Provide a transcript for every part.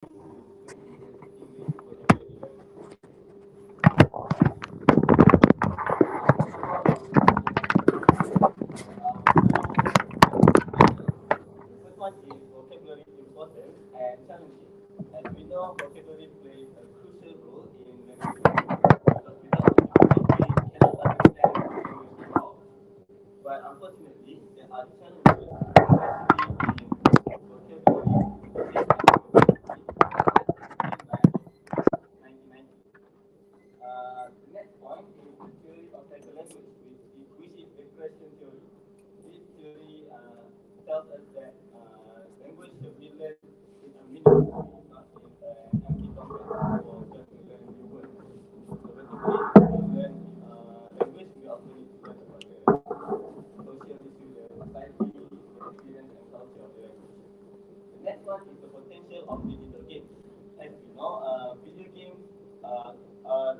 First one is vocabulary important and challenging. As we know, vocabulary plays a crucial role in learning language because without vocabulary, we cannot understand language at all. But unfortunately, there are challenges, especially in vocabulary usage and vocabulary that began by 1990. The next point is the theory of the language, which is the question theory. This theory tells us that language should be learned in a meaningful way, not in an empty context or just to learn new words. So basically, when we learn language, we also need to learn about the social issue, the society, the experience and culture of the language. The next one is the potential of digital games. As we know, video games are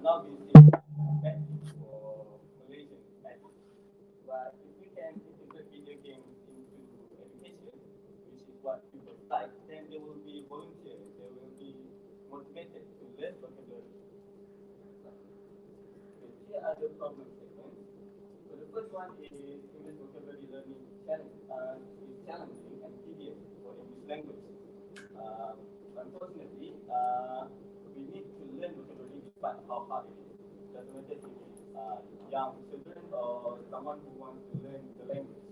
now being seen as bad things for Malaysian athletes. But if we can integrate video games into education, which is what people like, then they will be volunteers, they will be motivated to learn vocabulary. Okay, here are the problem statements. So the first one is English vocabulary learning is challenging and tedious for English language. Uh, Unfortunately, we need to learn vocabulary despite how hard it is. Doesn't matter if it's young children or someone who wants to learn the language.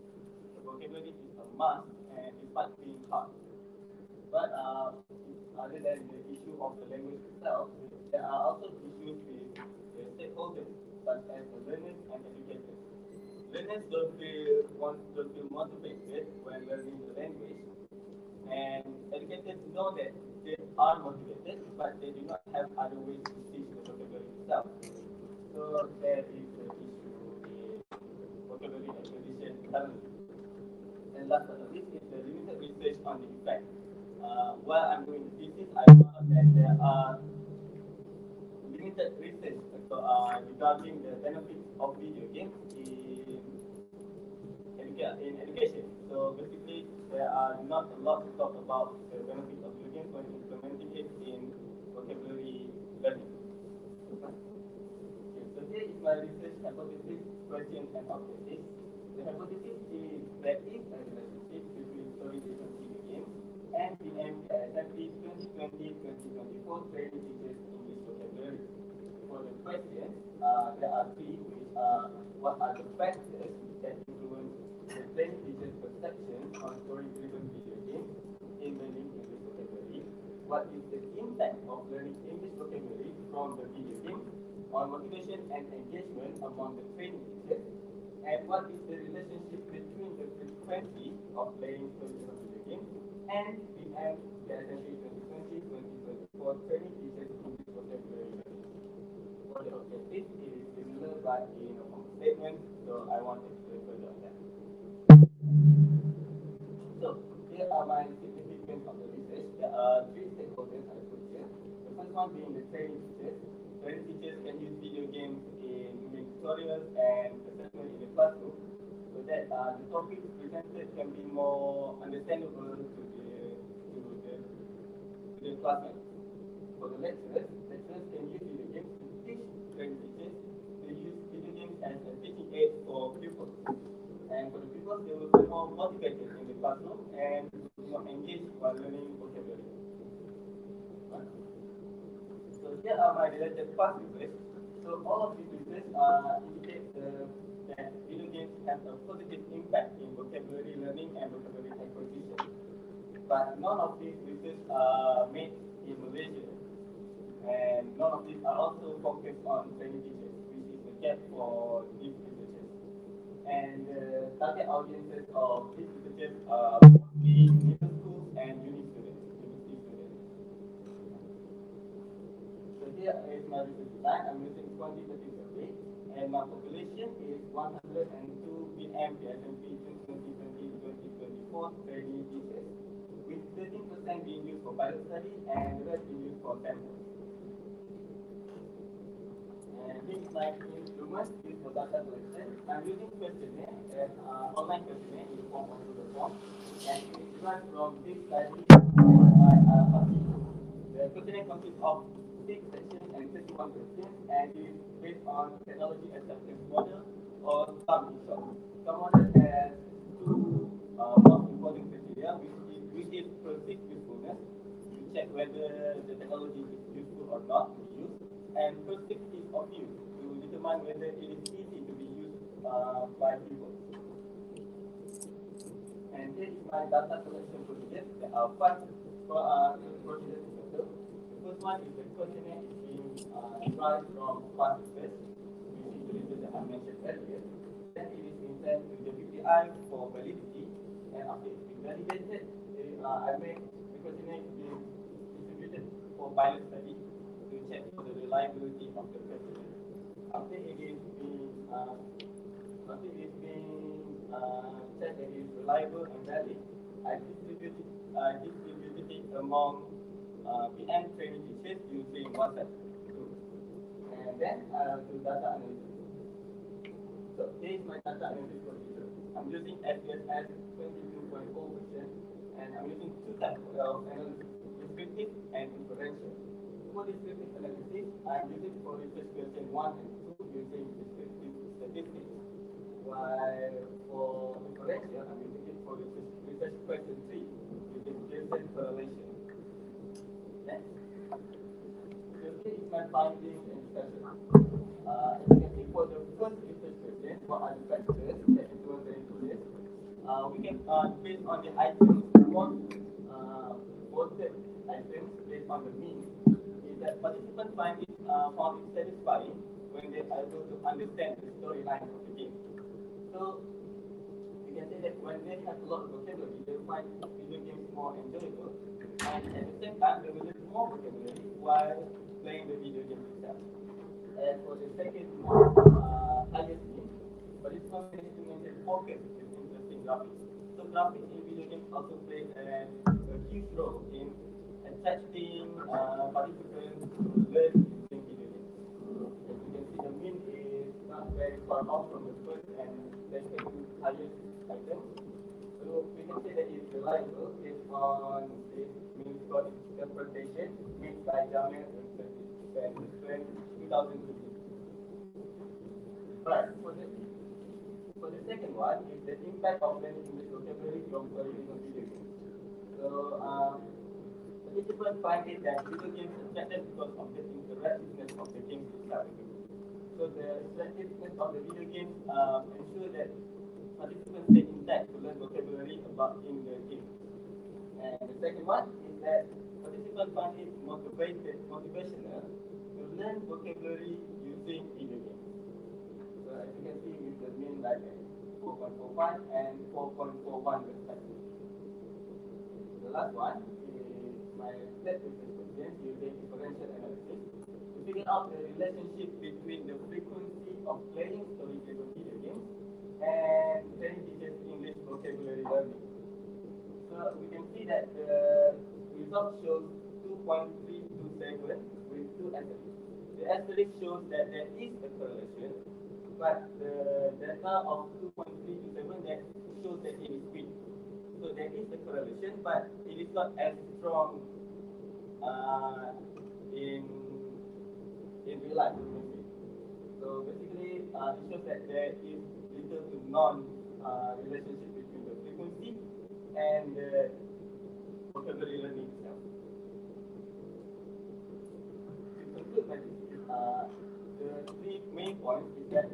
The vocabulary is a must and despite being hard. But other than the issue of the language itself, there are also issues with the stakeholders, such as the learners and educators. Learners don't feel motivated when learning the language, and educators know that they are motivated, but they do not have other ways to teach the vocabulary itself. So there is the issue in vocabulary acquisition currently. And last but not least is the limited research on the effect. While I'm doing the thesis, I found out that there are limited research regarding the benefits of video games in education. So basically, there are not a lot to talk about the benefits of video games when implementing it in vocabulary learning. Okay, so here is my research hypothesis, question, and objective. The hypothesis is there is a relationship between story-driven video games and the MPSMP 2020-2024 training teachers English vocabulary. For the questions, there are three, which are what are the factors that influence the training teacher's perception on story-driven video games in learning English vocabulary? What is the impact of learning English vocabulary from the video games on motivation and engagement among the training teachers? And what is the relationship between the frequency of playing story-driven video games and the MPSMP 2020-2024 training teachers English vocabulary learning? For the objective, it is similar but in a form statement, so I want to explain further on that. So, here are my significance of the research. There are three stakeholders I put here. The first one being the training teachers. Training teachers can use video games in doing tutorials and assessment in the classroom so that the topics presented can be more understandable to the classmates. For the lecturers can use video games to teach training teachers. They use video games as a teaching aid for pupils. And for the pupils, they will be more motivated in the classroom and will be more engaged while learning vocabulary. Right. So here are my related past research. So all of these research indicate that video games have a positive impact in vocabulary learning and vocabulary acquisition. But none of these research are made in Malaysia. And none of these are also focused on training teachers, which is the gap for these researchers. And the target audiences of these researchers are mostly middle school and university students. So here is my research design. I'm using 2030 survey, and my population is 102 BM PSMP 2020-2024 training teachers, with 13% being used for pilot study and the rest being used for samples. And this is my instrument used for data collection. I'm using questionnaire and online questionnaire in the form of Google Form, and it is run from this study by Papi. consists of 6 sections and 31 questions, and it is based on technology acceptance model or SAM in short. SAM model has two most important criteria, which is perceived usefulness, to check whether the technology is useful or not to be used, and perceived ease of use, to determine whether it is easy to be used by people. And here is my data collection procedure. There are 5 procedures in total. The first one is the questionnaire is being derived from past requests, which is the result that I mentioned earlier. Then it is being sent to the PPI for validity, and after it's been validated, I make the questionnaire being distributed for pilot study to check for the reliability of the questionnaire. After it is being checked that it is reliable and valid, I distributed it among PM training teachers using WhatsApp tools. And then do data analysis. So here is my data analysis procedure. I'm using SPSS 22.0 version, and I'm using 2 types of analysis, descriptive and inferential. For descriptive analysis, I'm using for research question 1 and 2 using descriptive statistics. While for inferential, I'm using it for research question 3 using Pearson correlation. Next. So here is my findings and discussion. As you can see, for the first research question, what are the factors that influence the inclusion? We can, based on the items, voted items based on the mean, is that participants found it satisfying when they are able to understand the storyline of the game. So we can say that when they have a lot of vocabulary, they find video games more enjoyable, and at the same time, they will learn more vocabulary while playing the video game itself. And for the second highest mean, participants managed to maintain focus with interesting graphics. So graphics in video games also play a huge role in attracting participants to learn using video games. As you can see, the mean is not very far off from the first and second highest item. So we can say that it's reliable based on this mean score interpretation made by Jamel in 2015. Right. For the second one is the impact of learning English vocabulary from playing video games. So participants find it that video games attracted because of the interactiveness of the games itself. So the interactiveness of the video games ensure that participants stay intact to learn vocabulary about in the game. And the second one is that participants find it motivational to learn vocabulary using video games. So as you can see, with the mean like 4.45 and 4.41 respectively. The last one is my third research question using differential analysis to figure out the relationship between the frequency of playing story-driven video games and training teachers English vocabulary learning. So we can see that the result shows 2.327 with 2 asterisks. The asterisk shows that there is a correlation, but the data of 2.327 that shows that it is weak. So there is a correlation, but it is not as strong in real life. So basically, it shows that there is little to none relationship between the frequency and the vocabulary learning itself. To conclude my thesis, the 3 main points is that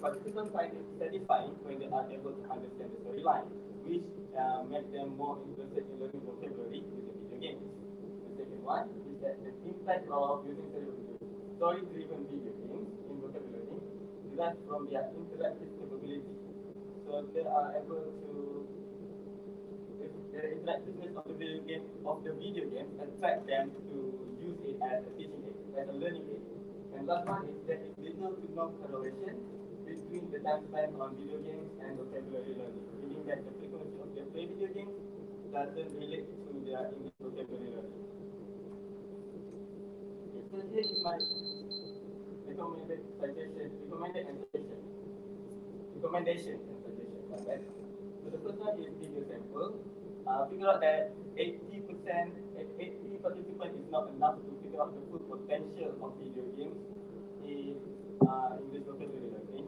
participants find it satisfying when they are able to understand the storyline, which make them more interested in learning vocabulary using video games. The second one is that the impact of using story-driven video games in vocabulary derives from their interactive capability. So they are able to, the interactiveness of the video game attract them to use it as a teaching aid, as a learning aid. And last one is that it is little to no correlation between the time spent on video games and vocabulary learning, meaning that the frequency of their play video games doesn't relate to their English vocabulary learning. Okay, so here is my recommended recommendation and suggestion. Okay? So the first one is video sample. Figure out that 80 participants is not enough to figure out the full potential of video games in English vocabulary learning.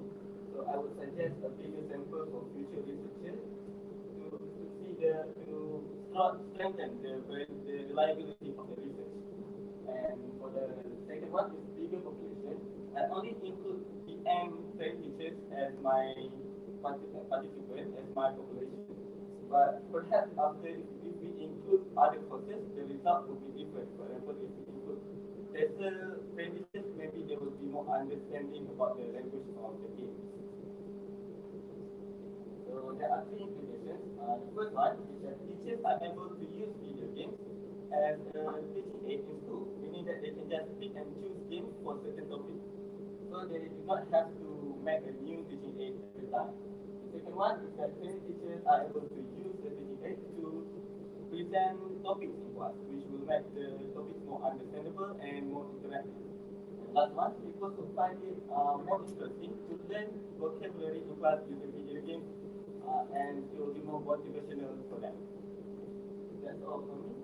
So I would suggest a bigger sample for future researchers to see to strengthen the reliability of the research. And for the second one is bigger population. I only include PM trained teachers as my participant, as my population. But perhaps after, if we include other courses, the result will be different. For example, if we include tester trained teachers, maybe there will be more understanding about the language of the games. So there are three implications. The first one is that teachers are able to use video games as a teaching aid in school, meaning that they can just pick and choose games for certain topics. So they do not have to make a new teaching aid every time. The second one is that training teachers are able to use the teaching aid to present topics in class, which will make the topics more understandable and more interactive. And last one, people will find it more interesting to learn vocabulary in class using video games, and it will be more motivational for them. That's all from me.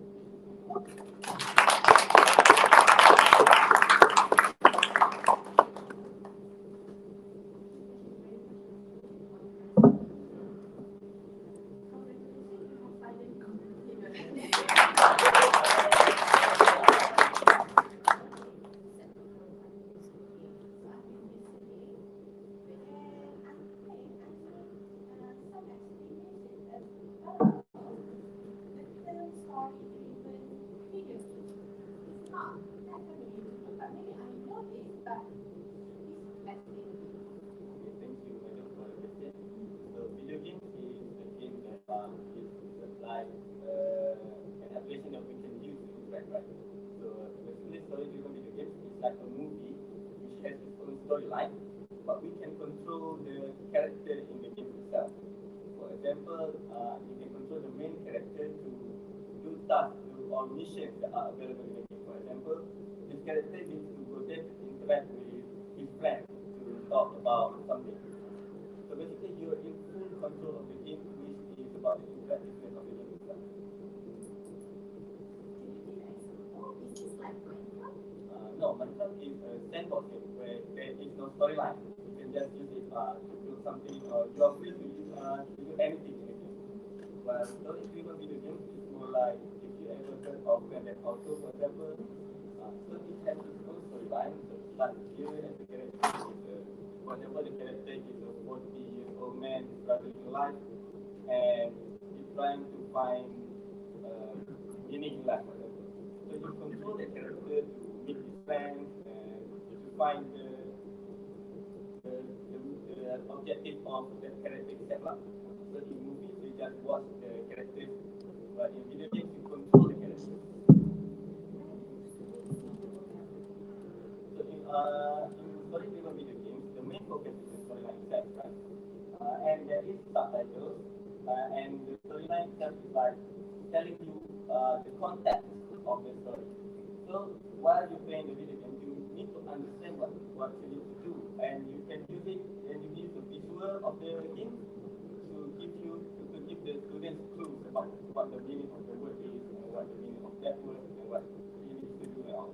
Thank you, madam, for the question. So, video games is a game that is like an application that we can use to interact, right? So, basically, story-driven video games is like a movie which has its own storyline, but we can control the character in the game itself. For example, you can control the main character to do tasks or missions that are available in the game. For example, this character needs to go there to interact with his friend to talk about something. So basically, you're in full control of the game, which is about the interactiveness of the game itself. No, Minecraft is a sandbox game where there is no storyline. You can just use it to build something, or you are free to do anything in the game. But story-driven video games is more like, if you ever heard of Grand Theft Auto, for example, so it has its own storyline. So like here as the character is, for example, the character is a 40-year-old man struggling in life, and he's trying to find meaning in life, for example. So you control the character to meet his friends and to find the objective of the character itself. So in movies, you just watch the characters, but in video games, you control the characters. So in story-driven video games, the main focus is the storyline itself, right? And there is subtitles, and the storyline itself is like telling you the context of the story. So while you're playing the video game, you need to understand what you need to do, and you can use it, and you use the visual of the game to give the students clues about what the meaning of the word is, and what the meaning of that word, and what you need to do and all.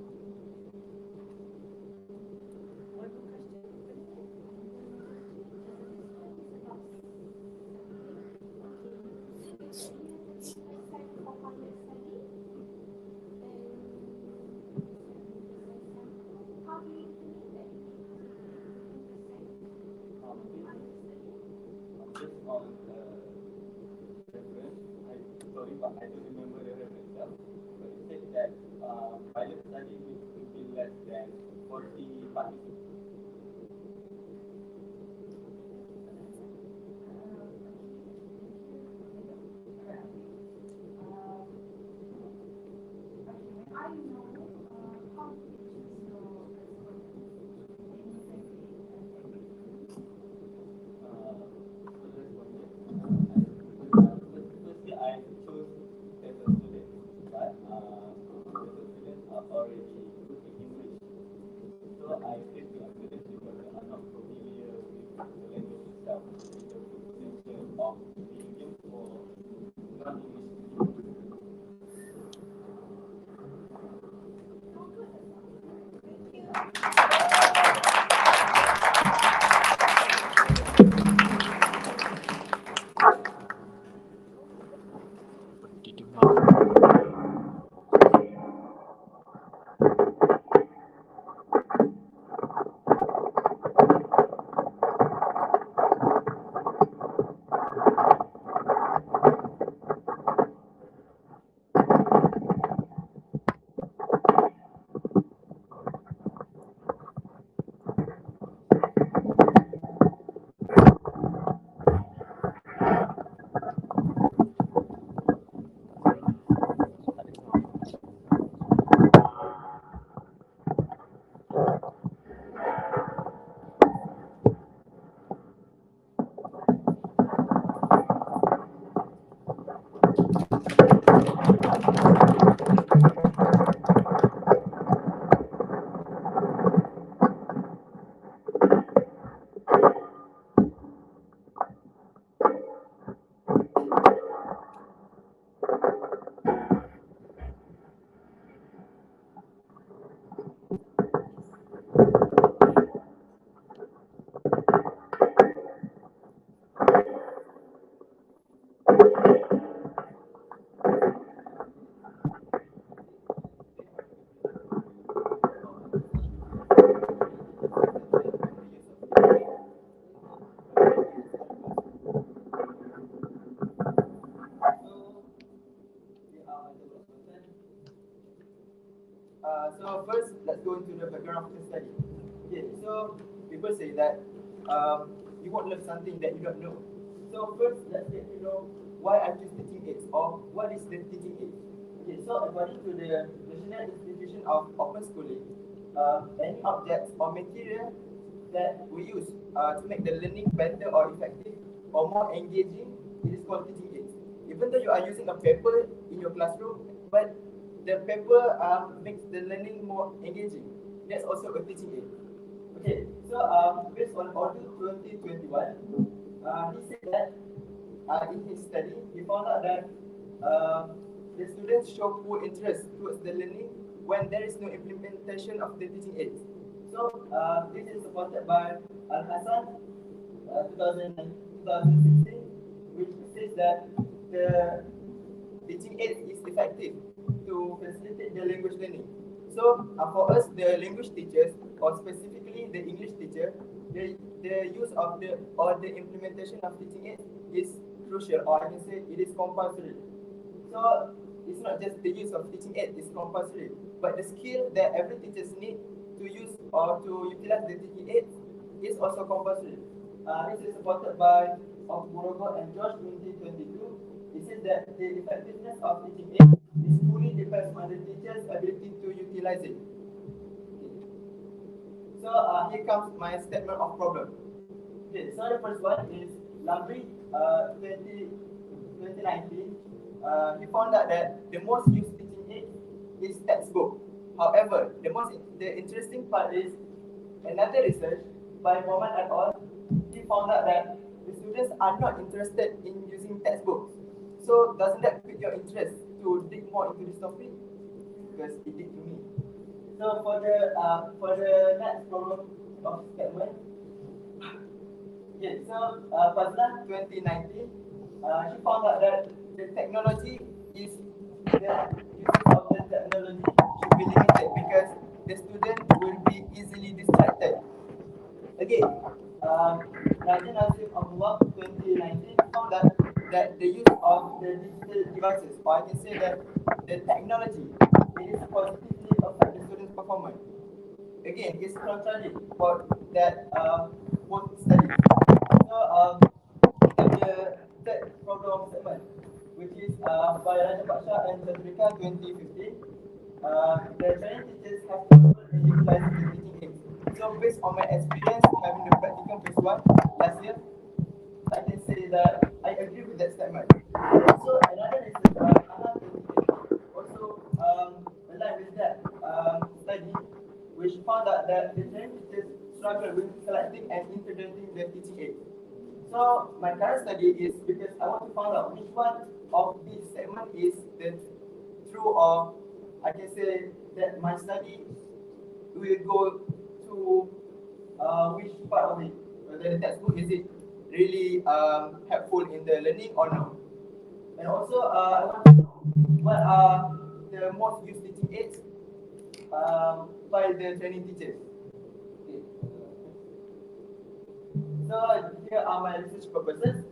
Just on reference, sorry, but I don't remember the reference itself. But it said that pilot study needs to be less than 40 participants. Firstly, I chose as a student, but as a student are already good in English. So I take the students because they are not familiar with the language itself, with the potential of video games for non-English speakers. So first, let's go into the background of the study. Okay, so people say that you won't learn something that you don't know. So first, let's get to know why I choose teaching aids or what is the teaching aid. Okay, so according to the National Institution of Open Schooling, any objects or material that we use to make the learning better or effective or more engaging, it is called teaching aids. Even though you are using a paper in your classroom, but the paper makes the learning more engaging. That's also a teaching aid. Okay, so based on Audit 2021, he said that in his study, he found out that the students show poor interest towards the learning when there is no implementation of the teaching aids. So this is supported by Al Hassan 2016, which says that the teaching aid is effective to facilitate the language learning. So for us, the language teachers, or specifically the English teacher, the use of the or the implementation of teaching aid is crucial, or I can say it is compulsory. So it's not just the use of teaching aid is compulsory, but the skill that every teacher need to use or to utilize the teaching aid is also compulsory. This is supported by Borogo and George 2022. It says that the effectiveness of teaching aid is fully depends on the teacher's ability to utilize it. So here comes my statement of problem. Okay, so the first one is Lambry 2019. He found out that the most used teaching aid is textbook. However, the interesting part is another research by Mohammed et al. He found out that the students are not interested in using textbooks. So doesn't that pique your interest to dig more into this topic? Because it did to me. So for the next problem of statement, okay, so Fazlan 2019, she found out that the technology is the uses of the technology should be limited because the student will be easily distracted. Again, Rajan Nazim Abdullah 2019 found that the use of the digital devices, or I can say that the technology, it is positively affect the student's performance. Again, it's contrary for that both studies. So the third problem segment, which is by Raja Baksha and Chatrika 2015, the Chinese teachers have to utilize the teaching aids. So based on my experience having the practicum phase 1 last year, I can say that I agree with that statement. Also, another research by AHA 2018 also aligned with that study, which found out that the Chinese teachers struggle with selecting and integrating their teaching aids. So my current study is because I want to find out which one of these segment is the true, or I can say that my study we will go to which part of it. Whether the textbook is it really helpful in the learning or not. And also, I want to know what are the most used teaching aids by the training teachers. Okay. So here are my research purposes.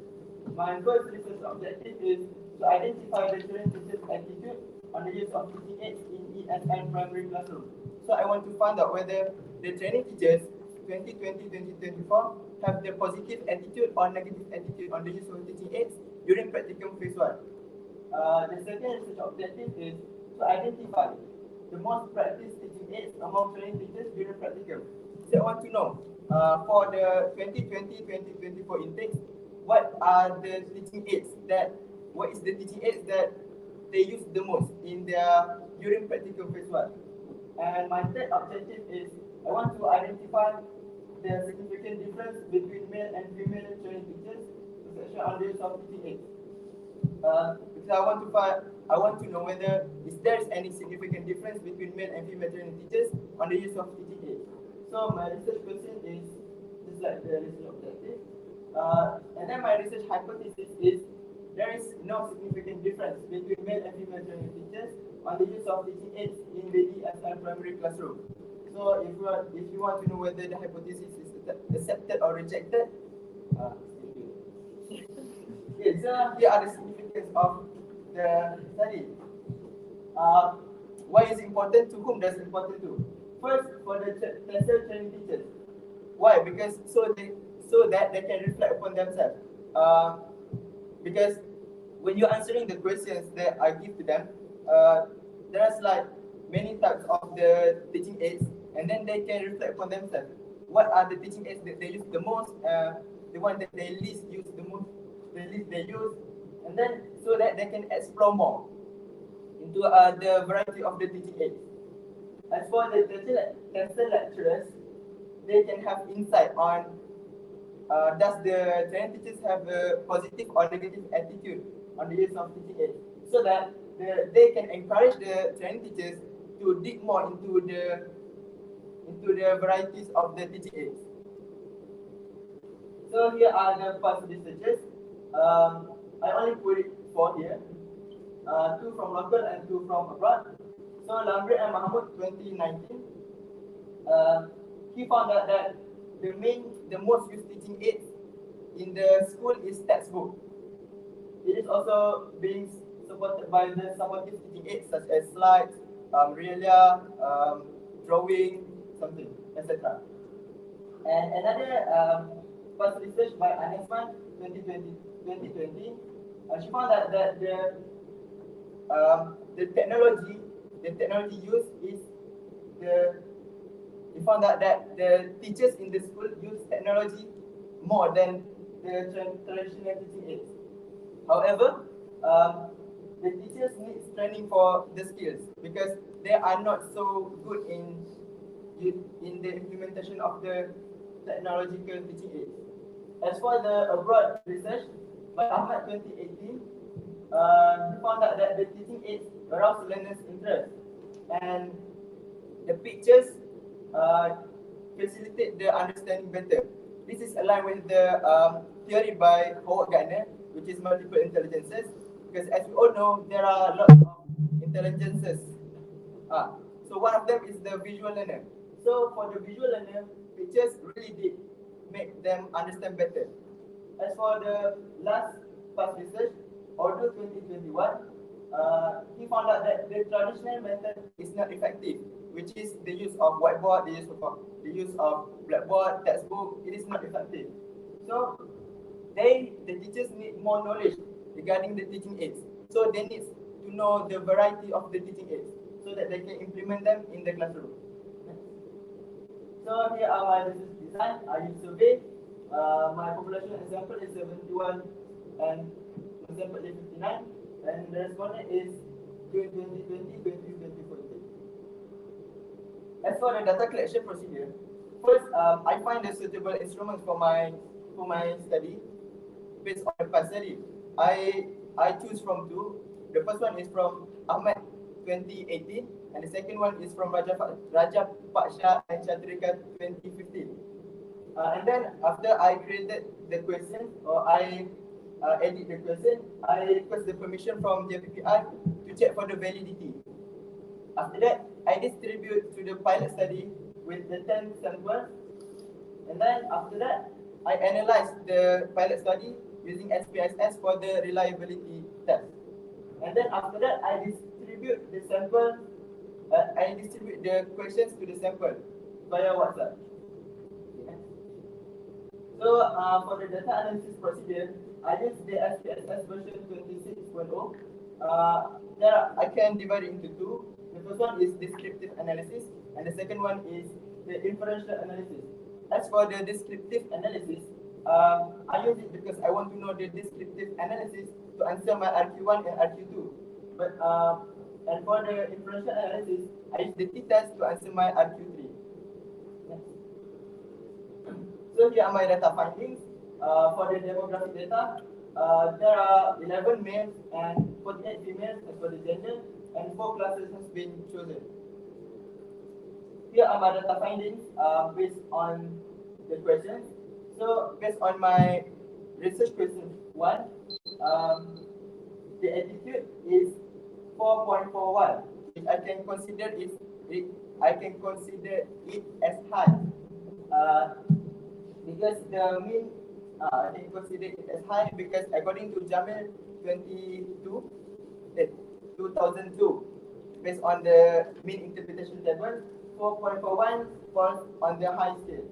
My first research objective is to identify the training teachers' attitude on the use of teaching aids in ESN primary classroom. So I want to find out whether the training teachers 2020-2024 have the positive attitude or negative attitude on the use of teaching aids during practicum phase 1. The second research objective is to identify the most practiced teaching aids among training teachers during practicum. So I want to know, for the 2020-2024 intakes, what is the teaching aids that they use the most in their during practicum phase 1. And my third objective is I want to identify the significant difference between male and female training teachers to section on the use of teaching aids. Because I want to know whether there is any significant difference between male and female training teachers on the use of teaching aids. So my research question is just like the research objective. And then my research hypothesis is there is no significant difference between male and female training teachers on the use of teaching aids in the ESL primary classroom. So if you want to know whether the hypothesis is accepted or rejected, okay, so here are the significance of the study. Why is it important? To whom does it important to? First, for the classroom training teachers. Why? Because so that they can reflect upon themselves. Because when you're answering the questions that I give to them, there's like many types of the teaching aids, and then they can reflect upon themselves. What are the teaching aids that they use the most? The one that they least use the most, the least they use, and then so that they can explore more into the variety of the teaching aids. As for the tester lecturers, they can have insight on does the training teachers have a positive or negative attitude on the use of teaching aids, so that they can encourage the training teachers to dig more into the varieties of the teaching aids. So here are the past researchers. I only put it 4 here, 2 from local and 2 from abroad. So Lambre and Mahmoud 2019, he found out that the most used teaching aids in the school is textbook. It is also being supported by the supportive teaching aids such as slides, realia, drawing, something, etc. And another past research by Anesman 2020, she found that the technology used is we found out that the teachers in the school use technology more than the traditional teaching aids. However, the teachers need training for the skills because they are not so good in the implementation of the technological teaching aids. As for the abroad research by Ahmad 2018, he found out that the teaching aids arouse learners' interest, and the pictures facilitate the understanding better. This is aligned with the theory by Howard Gardner, which is multiple intelligences, because as we all know, there are lots of intelligences. So one of them is the visual learner. So for the visual learner, pictures really did make them understand better. As for the last past research, Ordo 2021, he found out that the traditional method is not effective, which is the use of whiteboard, the use of blackboard, textbook. It is not effective. So the teachers need more knowledge regarding the teaching aids. So they need to know the variety of the teaching aids so that they can implement them in the classroom. So here are my research design. I use survey. My population example is 71 and example is 59, and the respondent is 2020, 2024. As for the data collection procedure, first I find a suitable instrument for my study based on the past study. I choose from 2. The first one is from Ahmed 2018. and the second one is from Raja Paksha and Chatrika 2015. And then after I created the question, or I edit the question, I request the permission from the PPI to check for the validity. After that, I distribute to the pilot study with the 10 samples, and then after that, I analyze the pilot study using SPSS for the reliability test. And then after that, I distribute the sample, I distribute the questions to the sample via WhatsApp. Okay. So for the data analysis procedure, I use the SPSS version 26.0. There I can divide it into two. The first one is descriptive analysis, and the second one is the inferential analysis. As for the descriptive analysis, I use it because I want to know the descriptive analysis to answer my RQ1 and RQ2. But and for the inferential analysis, I use the t-test to answer my RQ3. Next. So here are my data findings. For the demographic data, there are 11 males and 48 females as for the gender, and 4 classes has been chosen. Here are my data findings based on the questions. So based on my research question 1, the attitude is 4.41, which I can consider it as high. Because the mean, I can consider it as high because according to Jamil 2002, based on the mean interpretation table, 4.41 falls on the high scale.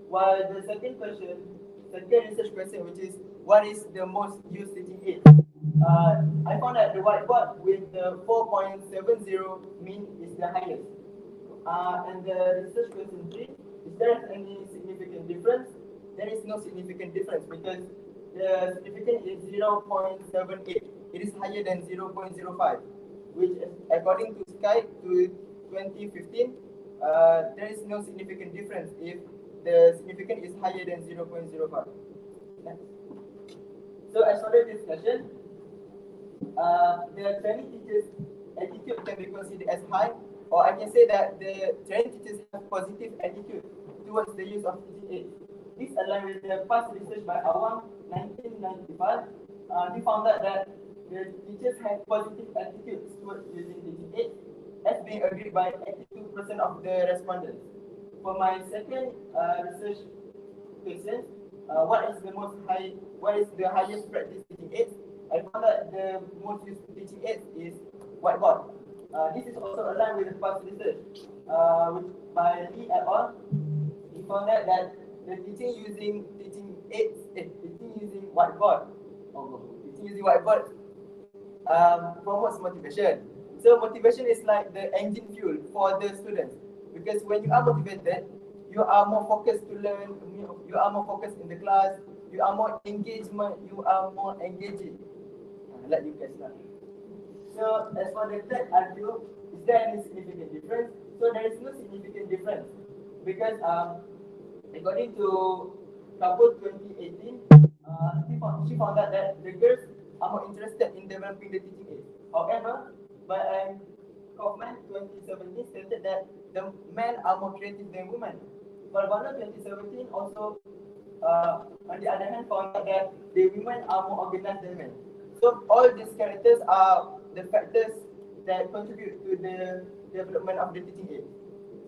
While the second research question, which is what is the most used teaching aid? I found that the whiteboard with the 4.70 mean is the highest. And the research question 3, is there any significant difference? There is no significant difference because the significant is 0.78. It is higher than 0.05, which according to Sky to 2015, there is no significant difference if the significant is higher than 0.05. Next. So as for the discussion, the training teachers' attitude can be considered as high, or I can say that the training teachers have positive attitude towards the use of teaching aids. This aligns with the past research by Awam 1995. We found out that the teachers have positive attitudes towards using teaching aids, as being agreed by 82% of the respondents. For my second research question, what is the highest practice teaching aids? I found that the most used teaching aids is whiteboard. This is also aligned with the past research by Lee et al. He found out that the teaching using whiteboard promotes motivation. So motivation is like the engine fuel for the students, because when you are motivated, you are more focused to learn, you are more focused in the class, you are more engaging. Like you guys know. So as for the third argue, is there any significant difference? So there is no significant difference because according to couple 2018, she found out that the girls are more interested in developing the teaching aids. However, by Kaufman 2017 stated that the men are more creative than women. Valvano 2017 also, on the other hand, found out that the women are more organized than men. So all these characters are the factors that contribute to the development of the teaching aid.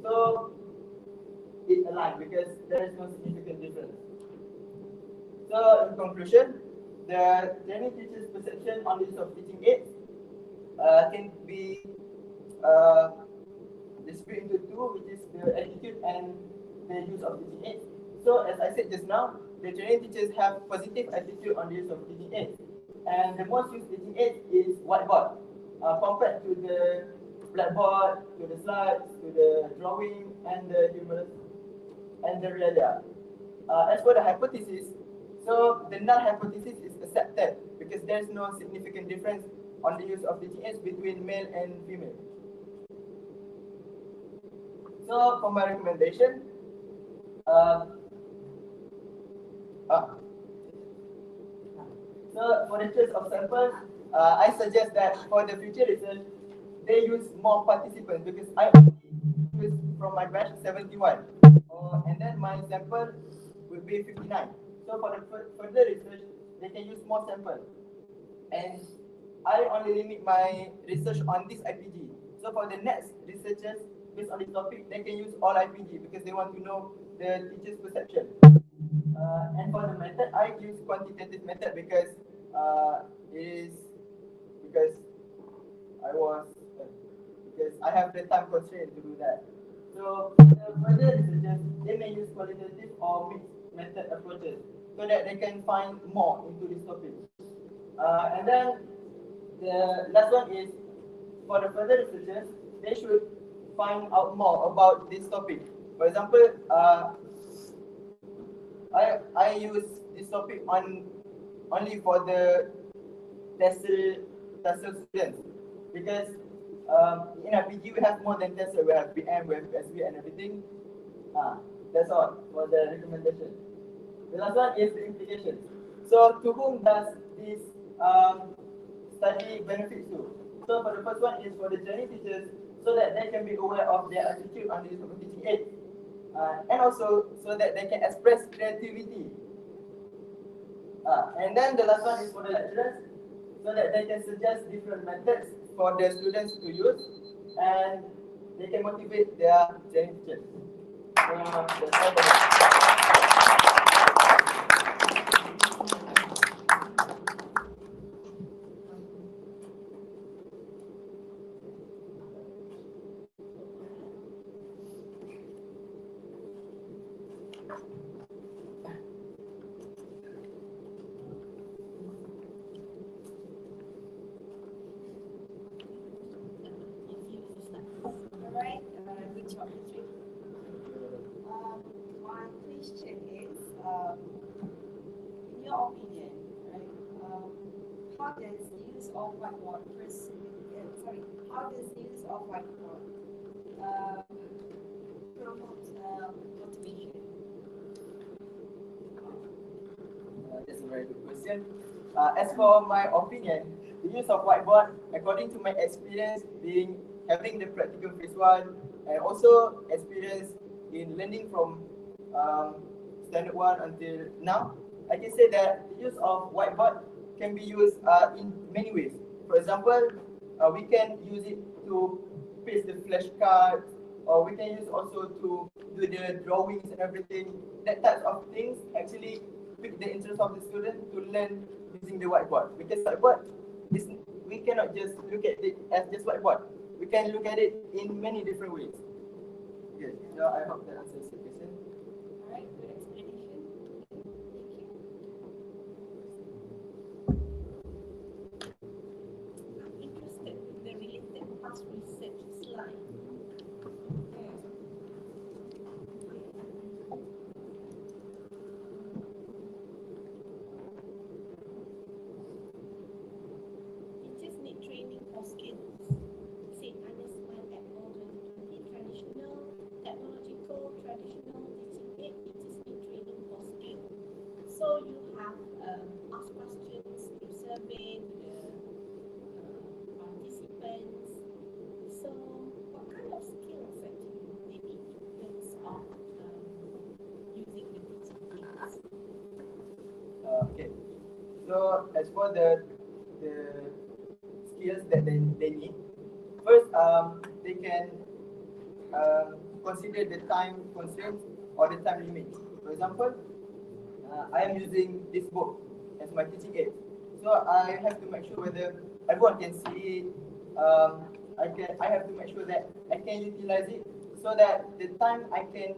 So it aligns because there is no significant difference. So in conclusion, the training teacher's perception on the use of teaching aids can be displayed into two, which is the attitude and the use of teaching aids. So as I said just now, the training teachers have positive attitude on the use of teaching aids, and the most used teaching aids is whiteboard compared to the blackboard, to the slides, to the drawing, and the humorous and the realia. As for the hypothesis, so the null hypothesis is accepted because there is no significant difference on the use of teaching aids between male and female. So for my recommendation, so for the choice of samples, I suggest that for the future research, they use more participants because I only use from my batch 71. And then my sample will be 59. So for the further research, they can use more sample. And I only limit my research on this IPG. So for the next researchers, based on this topic, they can use all IPG because they want to know the teacher's perception. And for the method, I use quantitative method because it is because I was because I have the time constraint to do that. So the further researchers, they may use qualitative or mixed method approaches so that they can find more into this topic. And then the last one is for the further researchers, they should find out more about this topic. For example, I use this topic on only for the TESOL students because in RPG we have more than TESOL. We have BM, we have SB and everything. That's all for the recommendation. The last one is the implications. So to whom does this study benefits to? So for the first one is for the journey teachers so that they can be aware of their attitude on the use of teaching aid. And also so that they can express creativity. And then the last one is for the lecturers so that they can suggest different methods for the students to use and they can motivate their journey teachers. That's all for me. Alright, good job, Patrick. My question is, in your opinion, right, how does use of whiteboard how does use of whiteboard promote motivation? That's a very good question. As for my opinion, the use of whiteboard, according to my experience being having the practical phase one and also experience in learning from standard one until now, I can say that the use of whiteboard can be used in many ways. For example, we can use it to paste the flashcards, or we can use also to do the drawings and everything. That types of things actually pick the interest of the student to learn using the whiteboard. Because whiteboard is we cannot just look at it as just whiteboard. We can look at it in many different ways. Okay, so I hope that answers the question. Alright, good explanation. Thank you. I'm interested in the related past research slide. Teachers need training for skills. St. Anna's Smile at Modern traditional, technological, traditional teaching aid. Teachers need training for skills. So you have asked questions to survey the participants. So what kind of skills actually they need in terms of using the teaching aids? Okay. So as for the skills that they need, first they can consider the time constraints or the time limit. For example, I am using this book as my teaching aid, so I have to make sure whether everyone can see it. I have to make sure that I can utilize it so that the time I can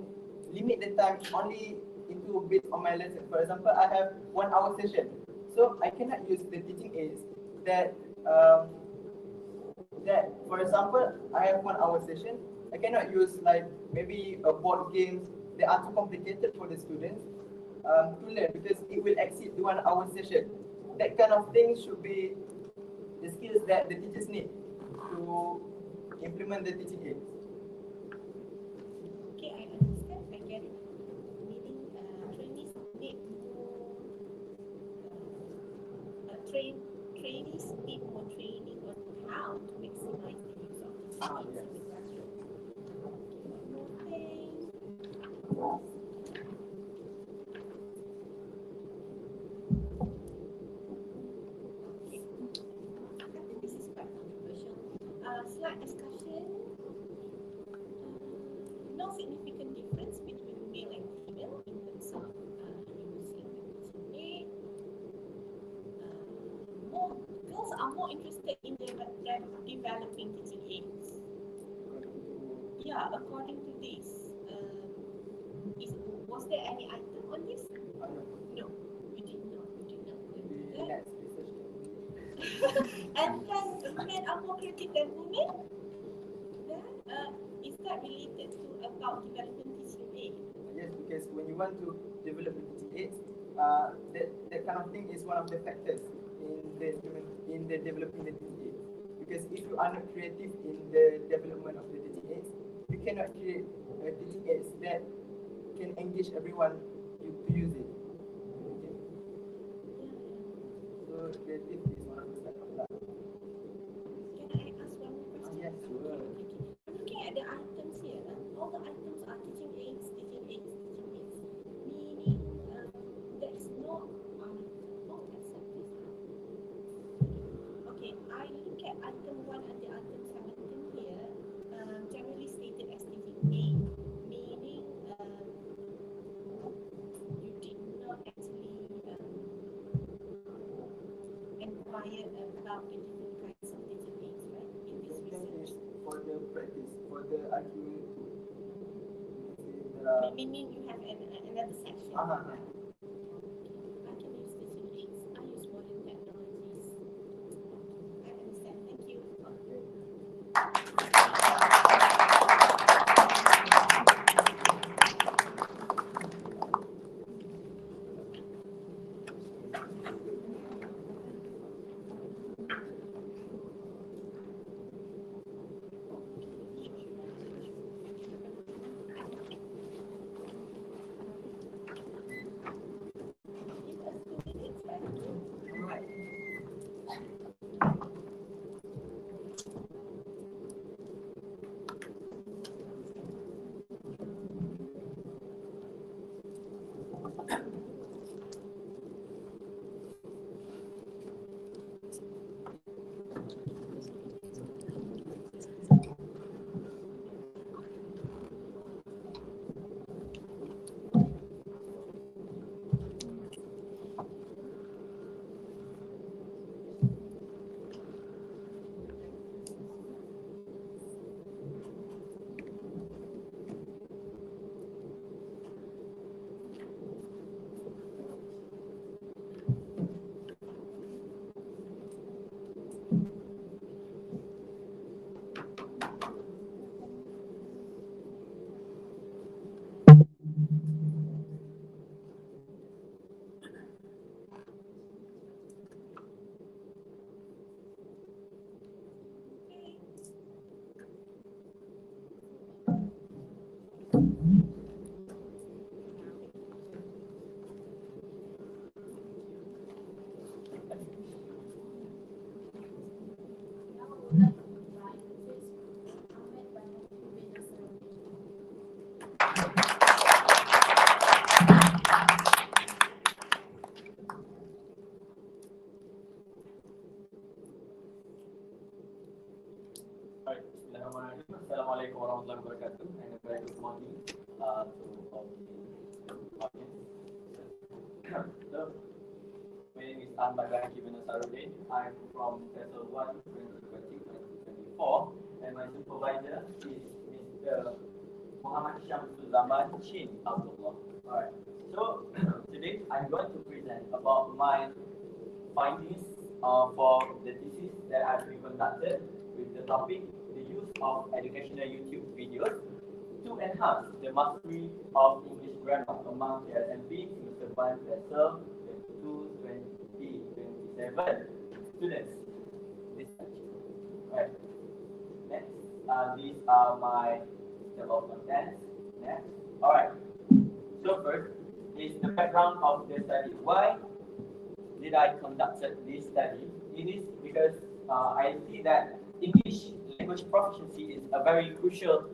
limit the time only into based on my lesson. For example, I have 1 hour session, so I cannot use the teaching aids that for example, I have 1 hour session. I cannot use like maybe a board games that are too complicated for the students to learn because it will exceed the 1 hour session. That kind of thing should be the skills that the teachers need to implement the teaching aids. Okay, I understand. I get it. Meaning, trainees need more. Trainees need more training on how to maximize the use think this is quite controversial. Slight discussion. No significant difference between male and female in terms of using the teaching aid. More girls are more interested in developing teaching aids. Yeah, according to this, was there any item on this? No, you did not. You did not. Next research. And then men are more creative than women. Then, is that related to about developing teaching aid? Yes, because when you want to develop the teaching aids, that kind of thing is one of the factors in the developing the teaching aids. Because if you are not creative in the development of the teaching aids, you cannot create a teaching aids that can engage everyone to use it. Okay. So creative is one of the factors. Can I ask one more question? Yes, sure. Okay. I'm looking at the items here. All the items are teaching aids, teaching aids, teaching aids. Meaning there is no except this. Okay, I look at item 1 and the item 17 here. Generally stated as teaching aid, meaning you did not actually inquire about the different kinds of teaching aids, right? In this research. For the practice, for the argument, there are Meaning you have another section. Uh-huh. Right? I can use teaching aids. I use modern technologies. I understand. Thank you. Give us 2 minutes, right? Alright. Alright, Bismillahirrahmanirrahim. Assalamualaikum warahmatullahi wabarakatuh, and a very good morning to all the audience. So, my name is Ahmad Rahaki bin Nasaruddin. I'm from Vessel 1, 2020-2024, and my supervisor is Mr. Muhammad Syamsul Zaman Chin Abdullah. Alright, so today I'm going to present about my findings for the thesis that I've been conducted with the topic, the use of educational YouTube videos to enhance the mastery of English grammar among KSMP semester 1 Vessel 22-2027 students. This right. Next, these are my table of contents. Next, all right. So first is the background of the study. Why did I conduct this study? It is because I see that English language proficiency is a very crucial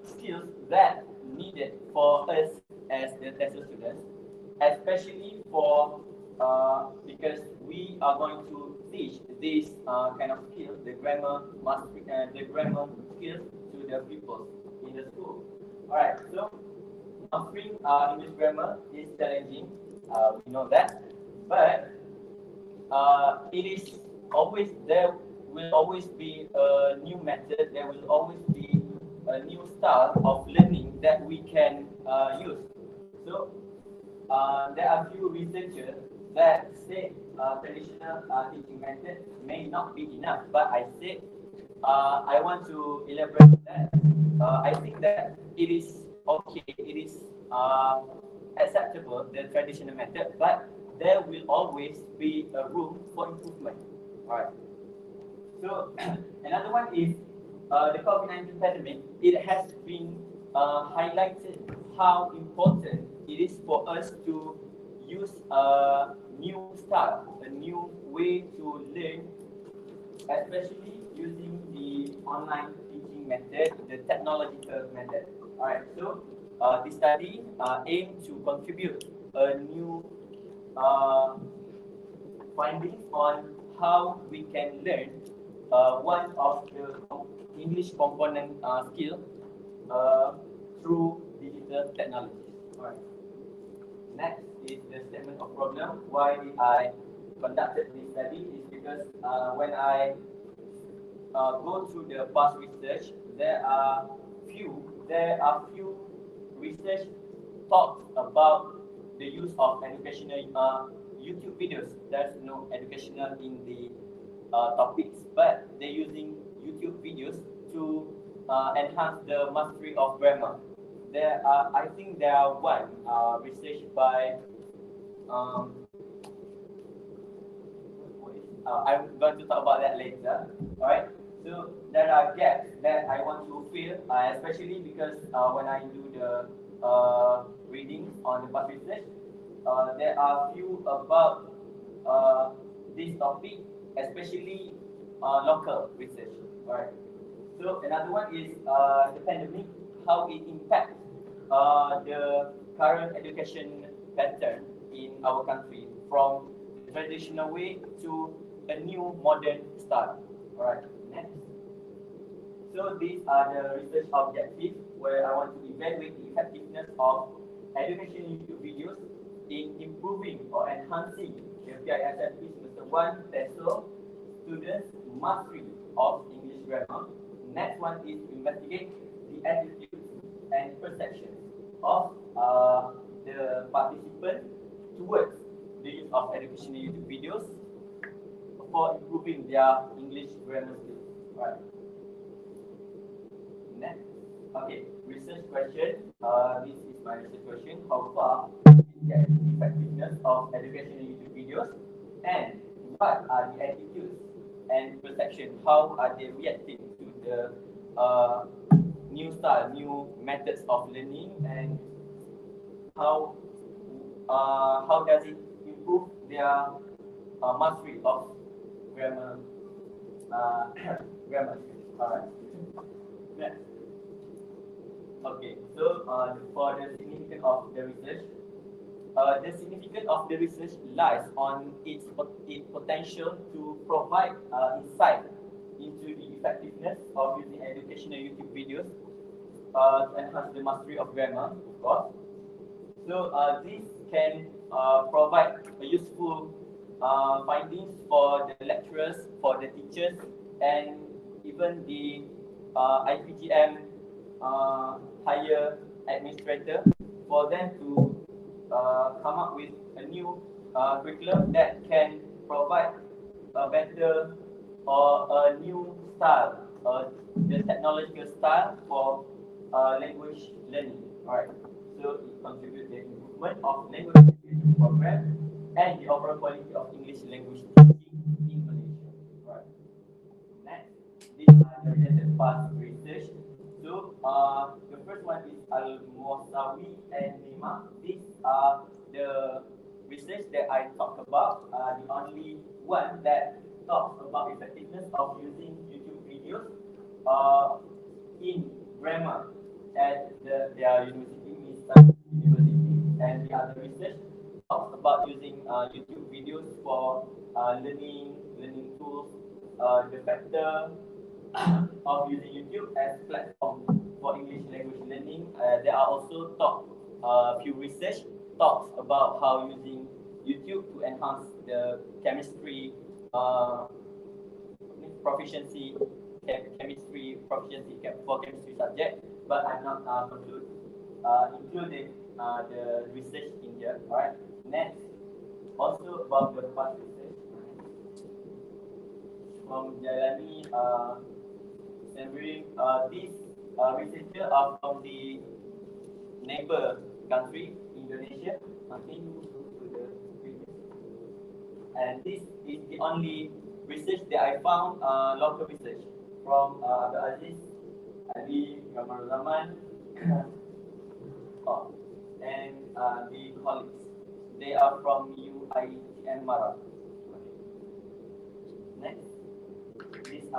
skills that needed for us as the TESOL students, especially for because we are going to teach this kind of skills, the grammar mastery and the grammar skills to the pupils in the school. Alright, so mastering English grammar is challenging. We know that, but it is always there will always be a new method. There will always be a new style of learning that we can use. So there are few researchers that say traditional teaching method may not be enough, but I said I want to elaborate on that. I think that it is okay, it is acceptable, the traditional method, but there will always be a room for improvement. Alright. So another one is the COVID-19 pandemic. It has been highlighted how important it is for us to use a new style, a new way to learn, especially using the online teaching method, the technological method. Alright, so this study aims to contribute a new findings on how we can learn one of the English component skill through digital technologies. Alright. Next is the statement of problem. Why did I conducted this study? Is because when I go through the past research, there are few research talks about the use of educational YouTube videos. There's no educational in the topics, but they're using YouTube videos to enhance the mastery of grammar. I think there are one research by I'm going to talk about that later. Alright, so there are gaps that I want to fill, especially because when I do the reading on the past research, there are few about this topic, especially local research. Alright, so another one is the pandemic, how it impacts the current education pattern in our country from the traditional way to a new modern style. Alright, next. So these are the research objectives where I want to evaluate the effectiveness of education YouTube videos in improving or enhancing the PISMP Semester 1 TESOL students' mastery of English grammar. Next one is to investigate the attitudes and perceptions of the participants towards the use of educational YouTube videos for improving their English grammar skills. Right. Next. Okay, research question. This is my research question. How far is the effectiveness of educational YouTube videos? And what are the attitudes and perception? How are they reacting to the new style, new methods of learning, and how does it improve their mastery of grammar grammar skills. Alright. Next. Okay, so for the significance of the research, the significance of the research lies on its potential to provide insight into the effectiveness of using educational YouTube videos to enhance the mastery of grammar, of course. So this can provide a useful findings for the lecturers, for the teachers, and even the IPGM higher administrator, for them to come up with a new curriculum that can provide a better or a new style, the technological style for language learning. Alright, so it contributes the improvement of language education program and the overall quality of English language teaching in Malaysia. Right. Next, these are the related past research. So the first one is Al-Mosawi and Lima. These are the research that I talked about. The only one that talks about effectiveness of using YouTube videos in grammar. at their university, University, and the other research talks about using YouTube videos for learning tools, the factor of using YouTube as platform for English language learning. There are also few research talks about how using YouTube to enhance the chemistry uh, proficiency, chemistry proficiency for chemistry subject, but I'm not including the research in here. Alright. Next, also about the past research from Jalani Sembering, these researchers are from the neighbor country, Indonesia. Okay, to the previous. And this is the only research that I found, local research from Abdul Aziz, Ali, Kamal Zaman, oh, and the colleagues. They are from UITM Mara. Next, this is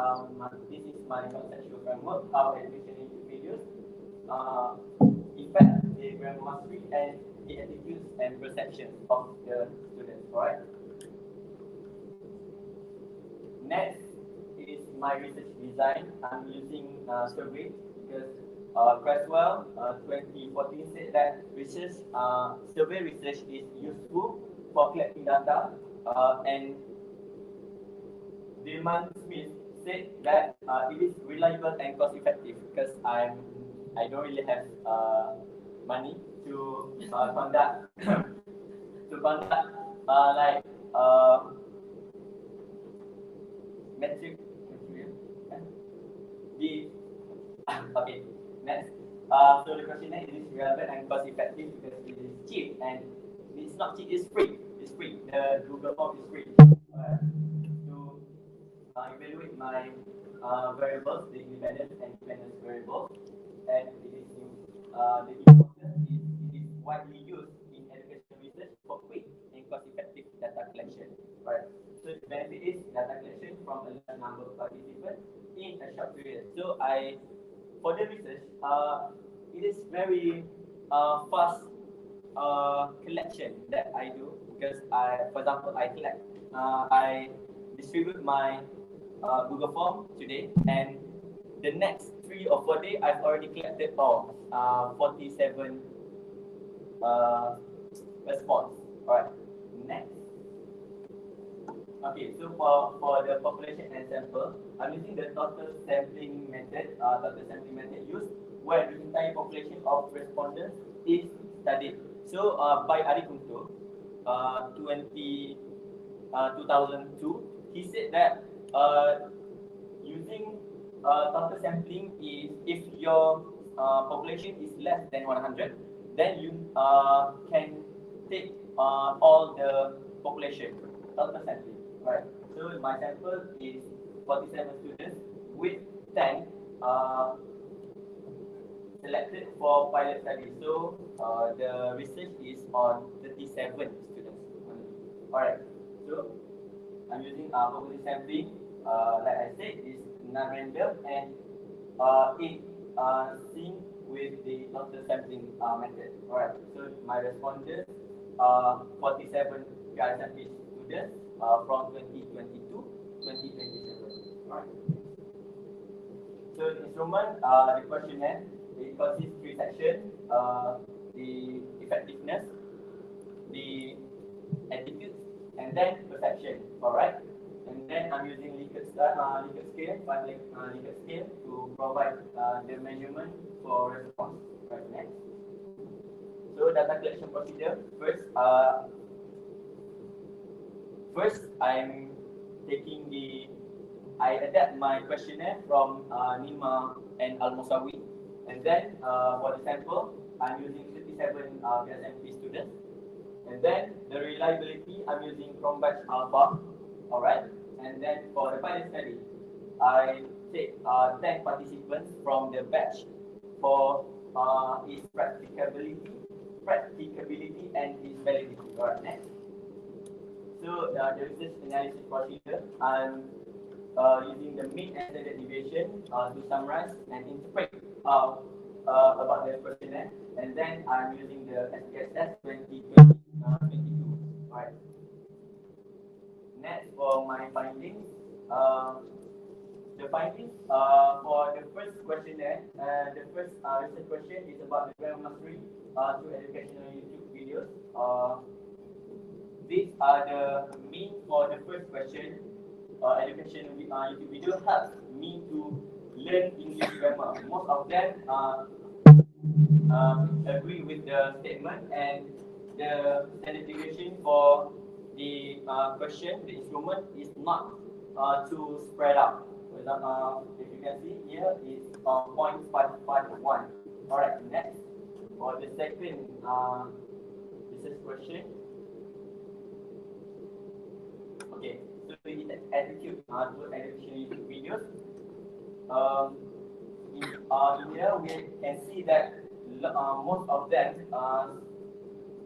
my conceptual framework, how education videos affect the grammar mastery and the attitudes and perceptions of the students. Alright. Next is my research design. I'm using survey because Creswell 2014 said that survey research is useful for collecting data, and Dilman Smith said that it is reliable and cost effective because I don't really have money to conduct to conduct like metric material. The okay, next. So the questionnaire is relevant and cost effective because it is cheap, and it's not cheap, it's free. It's free. The Google form is free. To evaluate my variables, the independence and dependence variables, and it is the importance is it is widely used in education research for quick and cost-effective data collection. Right. So the benefit is data collection from a large number of participants in a short period. So for the research, it is very fast collection that I do because for example, I distribute my Google form today, and the next 3 or 4 days, I've already collected all 47 response. Alright, next. Okay, so for the population and sample, I'm using the total sampling method. Used where the entire population of respondents is studied. So by Ari Kunto, 2002, he said that using total sampling is if your population is less than 100, then you can take all the population total sampling, right? So my sample is 47 students with 10 selected for pilot study. So the research is on 37 students. Alright, so I'm using population sampling. Like I said, is non-random, and it sync with the total sampling method. Alright, so my respondents are 47 PRSMP students from 2022-2027. Alright. So the instrument, the questionnaire, it consists 3 sections: the effectiveness, the attitudes, and then perception. Alright. And then I'm using Likert scale, Likert scale to provide the measurement for response. Right, next. So data collection procedure. First I'm taking I adapt my questionnaire from Nima and Al-Musawi, and then for the sample I'm using 57 PSMP students, and then the reliability I'm using from batch alpha. Alright, and then for the pilot study, I take 10 participants from the batch for its practicability and its validity. Alright, next. So the research analysis procedure, I'm using the mean and standard deviation to summarize and interpret about the questionnaire, and then I'm using the SPSS 2022. Right. Next, for my findings, the findings for the first questionnaire, the first research question is about the grammar mastery to educational YouTube videos. These are the mean for the first question. Education YouTube video helps me to learn English grammar. Most of them agree with the statement, and the standard deviation for the question, the instrument is not too spread out. For example, if you can see here, it's 0.551. Alright, next. For the second research question. Okay, so the attitude towards education YouTube videos. In here, we can see that most of them,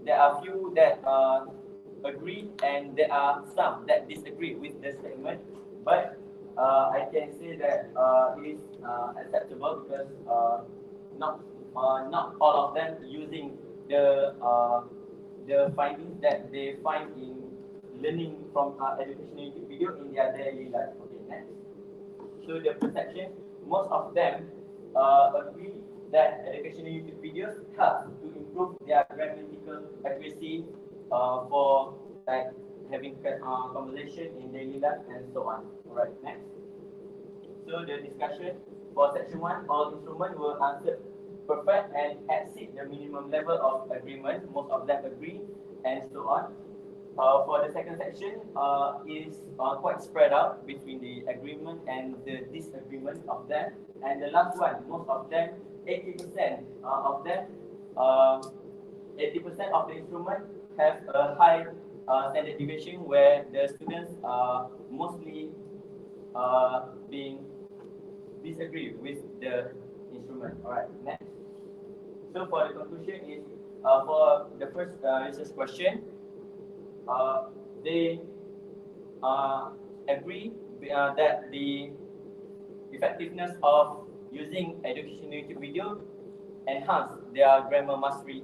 there are few that agree, and there are some that disagree with the statement. But I can say that it is acceptable because not all of them using the findings that they find in learning from educational YouTube video in their daily life. Okay, next. So the perception, most of them agree that educational YouTube videos help to improve their grammatical accuracy for like having conversation in daily life and so on. Alright, next. So the discussion for section 1, all instruments were answered perfect and exceed the minimum level of agreement. Most of them agree and so on. For the second section, is quite spread out between the agreement and the disagreement of them. And the last one, most of them, 80% of them, 80% of the instrument have a high standard deviation, where the students are mostly being disagree with the instrument. Alright, next. So for the conclusion is for the first research question, they agree that the effectiveness of using educational YouTube video enhance their grammar mastery.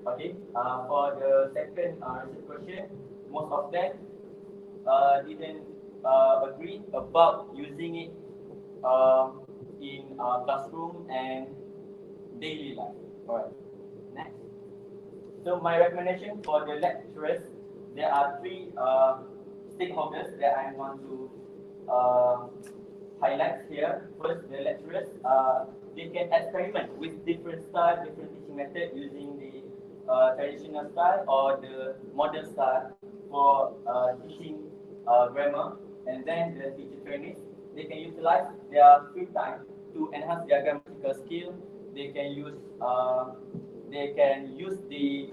Okay. For the second research question, most of them didn't agree about using it in classroom and daily life. Alright. Next. So my recommendation for the lecturers, there are three stakeholders that I want to highlight here. First, the lecturers, they can experiment with different style, different teaching method using the traditional style or the modern style for teaching grammar. And then the teacher trainees, they can utilize their free time to enhance their grammatical skill. They can use the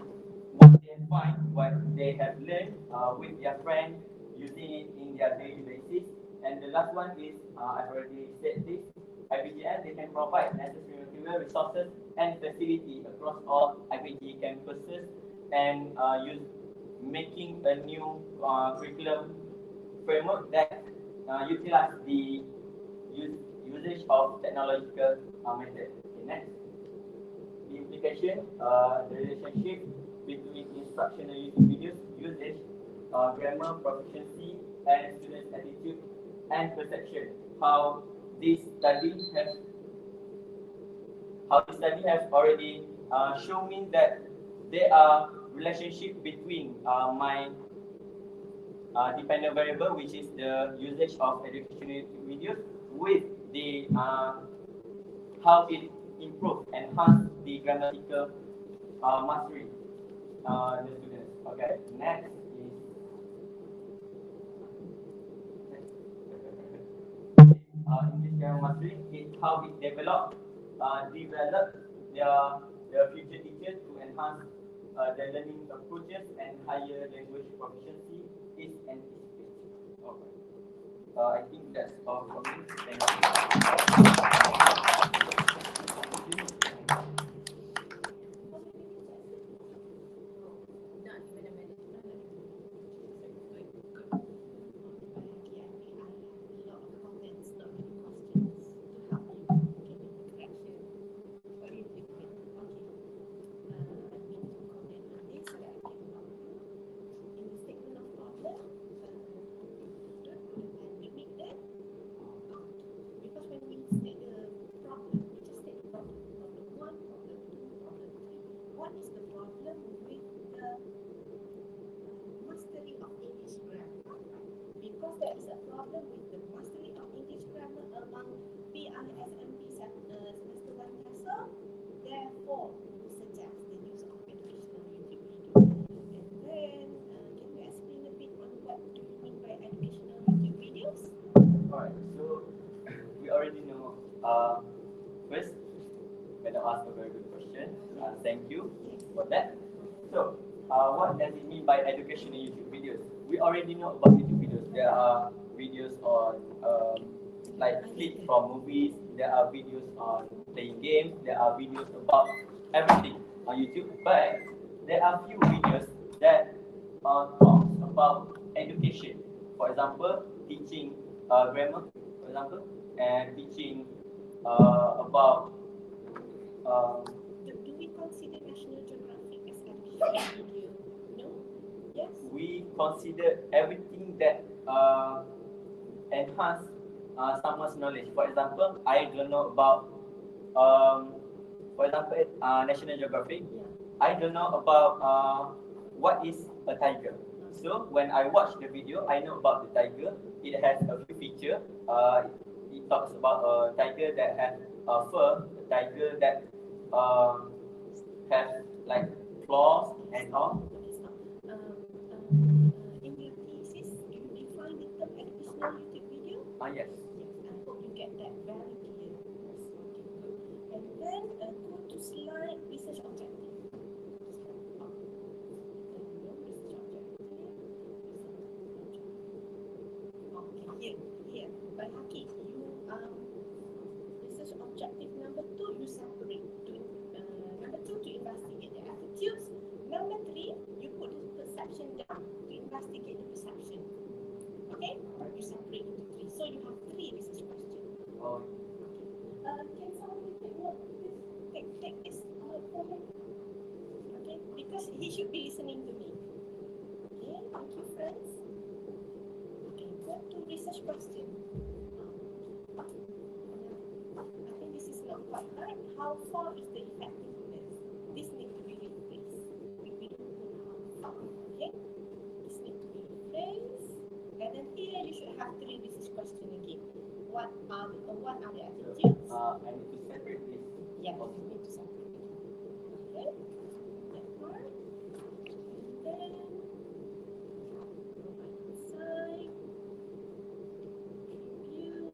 what they find, what they have learned with their friends, using it in their daily basis. And the last one is, I've already said this, IBGN, they can provide necessary material, resources, and facility across all IBG campuses, and making a new curriculum framework that utilize the usage of technological method. Okay, next. The implication, the relationship between instructional YouTube videos, usage, grammar proficiency, and students' attitude and perception. How this study has already shown me that there are relationship between my dependent variable, which is the usage of educational videos, with the how it improve, enhance the grammatical mastery the students. Okay, next is English grammar mastery is how it develop their future teachers to enhance their learning approaches and higher language proficiency is anticipated. Okay. I think that's all from me. Thank you. Not even a minute. A lot of comments, not many questions to help you. state the problem. We just state the problem. Problem one, problem two, problem three. What is the problem with the mastery of English grammar? Because there is a problem with the mastery of English grammar among PISMP semester 1 CASA. Therefore, we suggest the use of educational YouTube video. And then, can you explain a bit on what do you mean by educational YouTube videos? Alright, so we already know. First, Madam asked a very good question. Thank you for that. So, what does it mean by educational YouTube videos? We already know about YouTube videos. There are videos on like clips from movies. There are videos on playing games. There are videos about everything on YouTube. But there are few videos that talks about education. For example, teaching grammar, for example, and teaching about Do we consider National Geographic as educational video? No? Yes? we consider everything that enhance someone's knowledge. For example, I don't know about for example National Geographic. Yeah. I don't know about what is a tiger. So when I watch the video, I know about the tiger. It has a few features. It talks about a tiger that has fur, a tiger that has like claws and all. In your thesis, you define the term educational YouTube video? Yes. Yes, I hope you get that very clear. Yes, okay, good. And then go to slide research objective. Okay, here. By Haki, you research objective number 2, you separate. Number 2, to investigate the attitudes. Number 3, you put the perception down to investigate the perception. Okay? You separate into 3. So you have 3 research questions. Oh, Can somebody take note of this? Take this note for him. Okay? Because he should be listening to me. Okay? Thank you, friends. Okay, go to research question. I think this is not quite right. How far is the effectiveness? This needs to be replaced. We don't know how far. Okay? This needs to be replaced. And then here you should have 3 research questions again. What are the attitudes? I need to separate this. Yeah, you need to separate it. Okay? That part. And then right side. Review.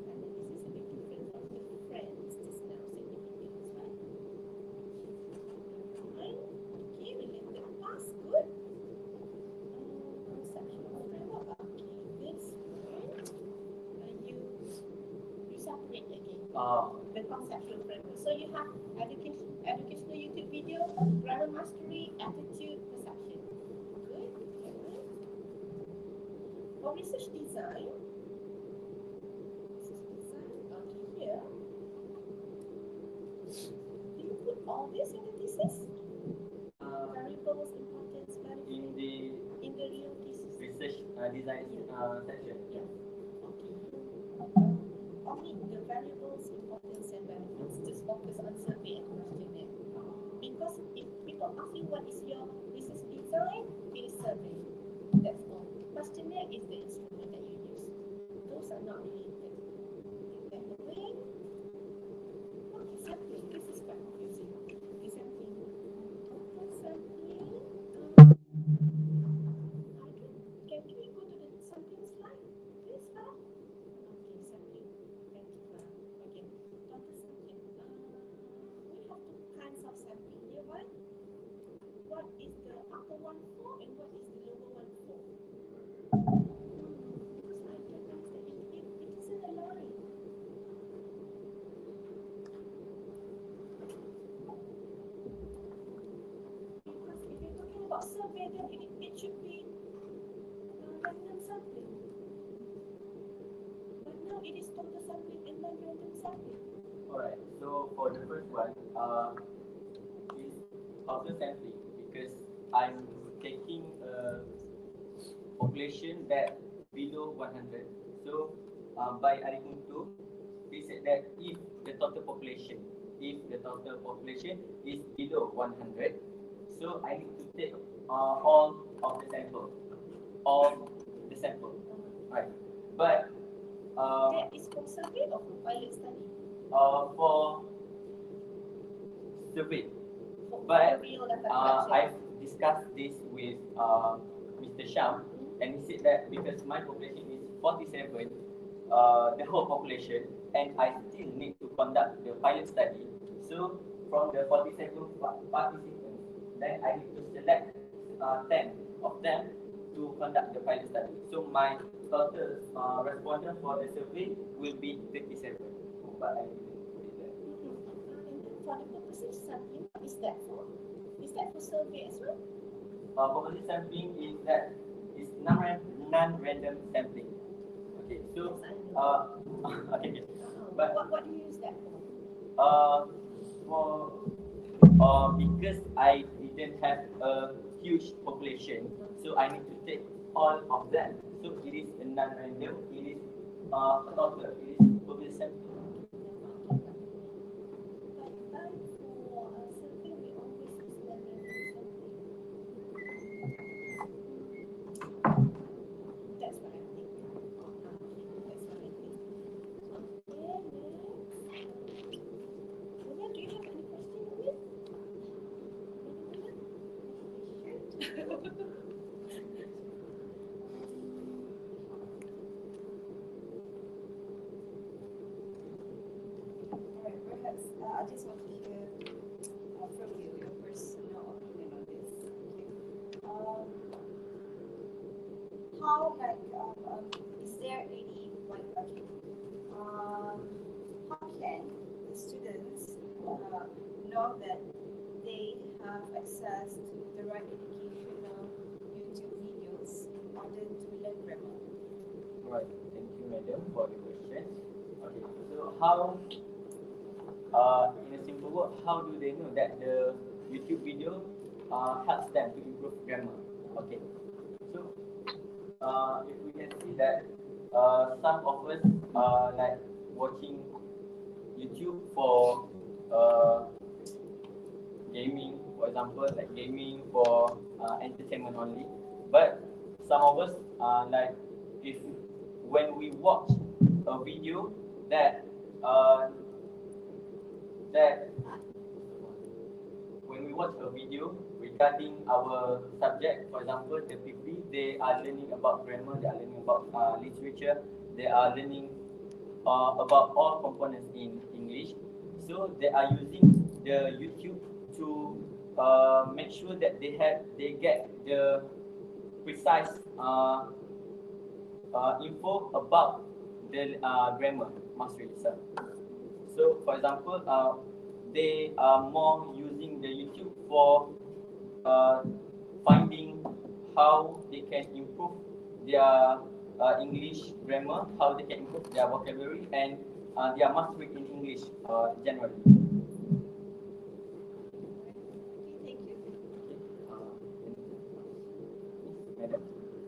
And then this is a bit different from the friends just now significance, right? Right. Okay, related past, good. Conceptual framework. Okay, this one. You separate again. The conceptual framework. So you have educational YouTube video, grammar mastery, attitude, perception. Good. Okay. For research design. Okay, here. Do you put all this in the thesis? Variables, importance, In variables the in the real thesis. research design section. Yeah. Okay. Omit the variables, importance, and benefits. Just focus on survey and questionnaire. Because if people ask you what is your research design, it is survey. That's all. Questionnaire is the instrument that you use. Those are not related. Take that away. Okay, sampling. This is quite confusing. Okay, sampling. Total sampling. Can we go to the sampling slide? Please, Farah. Okay, sampling. Thank you, Farah. Okay, total sampling. We have two kinds of sampling here. What is the upper one for and what is the lower one for? Because I don't understand. It isn't aligned. Because if you're talking about survey, then it should be random sampling. But now it is total sampling and non-random sampling. Alright, so for the first one, is total sampling because I'm taking a population that below 100. So by Article 2, he said that if the total population, is below 100, so I need to take all of the sample, all the sample, right? But That is for survey or for pilot study? for survey, For but real data I've discussed this with Mr. Sham, and he said that because my population is 47, the whole population, and I still need to conduct the pilot study. So from the 47 participants, then I need to select 10 of them to conduct the pilot study. So my total respondents for the survey will be 37. But I didn't put it there. For the purpose of sampling, what is that for? Is that for survey as well? Population sampling is that is non-random sampling. Okay, so okay, but What do you use that for? for because I didn't have a huge population, so I need to take all of them. So it is a non-random. It is a total. It is population sampling. But for survey, we always use non-random sampling. That's what I think. That's what I think. Okay, next. Julia, do you have any question on this? Alright, perhaps I just want to hear from you your personal opinion on this. Okay. How is there any like how can the students know that they have access to the right educational YouTube videos in order to learn grammar? Right. Thank you, madam, for the question. Okay. So how, in a simple word, how do they know that the YouTube video helps them to improve grammar? Okay. So if we can see that some of us like watching YouTube for gaming, for example, like gaming for entertainment only. But some of us like if when we watch a video that uh, that when we watch a video regarding our subject, for example, the PP, they are learning about grammar, they are learning about literature, they are learning about all components in English. So they are using the YouTube to make sure that they get the precise info about the grammar mastery itself. So, for example, they are more using the YouTube for uh, finding how they can improve their English grammar, how they can improve their vocabulary and their mastery in English generally. Okay, thank you. Madam,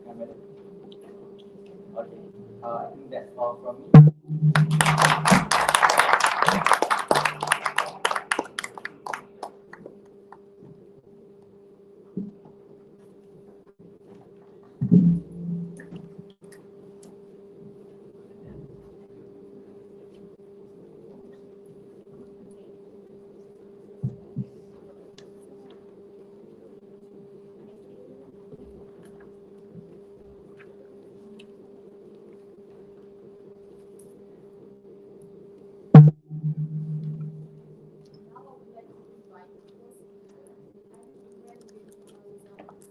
madam. Okay, I think that's all from me. Now I would like to invite the first speaker and present with our results.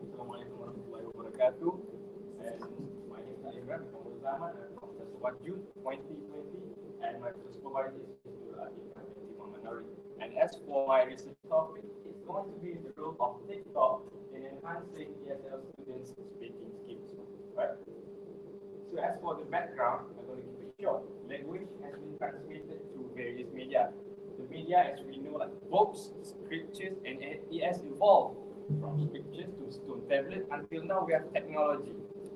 Assalamualaikum warahmatullahi wabarakatuh. And my name is Imran from Zaman and from Kelas 1 June 2020, and my supervisor is Mr. Adhika Manari. And as for my research topic, it's going to be the role of TikTok in enhancing ESL students' speaking skills. Right? So as for the background, I'm going to keep it short. Language has been transmitted through various media. The media, as we know, like books, scriptures, and it has evolved from scriptures to stone tablet until now we have technology.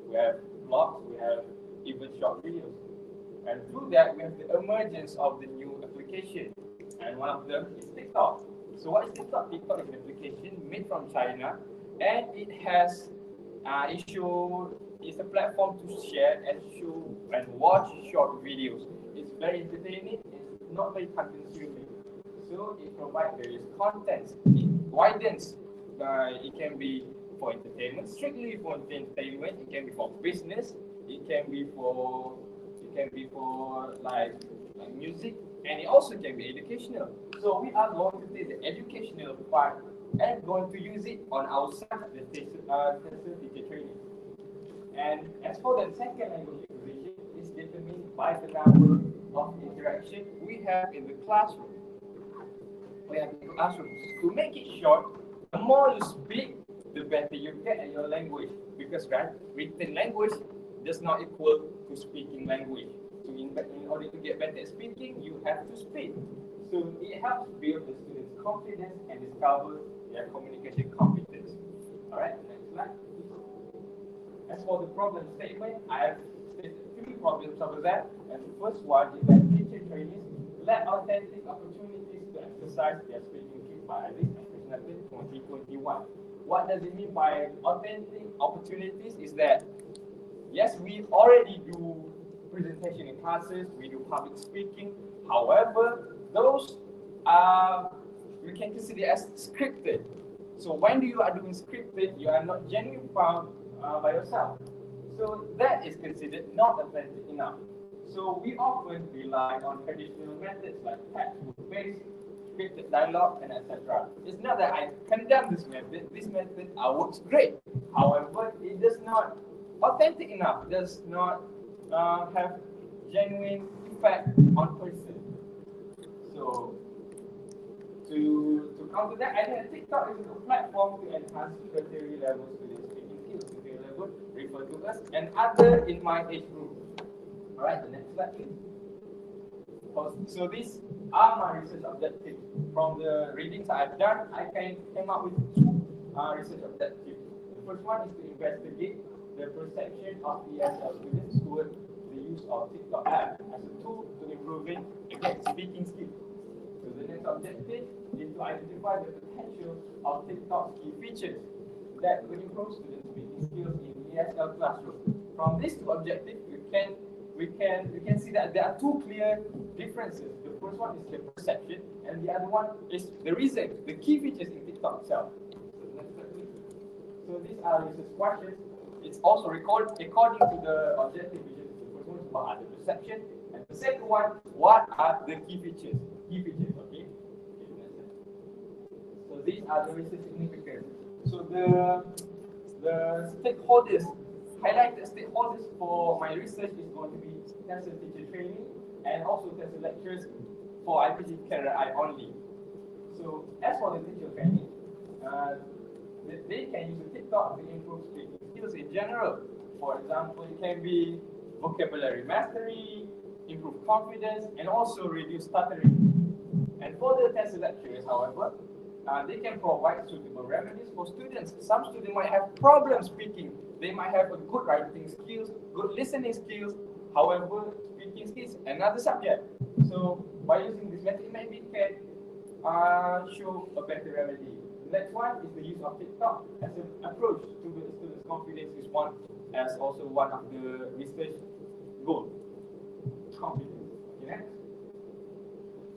We have blogs, we have even short videos. And through that, we have the emergence of the new application. And one of them is TikTok. So what is TikTok? TikTok is an application made from China, and it has it's a platform to share and show and watch short videos. It's very entertaining, it's not very time consuming. So it provides various contents. It widens. It can be for entertainment, strictly for entertainment. It can be for business. It can be for like music, and it also can be educational. So we are going to take the educational part and going to use it on our side, the teacher training. And as for the second language acquisition, is determined by the number of interaction we have in the classroom. We have in the classroom. To make it short, the more you speak, the better you get at your language. Because written language does not equal to speaking language. So in order to get better at speaking, you have to speak. So it helps build the students' confidence and discover their communication competence. All right, next slide. As for the problem statement, I have stated 3 problems over that. And the first one is that teacher trainees lack authentic opportunities to exercise their speaking skills by this expression 2021. What does it mean by authentic opportunities? Is that yes, we already do presentation in classes, we do public speaking. However, those we can consider as scripted. So when you are doing scripted, you are not genuine found by yourself. So that is considered not authentic enough. So we often rely on traditional methods like textbook-based, scripted dialogue, and etc. It's not that I condemn this method. This method works great. However, it does not authentic enough. Does not have genuine effect on person. So to counter that, I think TikTok is a platform to enhance tertiary level students' speaking skills. Tertiary level refer to us and other in my age group. All right, the next slide, please. So these are my research objectives. From the readings I've done, I came up with 2 research objectives. The first one is to investigate the perception of ESL students towards the use of TikTok app as a tool to improving again speaking skills. So the next objective is to identify the potential of TikTok's key features that will improve students' speaking skills in ESL classroom. From these 2 objectives, we can see that there are 2 clear differences. The first one is the perception, and the other one is the reason, the key features in TikTok itself. So these are research questions. It's also recorded according to the objective features. The first one is what are the perception, and the second one, what are the key features? Key features, okay? So these are the research significance. So the stakeholders, highlighted stakeholders for my research is going to be tester teacher training and also tester lectures for IPG Career I only. So as for the teacher training, they can use the TikTok to improve speaking skills in general. For example, it can be vocabulary mastery, improve confidence, and also reduce stuttering. And for the test lecturers, however, they can provide suitable remedies for students. Some students might have problems speaking. They might have a good writing skills, good listening skills. However, speaking skills, another subject. So by using this method, maybe it can show a better remedy. The next one is the use of TikTok as an approach to the students' confidence is one as also one of the research goals. Confidence. Okay, next.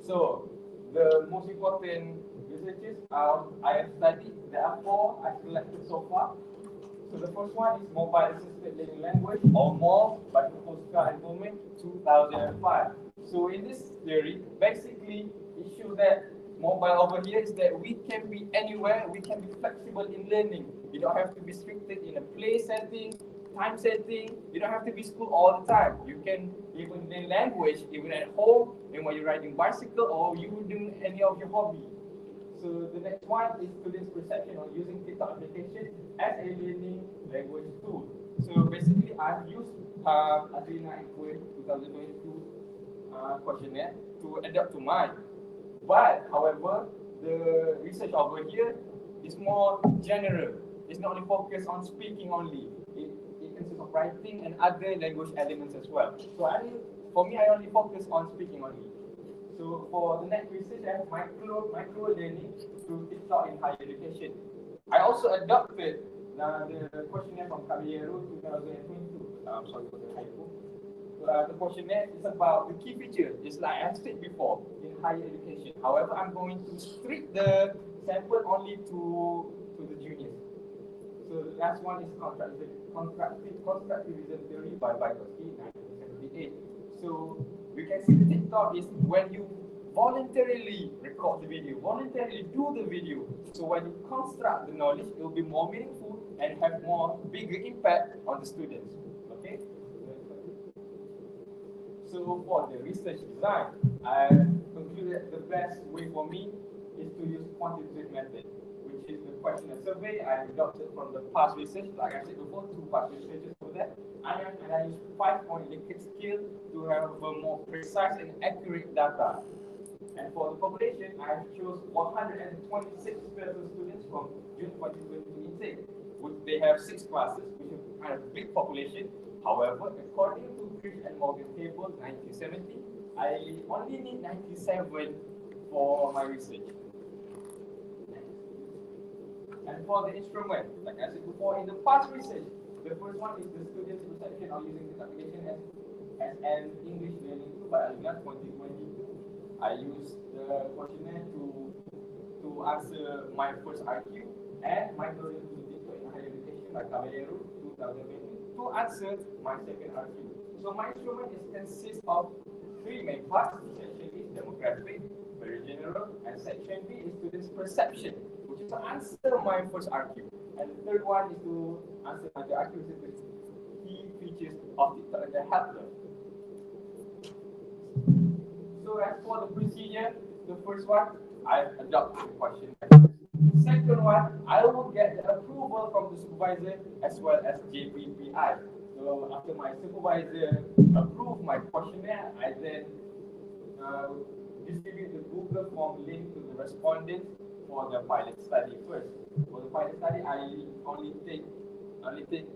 So the most important researches I have studied. There are 4 I selected so far. So the first one is Mobile Assisted Learning Language or MOLE by Kokoska and Bowman 2005. So in this theory, basically it shows that mobile over here is that we can be anywhere, we can be flexible in learning. You don't have to be restricted in a play setting, time setting. You don't have to be school all the time. You can even learn language even at home and when you're riding bicycle or you doing any of your hobby. So the next one is students' perception on using TikTok application as a learning language tool. So basically, I've used Adrena Equate 2022 questionnaire to adapt to my But however, the research over here is more general. It's not only focused on speaking only. It consists of writing and other language elements as well. So for me, I only focus on speaking only. So for the next research, I have micro learning to TikTok in higher education. I also adopted the questionnaire from Caballero 2022. Sorry for the typo. The questionnaire is about the key features. It's like I said before in higher education. However, I'm going to restrict the sample only to the juniors. So the last one is constructivism theory by Vygotsky, 1978. So we can see the TikTok is when you voluntarily record the video, voluntarily do the video. So when you construct the knowledge, it will be more meaningful and have more bigger impact on the students. Okay. So for the research design, I concluded the best way for me is to use quantitative method, which is the questionnaire survey. I adopted from the past research, like I said before, 2 past researches for that. And I use 5-point Likert scale to have a more precise and accurate data. And for the population, I chose 126,000 students from June 2020 intake. They have 6 classes, which is kind of big population. However, according to Chris and Morgan table 1970, I only need 97 for my research. And for the instrument, like I said before, in the past research, the first one is the student's perception of using this application as an English learning tool by Alina 2022. I used the questionnaire to answer my first RQ and my learning to in higher education by Caballero 2020 to answer my second RQ. So my instrument consists of 3 main parts. Section B is demographic, very general, and section B is students' perception, which is to answer my first RQ. And the third one is to answer my RQ, which is the key features of TikTok that help them. So as for the procedure, the first one, I adopt the question. Second one, I will get the approval from the supervisor as well as JBB. So after my supervisor approve my questionnaire, I then distribute the Google form link to the respondents for the pilot study first. For the pilot study, I only take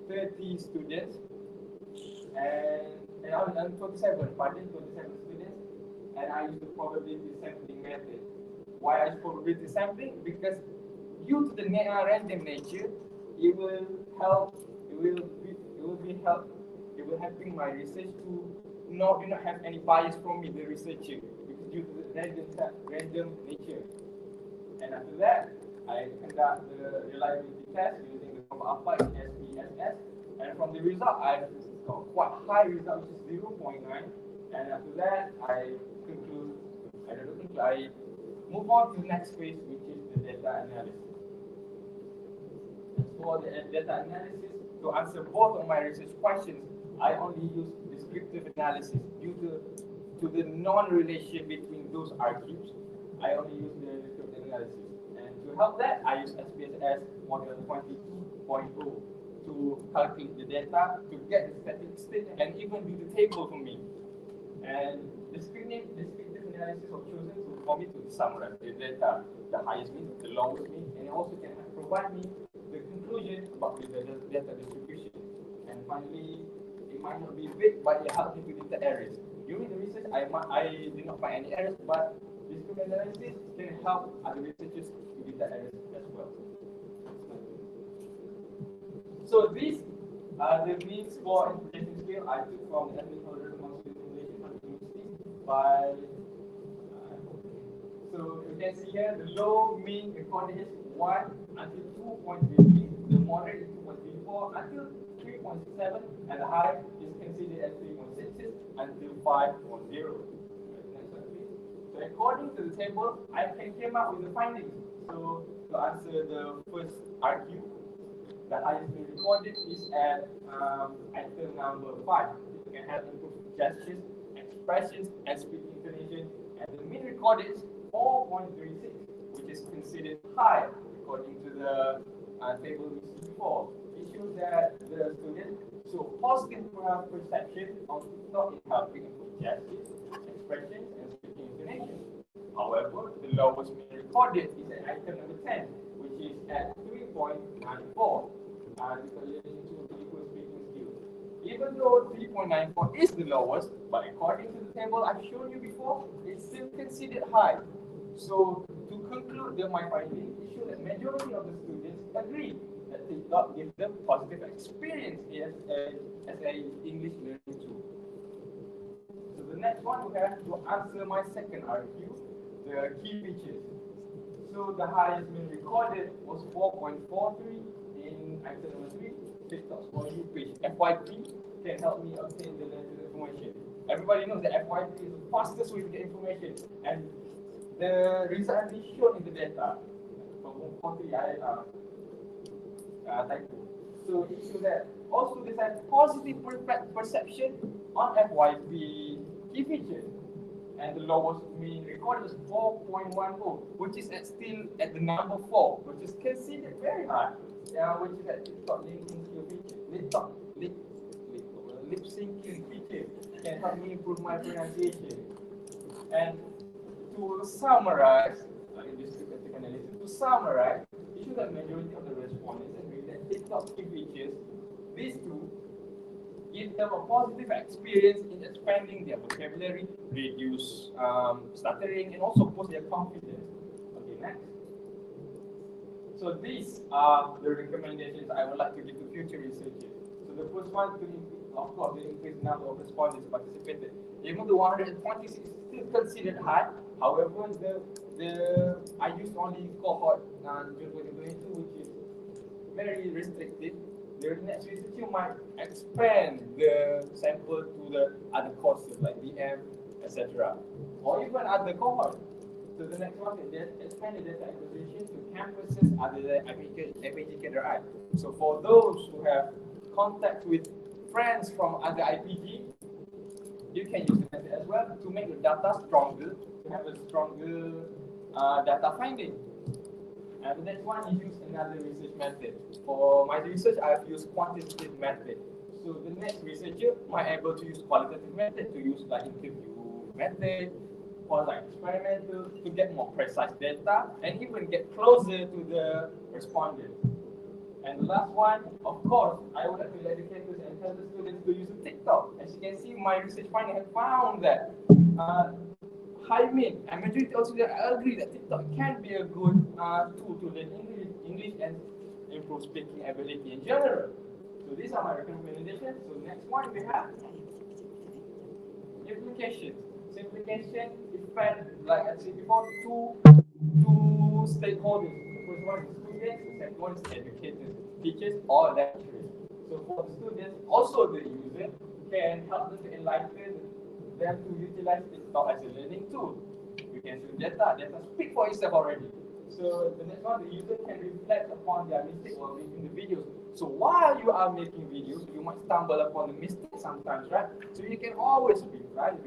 30 students and 27 students, and I use the probability sampling method. Why I use probability sampling? Because due to the random nature, it will helping my research to do not have any bias from me, the researcher, because due to the random nature. And after that, I conduct the reliability test using the alpha in SPSS, and from the result, I got quite high result, which is 0.9. And after that, I move on to the next phase, which is the data analysis. For the data analysis, to answer both of my research questions, I only use descriptive analysis due to the non-relation between those RQs. I only use the descriptive analysis. And to help that, I use SPSS model 22.0 to calculate the data, to get the statistics, and even do the table for me. And descriptive analysis was chosen for me to summarize the data, the highest mean, the lowest mean, and it also can provide me the conclusion about the data distribution. And finally, it might not be big, but it helps me to detect errors. During the research, I did not find any errors, but descriptive analysis can help other researchers to detect errors as well. So these are the means for information scale I took from the Ethnic Responsibility University by. So you can see here the low mean recorded is 1 until 2.33, the moderate is 2.34 until 3.7, and the high is considered as 3.66 until 5.0. So according to the table, I came up with the findings. So to answer the first RQ, the highest mean recorded is at item number 5. You can have improved gestures, expressions, and speaking intonation. And the mean recorded is 4.36, which is considered high according to the table we see before. It shows that the students show positive perception of TikTok in helping improve gestures, expressions, and speaking intonation. However, the lowest mean recorded is at item number 10, which is at 3.94. This is relating to critical speaking skills. Even though 3.94 is the lowest, but according to the table I've shown you before, it's still considered high. So to conclude my finding, it shows that majority of the students agree that TikTok gives them positive experience as a English learning tool. So the next one we have to answer my second RQ, the key features. So the highest mean recorded was 4.43 in item number 3. TikTok's for you page. FYP can help me obtain the latest information. Everybody knows that FYP is the fastest way to get information, and the result is shown in the data. From 43, typo. So it shows that all students have positive perception on FYP key features. And the lowest mean recorded is 4.10, which is still at the number 4, which is considered very high. Which is at TikTok linking skill feature. Lip syncing feature can help me improve my pronunciation. And to summarize, in this statistical analysis, to summarize, it shows that majority of the respondents agree that TikTok key features, these two, give them a positive experience in expanding their vocabulary, reduce stuttering, and also boost their confidence. Okay, next. So these are the recommendations I would like to give to future researchers. So the first one, of course, the increased number of respondents participated. Even the 126 is still considered high. However, I used only cohort June 2022, which is very restricted. The next research you might expand the sample to the other courses like DM, etc. Or even other cohorts. So the next one is expand the data acquisition to campuses other than IPG. So for those who have contact with friends from other IPG, you can use the method as well to make the data stronger, to have a stronger data finding. And the next one is use another research method. For my research, I've used quantitative method. So the next researcher might able to use qualitative method, to use like interview method or like experimental to get more precise data and even get closer to the respondent. And the last one, of course, I would like to educate and tell the students to use TikTok. As you can see, my research finding have found that high mean and majority also agree that TikTok can be a good tool to learn English and improve speaking ability in general. So these are my recommendations. So next one we have implications. Simplification effect, like I said before, two stakeholders. The first one is students, the second one is educators, teachers, or lecturers. So for the students, also the user can help them to enlighten them to utilize TikTok as a learning tool. We can see data speak for itself already. So the next one, the user can reflect upon their mistake while making the videos. So while you are making videos, you might stumble upon the mistake sometimes, right? So you can always retry.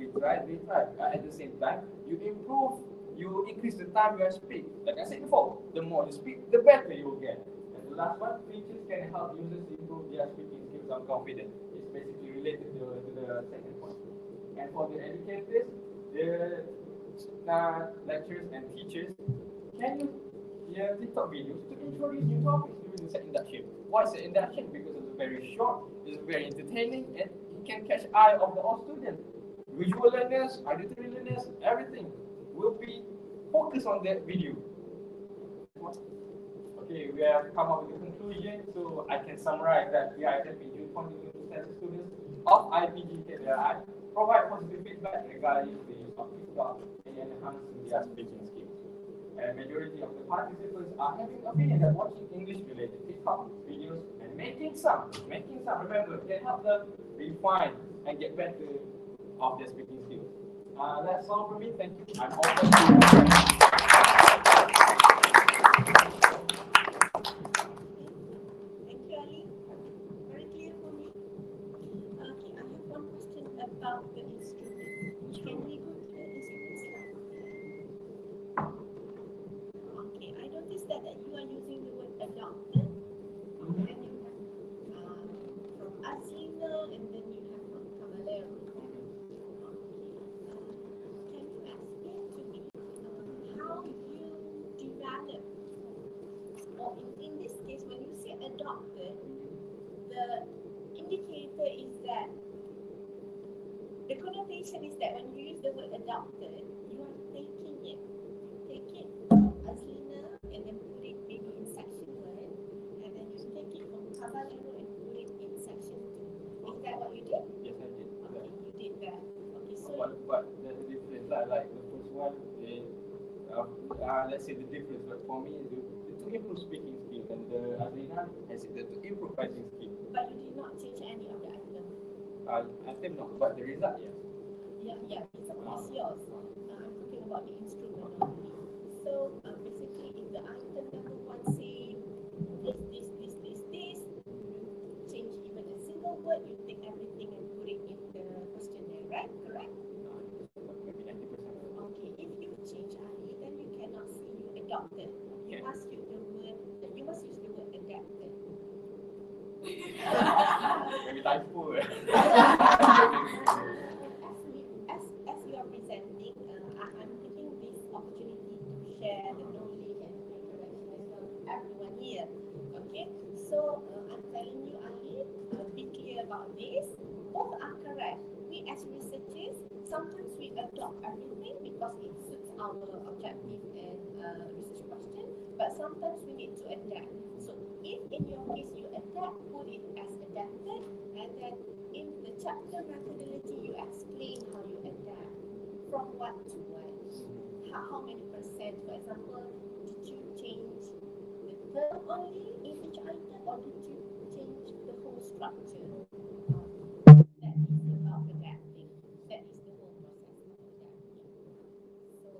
At the same time, you increase the time you speak. Like I said before, the more you speak, the better you will get. And the last one, features can help users improve their speaking skills and confidence. It's basically related to the second point. And for the educators, the lecturers and teachers can use TikTok videos to introduce new topics during the induction. Why is the induction? Because it's very short, it's very entertaining, and it can catch eye of the all students. Visual learners, auditory learners, everything will be focused on that video. Okay, we have come up with a conclusion, so I can summarize that the IFPG continues to test students of IPG KDI provide positive feedback regarding the use of TikTok in enhancing their speaking skills. And majority of the participants are having opinion that watching English-related TikTok videos and making some, remember, can help them refine and get better of their speaking skills. That's all from me. Thank you. I'm open to Thank you, Ali. Very clear for me. Okay, I have one question about the instrument. Can we go to the instrument slide? Okay, I noticed that you are using the word adopted. And then you have from Azina, and then you have from Cavalero. Can you explain to me developed. Or in this case, when you say adopted, the indicator is that the connotation is that when you use the word adopted, you are taking it. You take it from Azlina and then put it maybe in section 1, and then you take it from Caballero and put it in section 2. Is that what you did? Yes, I did. Okay, you did that. Okay, so But there's a difference. Like the first one, let's say the difference. But for me, is to improve speaking skill, and the Azlina has it to improve writing skill. but you did not change any of the items. I think not, but the result, yes. Yeah, it's yours. I'm talking about the instrument only. So basically, if the item number 1 say this, you change even a single word, you take everything and put it in the questionnaire, right? Correct? Maybe 90%. Okay, if you change Ali, then you cannot see you adopted. You must use the word. You must use the word adapted. Maybe typo. As you are presenting, I'm taking this opportunity to share the knowledge and make correction as well to everyone here. Okay, so I'm telling you, Ali, be clear about this. Both are correct. We as researchers, sometimes we adopt everything because it suits our objective and research question, but sometimes we need to adapt. So if in your case you adapt, put it as adapted, and then in the chapter methodology you explain how you adapt, from what to what, how many percent. For example, did you change the term only in each item, or did you change the whole structure? That is about adapting. That is the whole process of adapting. So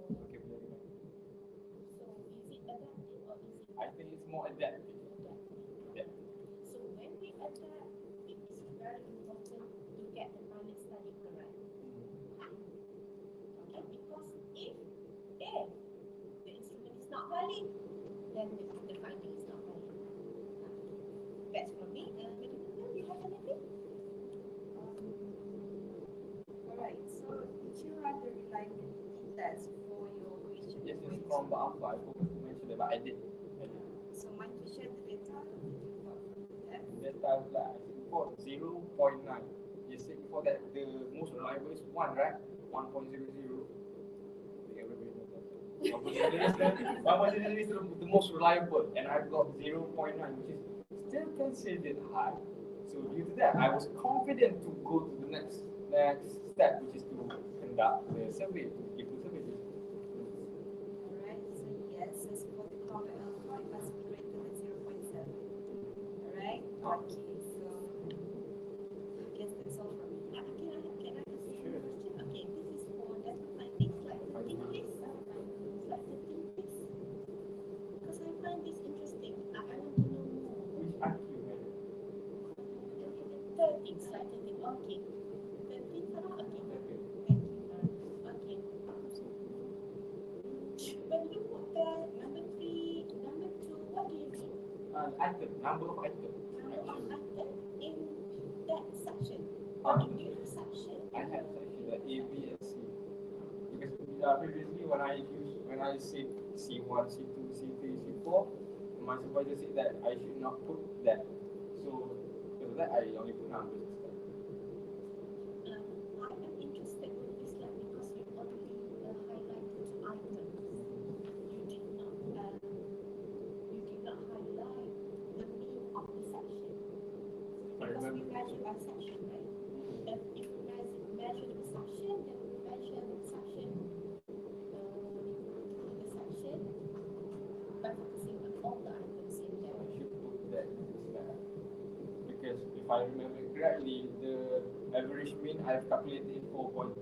is it adapting or is it? I think it's more adaptive. Yeah. So when we adapt, it is very important to get the pilot study correct. Okay, because if the instrument is not valid, then the finding is not valid. That's for me. Do you have anything? Alright, so did you run the reliability test for your question? Yes, it's from the alpha. I forgot to mention that, but I did. So mind to share the data that you got from the test? Data like before 0.9. You said before that the most reliable is 1, right? 1.00. Everybody knows that. 1.00 is the most reliable, and I've got 0.9, which is still considered high. So due to that, I was confident to go to the next step, which is to conduct the survey, to give the survey. Alright, so yes, as for the carbon alpha, it must be greater than 0.7. Alright, okay, so I guess that's all from me. Can I ask you a question? Sure. Okay, this is for data findings, like 13 please. Like 13 please. Because I find this interesting. I want to know more. Which IQ had it? 13, slide 13. Okay. 13, Farah? Okay. Okay. Thank you, Farah. Okay. When you put the number 3, number 2, what do you mean? Item, number of items. Number of item in that section. Or do you have section? I had section the A, B, and C. Because previously when I said C1, C2, C3, C4, my supervisor said that I should not put that. So because of that, I only put numbers instead. I am interested with this slide because you already highlighted 2 items. You did not highlight the mean of the section. Because we measure by section, right? If we measure the section, then we measure the section by focusing on all the items in there. I should put that instead. Because if I remember correctly, the average mean I've calculated 4.20.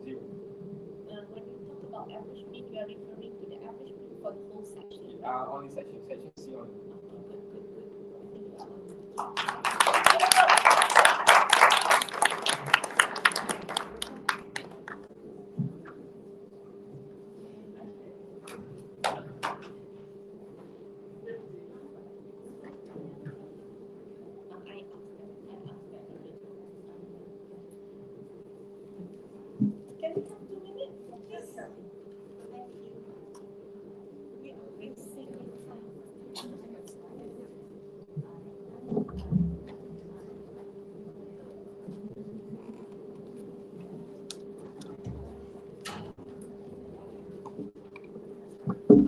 When you talk about average mean, you are referring to the average mean for the whole section. Only section C only. Okay, good. I think you are on. Can we have 2 minutes? Yes. Thank you. We My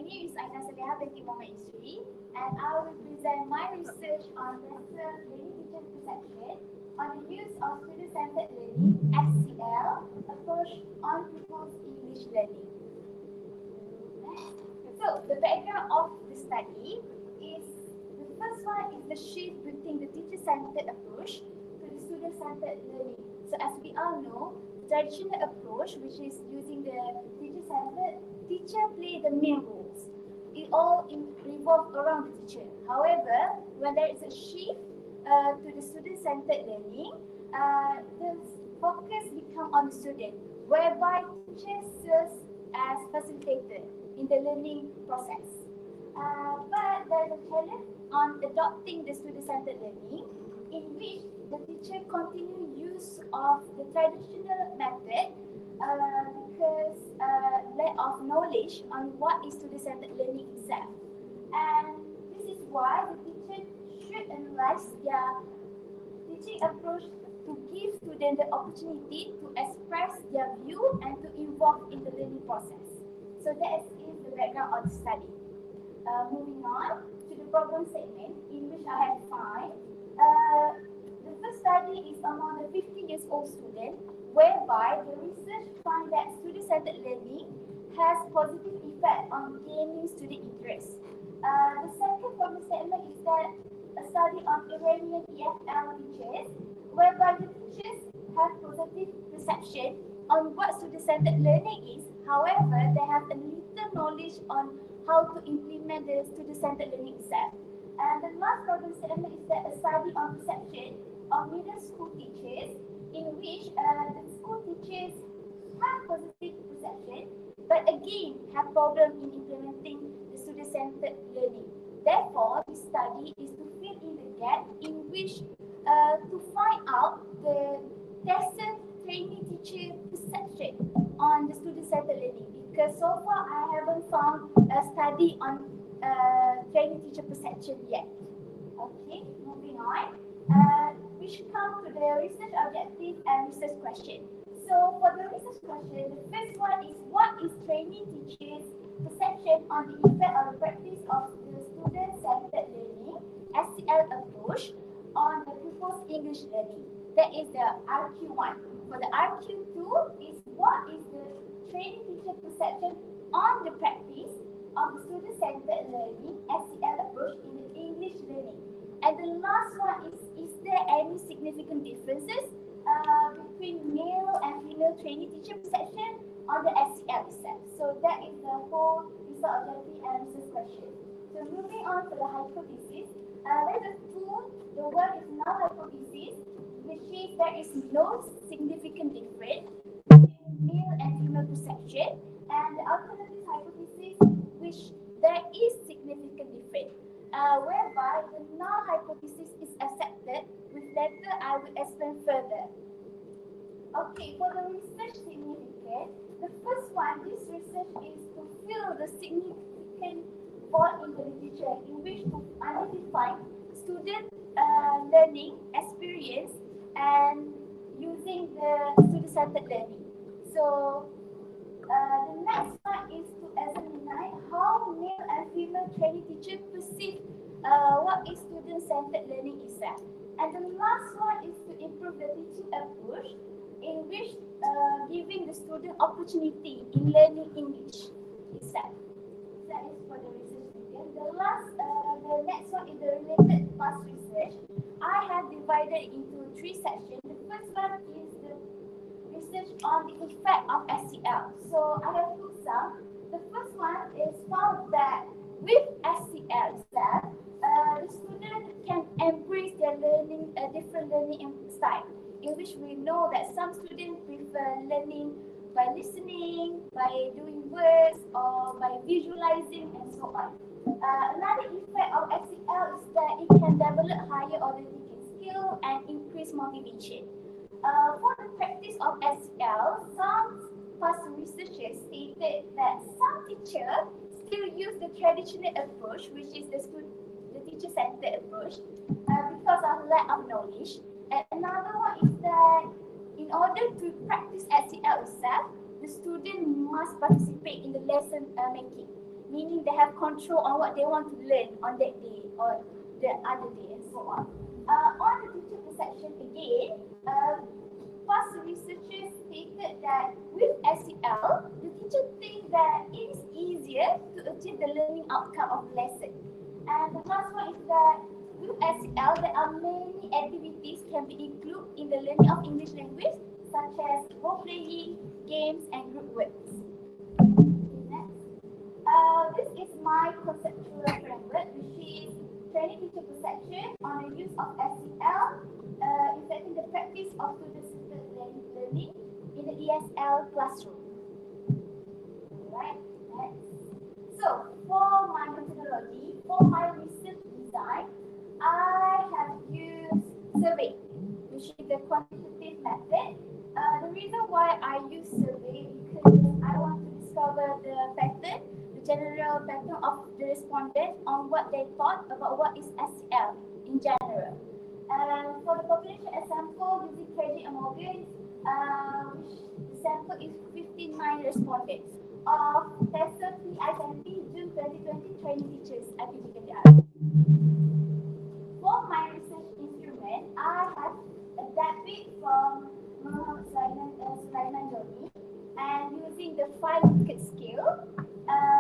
name is Aina Saleha binti Muhammad Isri, and I will present my research on lesson learning teacher perception on the use of student-centered learning (SCL) approach on proposed English learning. So the background of the study is the first one is the shift between the teacher-centered approach to the student-centered learning. So as we all know, traditional approach, which is using the teacher-centered, teacher play the main roles. It all revolves around the teacher. However, when there is a shift to the student-centered learning, the focus become on the student, whereby teacher serves as facilitator in the learning process. But there is a challenge on adopting the student-centered learning, in which the teacher continue use of the traditional method because lack of knowledge on what is student-centered learning itself. And this is why the teacher should analyze their teaching approach to give students the opportunity to express their view and to involve in the learning process. So that is the background of the study. Moving on to the problem statement, in which I have found The first study is among the 50 years old students, whereby the research found that student-centered learning has positive effect on gaining student interest. The second problem statement is that a study on Iranian EFL teachers, whereby the teachers have positive perception on what student-centered learning is. However, they have a little knowledge on how to implement the student-centered learning itself. And the last problem statement is that a study on perception of middle school teachers, in which the school teachers have positive perception, but again have problem in implementing the student-centered learning. Therefore, this study is to fill in the gap in which to find out the lesson training teacher perception on the student-centered learning. Because so far I haven't found a study on training teacher perception yet. Okay, moving on. We should come to the research objective and research question. So for the research question, the first one is what is training teachers' perception on the effect of the practice of the student-centered learning (SCL) approach on the pupils' English learning. That is the RQ1. For the RQ2 is what is the training teacher perception on the practice of the student-centered learning (SCL) approach in the English learning. And the last one is there any significant differences between male and female training teacher perception on the SCL itself? So that is the whole research objective and research question. So moving on to the hypothesis, there's a two. The one is null hypothesis, which is there is no significant difference between male and female perception, and the alternative hypothesis, which there is significant difference. Whereby the null hypothesis is accepted, with later I will explain further. Okay, for the research significance, the first one, this research is to fill the significant void in the literature in which to identify student learning experience and using the student-centered learning. So the next one is to examine how male and female training teachers perceive what is student-centered learning itself. And the last one is to improve the teaching approach in which giving the student opportunity in learning English itself. That is for the research again. The next one is the related past research. I have divided into three sections. The first one is the research on the effect of SCL. So I have put some. The first one is found that with SCL itself, the student can embrace their learning, a different learning style, in which we know that some students prefer learning by listening, by doing words, or by visualizing, and so on. Another effect of SCL is that it can develop higher order thinking skill and increase motivation. For the practice of SCL, some past researchers stated that some teachers still use the traditional approach, which is the teacher-centered approach, because of lack of knowledge. And another one is that in order to practice SCL itself, the student must participate in the lesson making, meaning they have control on what they want to learn on that day or the other day and so on. On the teacher perception again, past researchers stated that with SCL, the teacher thinks that it is easier to achieve the learning outcome of the lesson. And the last one is that with SCL, there are many activities can be included in the learning of English language, such as role-playing, games, and group works. Next. This is my conceptual framework, which is training teacher perception on the use of SCL, affecting the practice of student-centered learning in the ESL classroom. Right? Next. So, for my methodology, for my research design, I have used survey, which is the quantitative method. The reason why I use survey because I want to discover the pattern, the general pattern of the respondents on what they thought about what is SCL in general. And for the population example, using Credit and Morgan, which the sample is 59 respondents of TESOL PISMP June 2020 training teachers at PGKDR. For my research instrument, section, I have adapted from Muhammad Sulaiman Doni and using the 5-ticket scale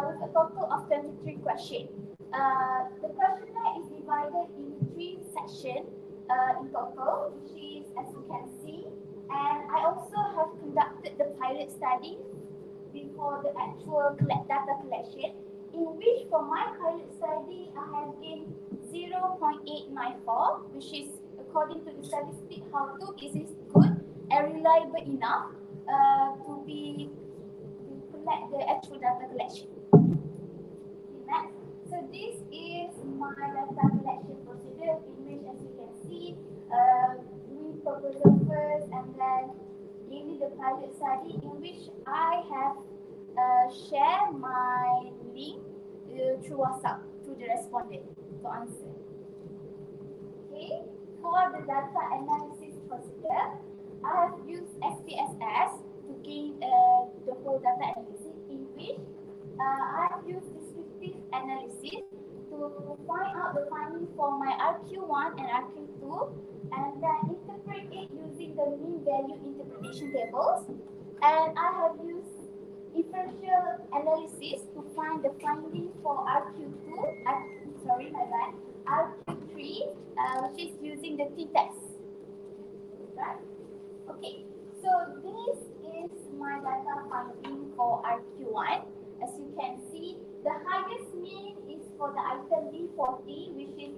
with a total of 23 questions. The questionnaire is divided into 3 sections in total, which is as you can see. And I also have conducted the pilot study before the actual data collection, in which for my pilot study I have gained 0.894, which is according to the statistic how to is good and reliable enough to collect the actual data collection. Okay, next. So this is my data collection procedure, in which as you can see, we proposal first and then give me the pilot study, in which I have share my link through WhatsApp to the respondent to answer. Okay, for the data analysis procedure, I have used SPSS to gain the whole data analysis, in which I have used descriptive analysis to find out the findings for my RQ1 and RQ2, and then interpret it using the mean value interpretation tables. And I have used inferential analysis to find the findings for RQ2, RQ3, which is using the t-test. Right? Okay, so this is my data finding for RQ1. As you can see, the highest mean is for the item B40, which is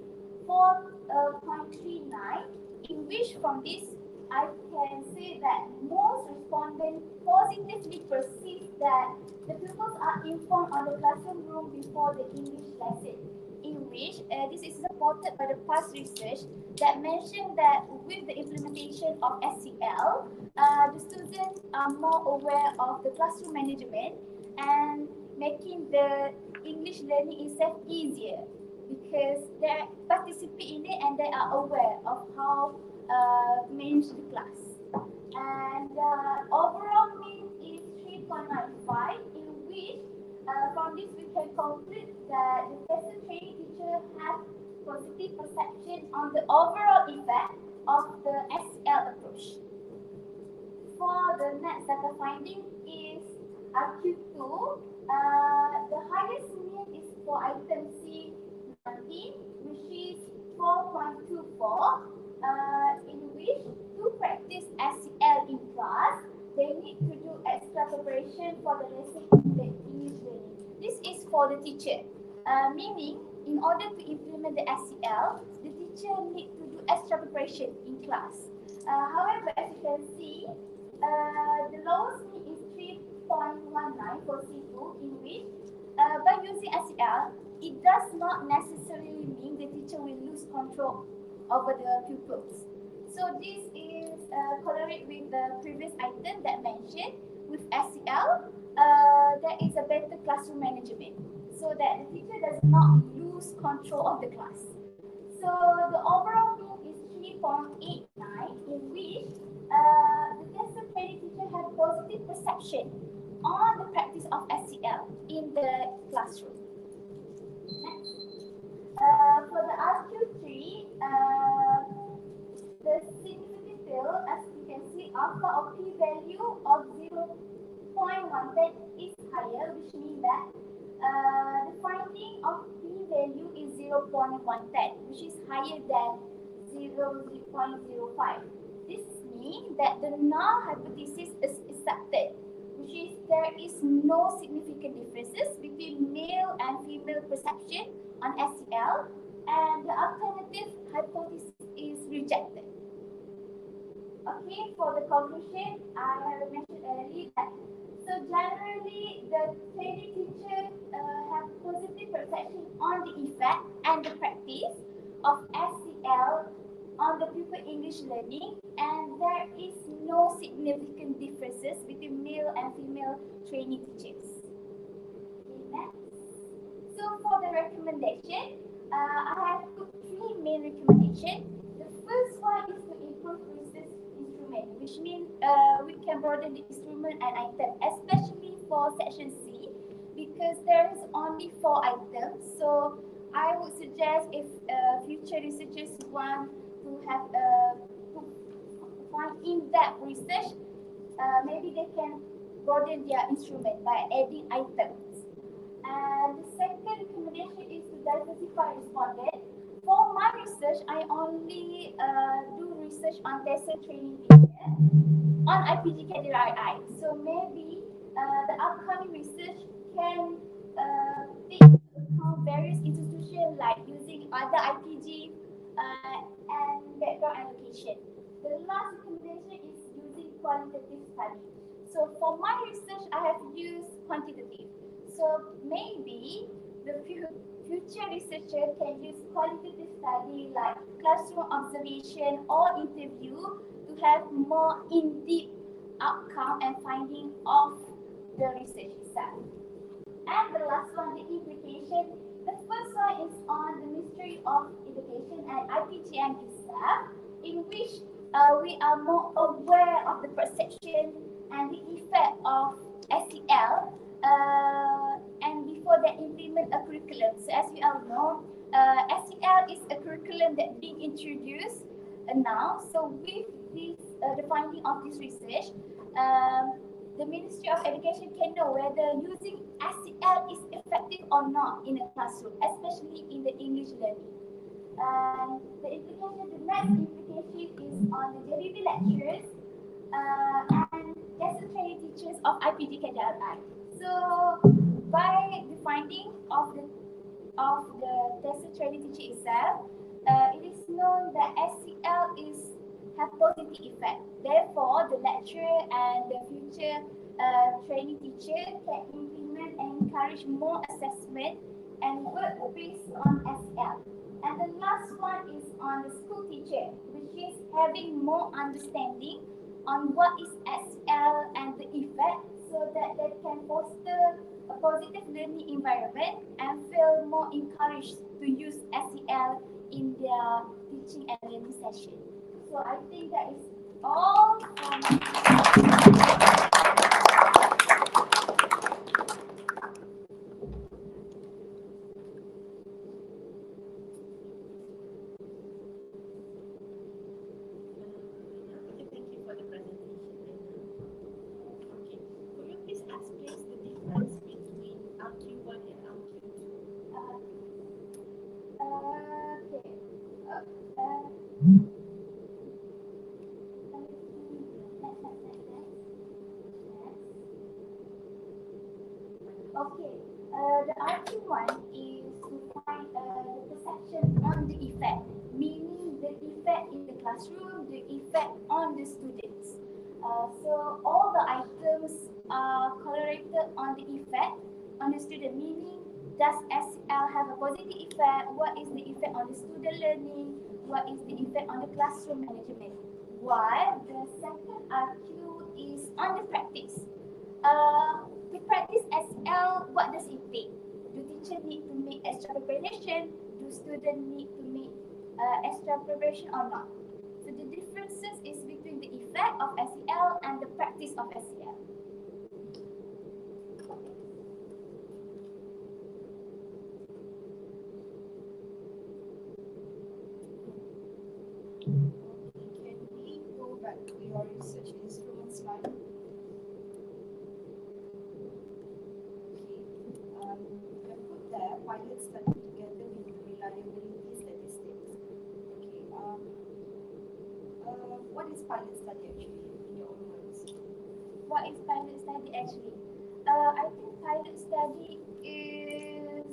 4.39, in which from this I can say that most respondents positively perceive that the pupils are informed on the classroom room before the English lesson, in which this is supported by the past research that mentioned that with the implementation of SEL, the students are more aware of the classroom management and making the English learning itself easier because they participate in it and they are aware of how to manage the class. And overall mean is 3.95, in which from this we can conclude that the lesson training teacher has positive perception on the overall effect of the SEL approach. For the next data finding is RQ2. The highest mean is for item C19, which is 4.24, in which to practice SEL in class, they need to do extra preparation for the lesson in the English learning. This is for the teacher, meaning in order to implement the SEL, the teacher need to do extra preparation in class. However, as you can see, the lowest mean is 3.19 for C2, in which by using SEL, it does not necessarily mean the teacher will lose control over the pupils. So this is correlate with the previous item that mentioned with SEL, there is a better classroom management so that the teacher does not lose control of the class. So the overall mean is 3.89, in which the lesson training teacher has positive perception on the practice of SEL in the classroom. Next. For the RQ3, the significant tail, as you can see, alpha or p-value of 0.1 is higher, which means that the finding of p-value is 0.1, which is higher than 0.05. This means that the null hypothesis is accepted, which is there is no significant differences between male and female perception on SEL, and the alternative hypothesis is rejected. Okay, for the conclusion, I have mentioned earlier that so generally the training teachers have positive perception on the effect and the practice of SEL on the pupil English learning, and there is no significant differences between male and female training teachers. Okay, next. So for the recommendation, I have put 3 main recommendations. The first one is to improve research instrument, which means we can broaden the instrument and item, especially for section C, because there is only 4 items. So I would suggest if future researchers want to have to find in-depth research, maybe they can broaden their instrument by adding items. And the second recommendation is to diversify respondent. For my research, I only do research on TESOL training teacher on IPG KDRI. So maybe the upcoming research can take into account various institutions like using other IPG and background allocation. The last recommendation is using qualitative study. So for my research, I have used quantitative. So maybe the future researcher can use qualitative study like classroom observation or interview to have more in-depth outcome and finding of the research itself. And the last one, the implication. The first one is on the Ministry of Education and IPGM itself, in which we are more aware of the perception and the effect of SEL and before they implement a curriculum. So as we all know, SEL is a curriculum that being introduced now. So with this, the finding of this research, the Ministry of Education can know whether using SEL is effective or not in a classroom, especially in the English learning. The next implication is on the JBB lecturers and TESOL training teachers of IPG KDRI. So by the finding of the TESOL training teacher itself, it is known that SEL have positive effect. Therefore, the lecturer and the future training teacher can implement and encourage more assessment and work based on SEL. And the last one is on the school teacher, which is having more understanding on what is SEL and the effect, so that they can foster a positive learning environment and feel more encouraged to use SEL in their teaching and learning session. So I think that is all Okay, thank you for the presentation. Okay, could you please explain the difference between RQ1 and RQ2? Okay, the RQ1 is to find the perception on the effect, meaning the effect in the classroom, the effect on the students. So all the items are correlated on the effect on the student, meaning does SEL have a positive effect? What is the effect on the student learning? What is the effect on the classroom management? While the second RQ is on the practice. To practice SL, what does it take? Do teacher need to make extra preparation? Do students need to make extra preparation or not? So the differences is between the effect of SEL and the practice of SEL. Can we go back to your research instrument slide? Okay. You have put there pilot study together with reliability statistics. Okay. What is pilot study actually in your own words? What is pilot study actually? I think pilot study is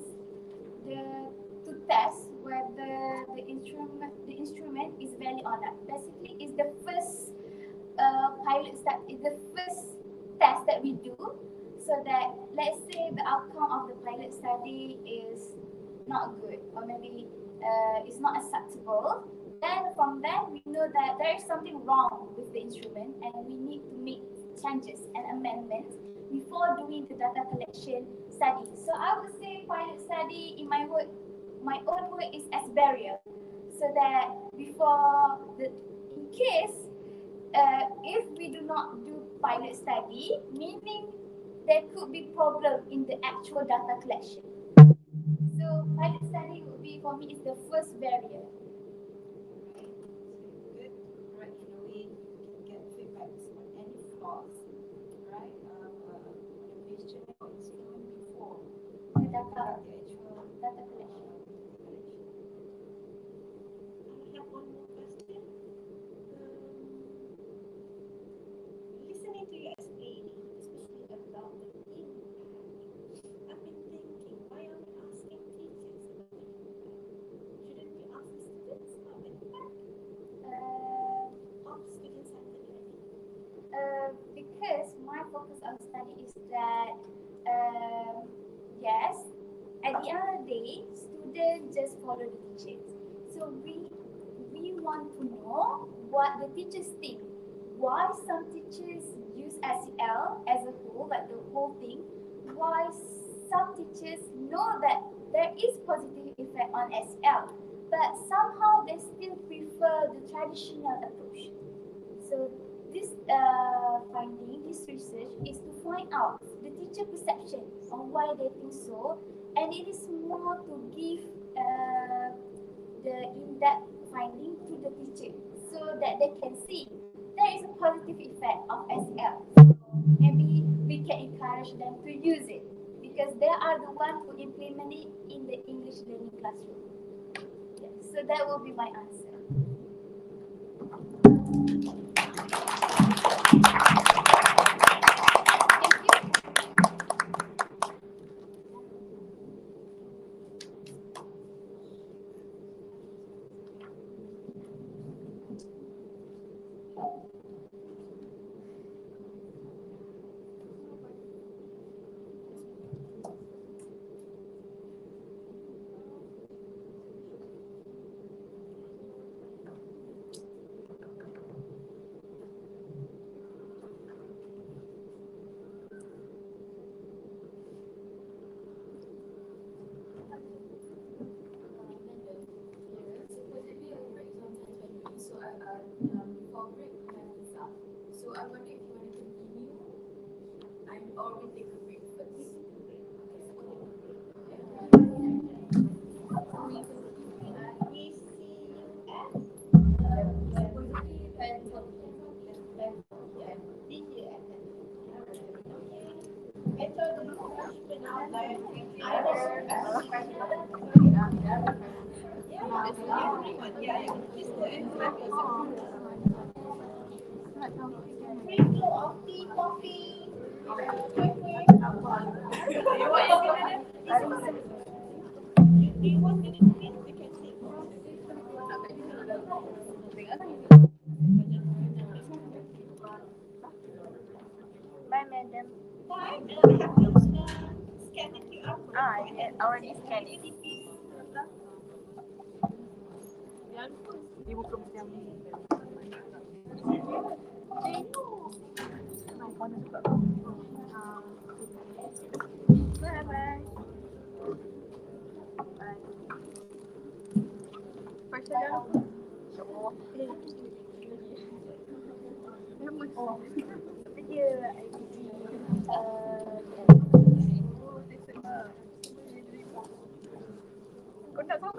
to test whether the instrument is valid or not. Basically, it's the first first test that we do, so that let's say the outcome of the pilot study is not good, or maybe it's not acceptable. Then from there we know that there is something wrong with the instrument, and we need to make changes and amendments before doing the data collection study. So I would say pilot study in my own word is as barrier, so that before in case if we do not do pilot study, meaning there could be problem in the actual data collection. So pilot study would be for me is the first barrier. course, right? The questionnaire is even before The the data, actual data collection. I have one more question. Listening to you explaining, especially about the impact, I've been thinking, why are we asking teachers about the impact? Shouldn't we ask the students about the impact of student-centered learning? Because my focus on study is that yes, at the end of the day, students just follow the teachers. So we want to know what the teachers think. Why some teachers use SEL as a whole, like the whole thing. Why some teachers know that there is positive effect on SEL, but somehow they still prefer the traditional approach. So this finding, this research is to find out the teacher perception on why they think so, and it is more to give the in-depth finding to the teacher so that they can see there is a positive effect of SL. Maybe we can encourage them to use it because they are the ones who implement it in the English learning classroom. Yeah, so that will be my answer. Thank you. Supposedly our break is on 10:20, so for break we have this up. So I wonder if you want to continue or we take a break first. We see you at Supposedly 10:40. see you at okay. I told the freshman out there, I was free flow of tea, coffee, quick. Do you want me to do it? We can see. Bye, madam. Fine. I have used scan the QR code. I already scanned it. Bye bye. First down. Dia kau nak tahu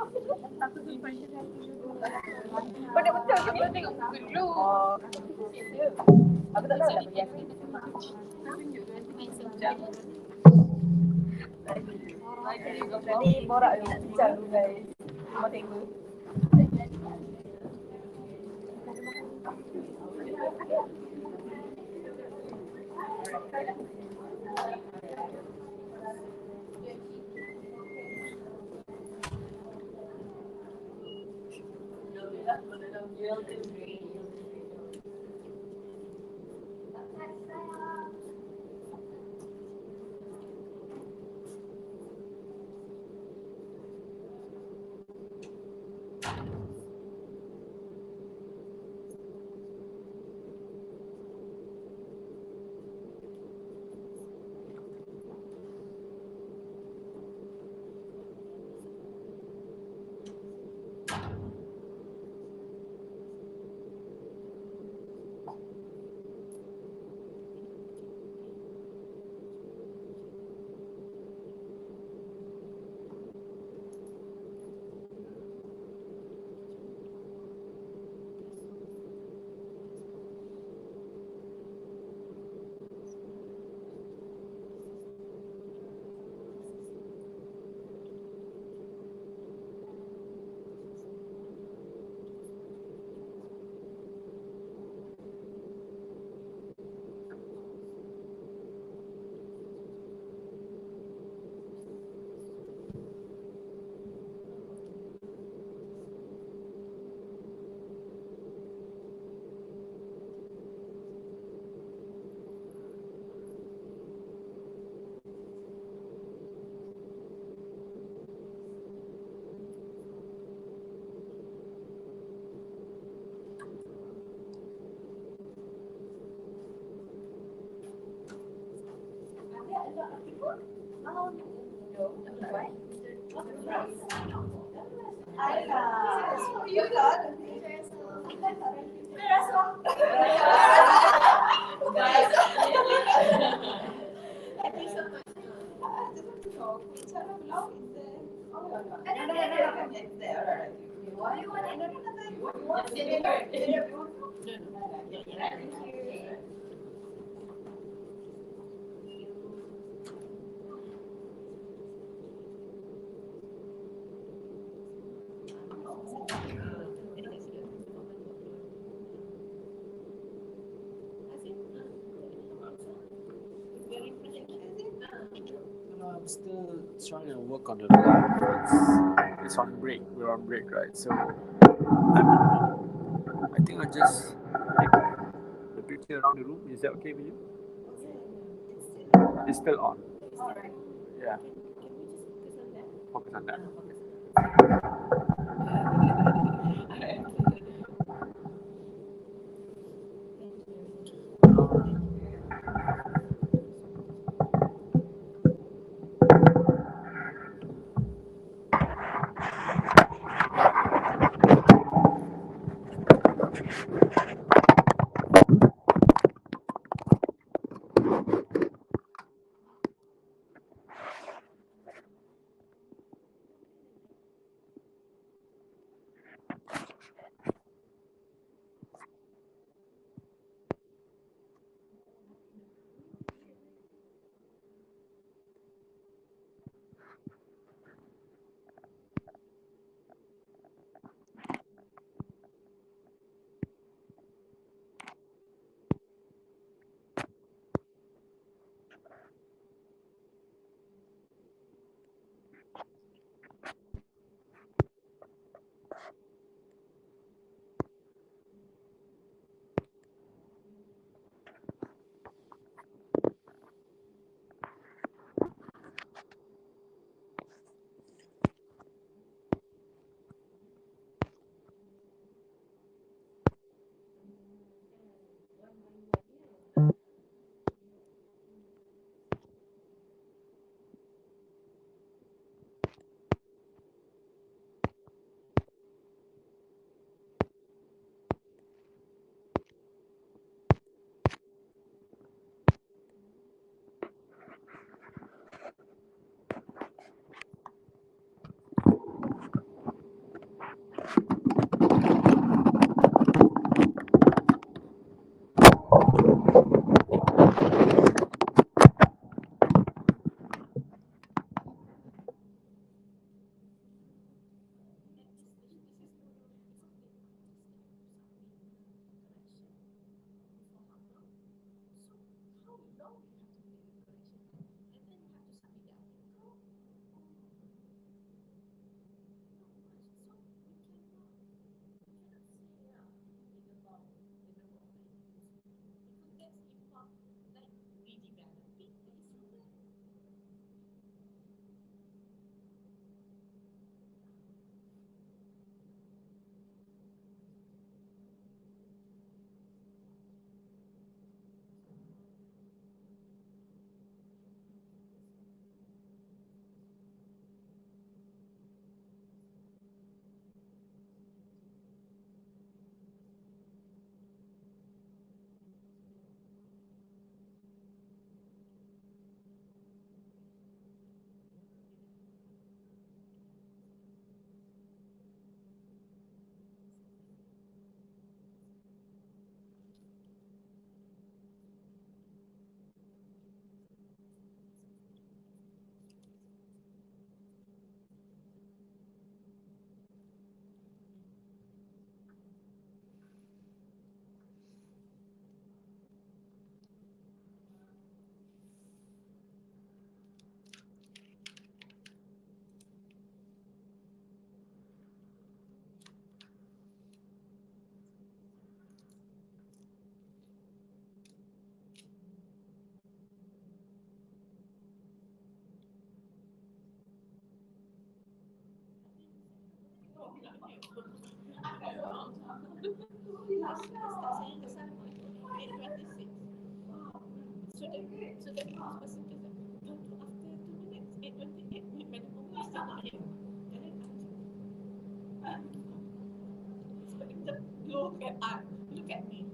aku simpan kau dah betul ke belum tengok dulu. Oh. Aku tak tahu dah pergi aku. Tadi borak dulu bincang dulu guys. Mau tengok. No. What? You got I'm still trying to work on the life. It's on break. We're on break, right? So I think I'll just take the picture around the room. Is that okay with you? It's still on. Yeah. Focus on that. 28, Madam Umi is still not here. And then I macam, sebab dia macam look at us, look at me.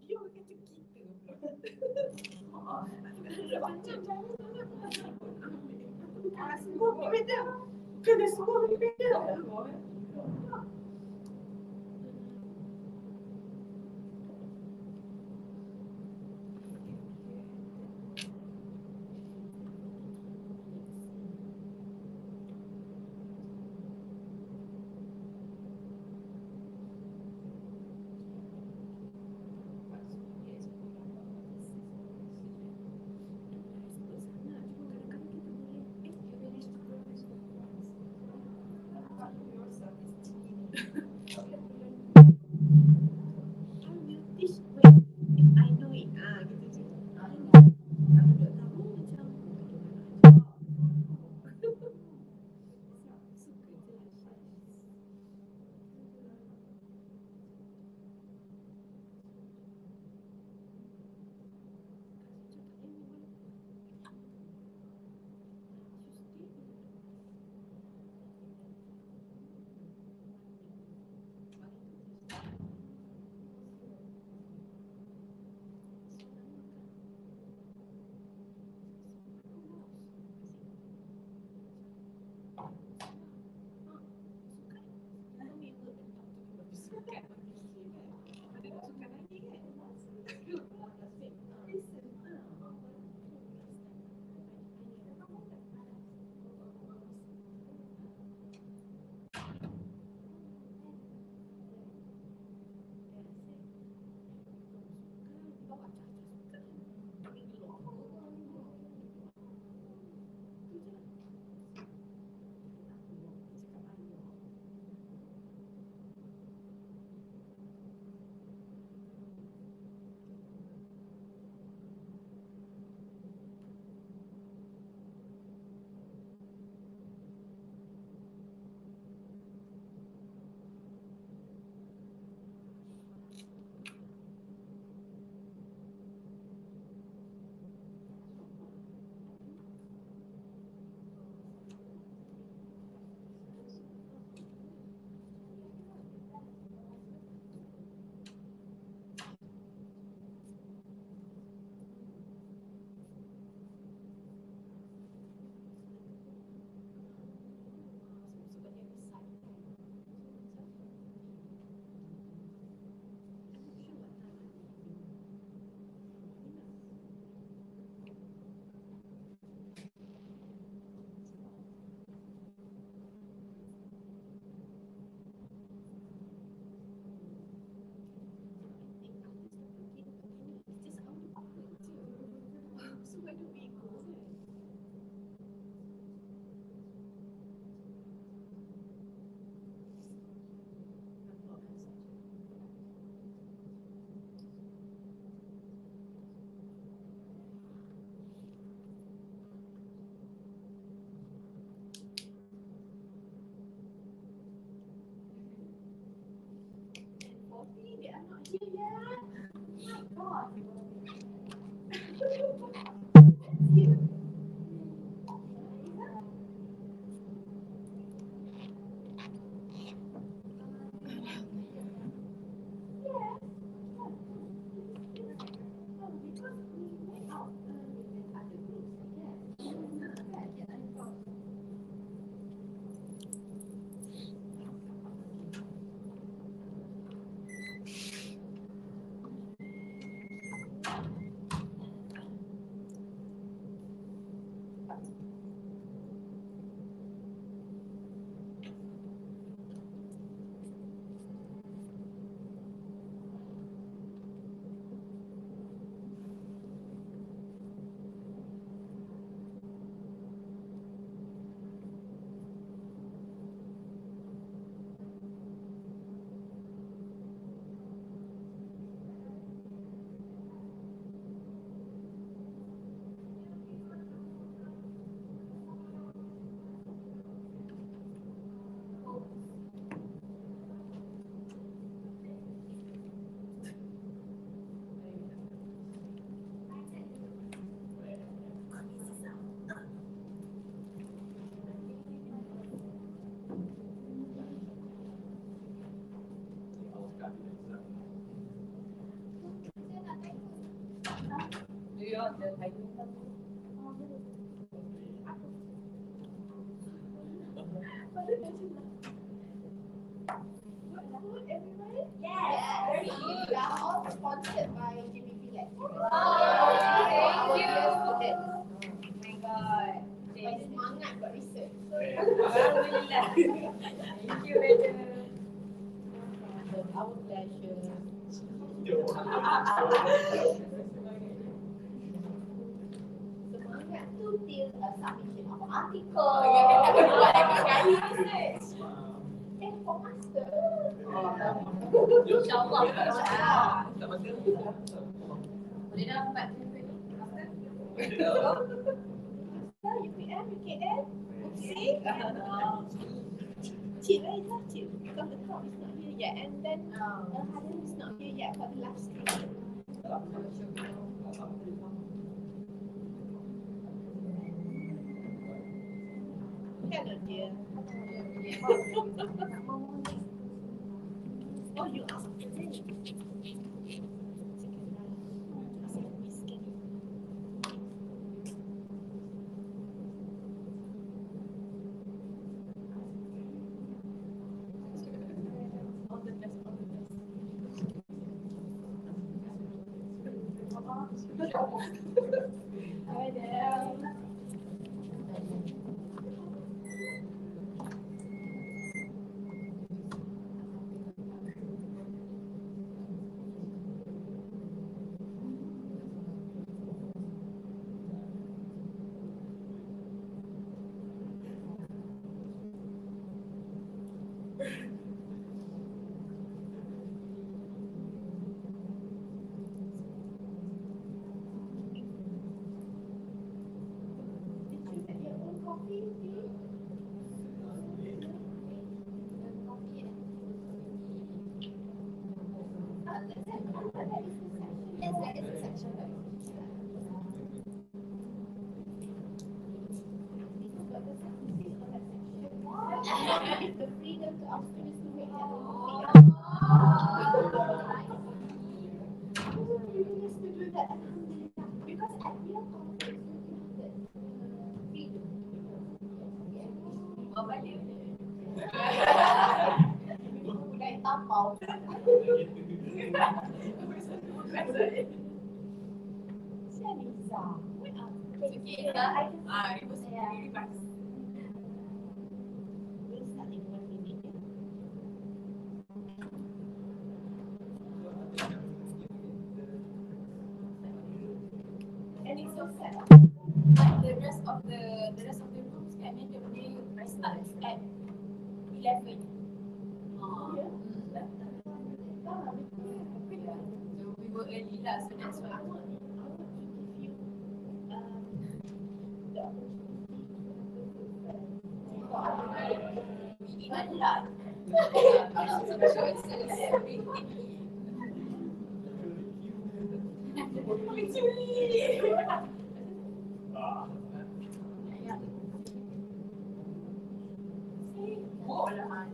Dia orang kata kita pula. Macam semua berbeza. Kena semua berbeza. on the title. Everybody? Yes. Very good. We are all sponsored by JBB Lecture. Thank you. Oh my God. By semangat buat research. Alhamdulillah. Thank you, madam. Our pleasure. Semangat tu till a submission of article. Tak boleh buat lagi sekali research. For master. InsyaAllah. Tak betul. Boleh dapat juga ni. So, UPM, UKM, see? Cik, right? It's not Cik. Because the crowd is not here yet. And then Hadim is not here yet for the live stream. Hello, dear. Oh, you asked today. All the best, all the best. Hi there. Did you get your own coffee, tea? Coffee and that is the section. Yes, that is the section. The freedom to ask students to make their own coffee. Privileged to do that, alhamdulillah. Because at real coffee, you have the freedom. Apa dia? Like tapau. Shaniza, where are you? Okay, it was really fast. We'll start in 1 minute. And it's so sad. Like the rest of the rooms kan dia boleh start at 11. So we were early lah, so that's why. I want to give you the We eat a lot. Lots of choices. Mencuri. Bola.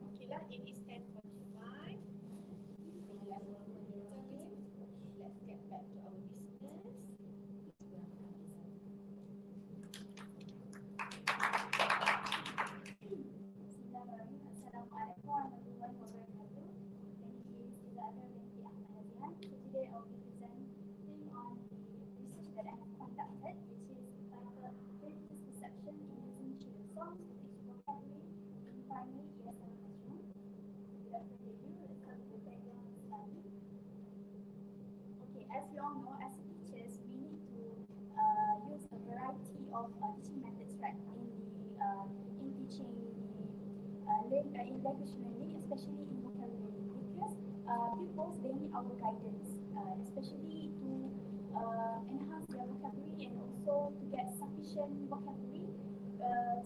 Okay lah, it is 10:45. Let's get back to our business. Assalamualaikum warahmatullahi wabarakatuh. My name is Izadra binti Ahmad Azihan. So today I will be presenting on the research that I have conducted, which is entitled Religious Perception in Using Children's Songs to Teach Vocabulary in Primary ESL Classroom. Without further ado, let's come to the background study. Okay, as we all know, as teachers, we need to use a variety of teaching methods, right, in teaching in language learning, especially in vocabulary, because pupils, they need our guidance, especially to enhance their vocabulary and also to get sufficient vocabulary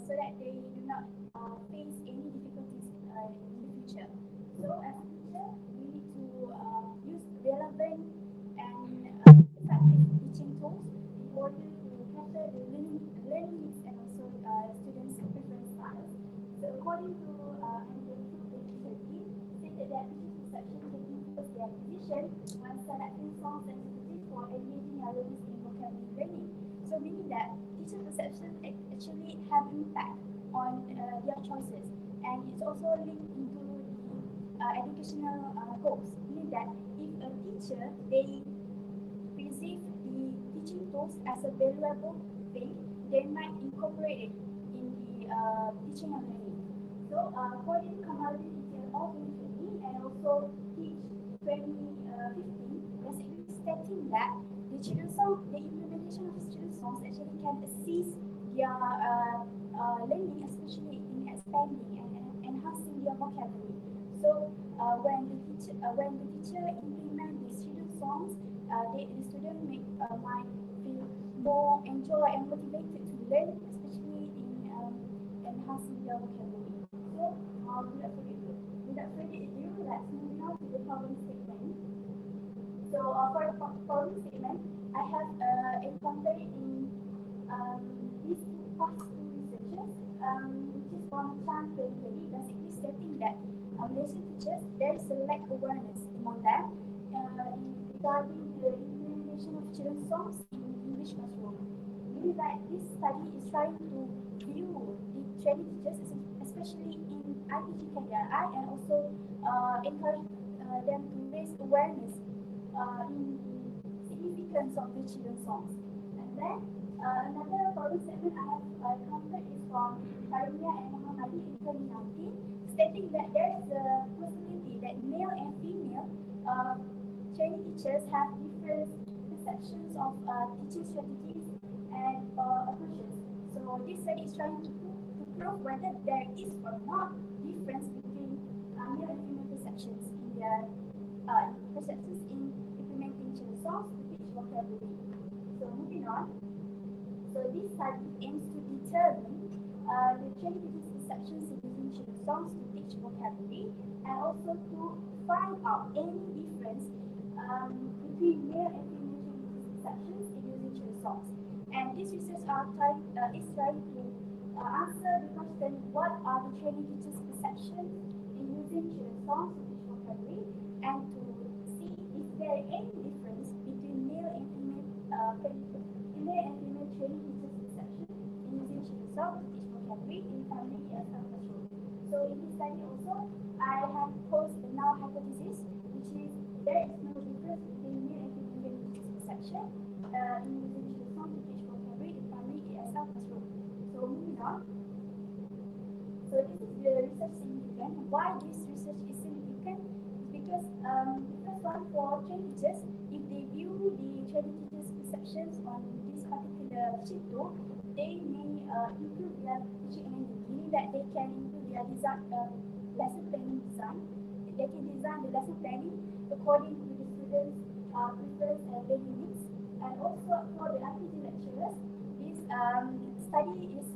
so that they do not face any difficulties in the future. So as a teacher, we need to use relevant and effective teaching tools in order that teachers' perception can influence their decision when selecting songs and strategies for engaging their learners in vocabulary learning. So meaning that teacher perception actually have impact on their choices, and it's also linked into the educational goals. Meaning that if a teacher they perceive the teaching tools as a valuable thing, they might incorporate it in the teaching and learning. So according to Kamaludin detail of 2020 and also Teach 2015, basically stating that the children's song, the implementation of children's songs actually can assist their learning, especially in expanding and enhancing their vocabulary. So when the teacher implement these children's songs, the student might feel more enjoy and motivated to learn, especially in enhancing their vocabulary. So without further ado, let's move on to the problem statement. So for the problem statement, I have encountered in these past two researches, which is from Chan 2020, basically stating that Malaysian teachers, there is a lack of awareness among them regarding the implementation of children's songs in English classroom. Meaning that this study is trying to view the training teachers, especially in IPG KDRI, and also encourage them to raise awareness in the significance of the children's songs. And then another problem statement I have encountered is from Karimia and Muhammadi in 2019, stating that there is a possibility that male and female training teachers have different perceptions of teaching strategies and approaches. So this study is trying to prove whether there is or not difference between male and female perceptions in their perceptions in implementing children's songs to teach vocabulary. So moving on. So this study aims to determine the training teachers' perceptions in using children's songs to teach vocabulary, and also to find out any difference between male and female training teachers' perceptions in using children's songs. And this research is trying to answer the question: what are the training teachers' perceptions in using children's songs to teach vocabulary, and to see if there is any difference between male and female training teachers' perception in using children's songs to teach vocabulary in primary ESL classroom. So in this study also, I have posed the null hypothesis, which is there is no difference between male and female training teachers' perception in using children's songs to teach vocabulary in primary ESL classroom. So moving on. So this is the research significant. Why this research is significant is because the first one, for training teachers, if they view the training teachers' perceptions on this particular sheet tool, they may improve their teaching energy, meaning that they can improve their lesson planning design. They can design the lesson planning according to the students' preference and learning needs. And also for the RPG lecturers, this study is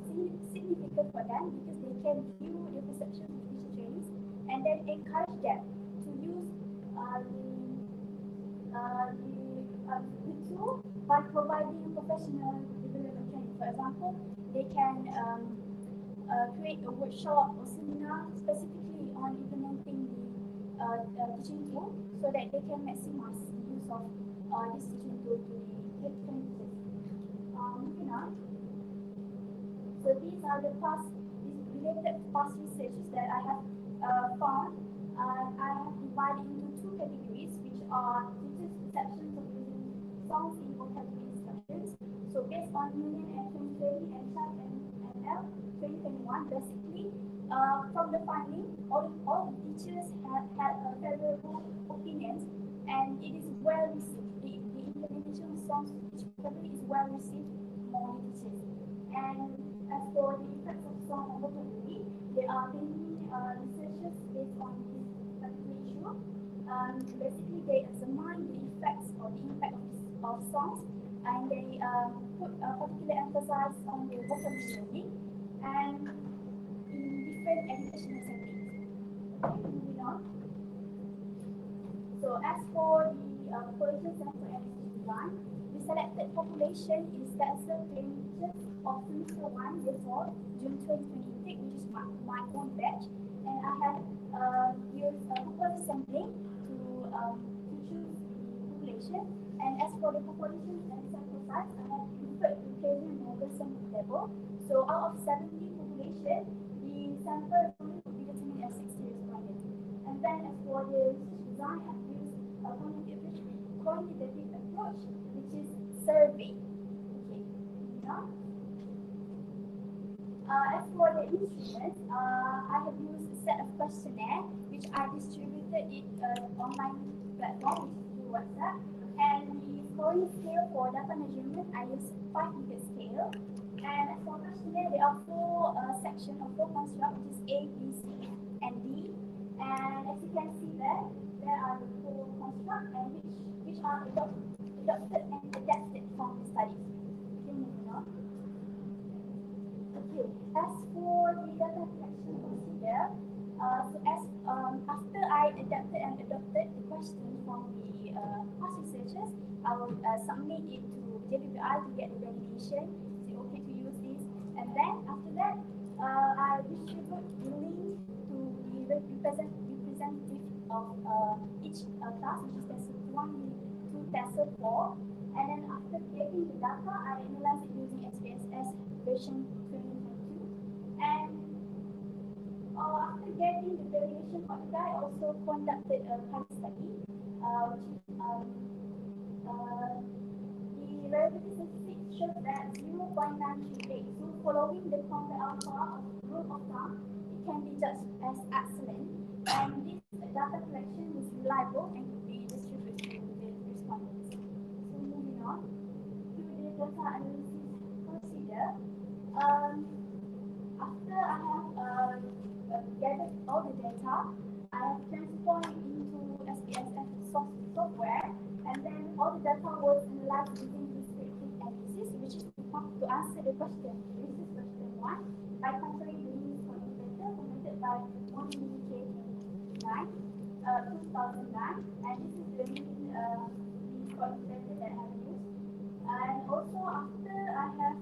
significant for them because they can view the perception of teacher trainings and then encourage them to use the tool by providing professional development training. For example, they can create a workshop or seminar specifically on implementing the teaching tool so that they can maximize the use of this teaching tool to the training teachers. Moving on. So these are the related past researches that I have found. I have divided into two categories, which are teachers' perceptions of using songs in vocabulary instructions. So based on Union and 2020 and Chan and ML 2021, basically from the finding, all the teachers have had favorable opinions, and it is well received. The implementation of songs to teach vocabulary is well received among the teachers. And as for the effects of song on vocabulary, there are many researchers based on this particular issue. Basically, they examine the effects or the impact of songs, and they put particular emphasis on the vocabulary learning and in different educational settings. Okay, moving on. So as for the Coalition Center and design, the selected population is Bachelor training teachers of semester 1, year 4, June 2020 intake, which is my own batch. And I have use proposal sampling to choose the population. And as for the population and sample size, I have referred to Canadian model sample table. So out of 70 population, the sample will be determined as 60 respondents. And then as for the research design, I've used a quantitative approach, which is survey. Okay, now. As for the instruments, I have used a set of questionnaire which I distributed it online platform, which is through WhatsApp. And the scoring scale for data measurement, I use 5-meter scale. And as for questionnaire, there are four sections of four constructs, which is A, B, C, and D. And as you can see there are the four constructs and which are adopted and adapted from the studies. Okay, moving on. Okay, as for the data collection procedure, after I adapted and adopted the question from the past researchers, I will submit it to JBB to get the validation. Say okay to use this, and then after that, I distribute the link to the representative of each class, which is TESOL 1 to TESOL 4. And then after getting the data, I analyze it using SPSS version 2022. And after getting the validation for the guide, I also conducted a pilot study, which is the reliability statistic shows that 0.938. So following the contact alpha of rule of thumb, it can be judged as excellent. And this data collection is reliable and could be distributed to the respondents. So moving on to the data analysis procedure. After I have gathered all the data, I have transformed it into SPSS software, and then all the data was analyzed using descriptive analysis, which is to answer the question. This is question 1 by comparing the means data commented by 1K9, 2009, and this is the mean data that I have used. And also after I have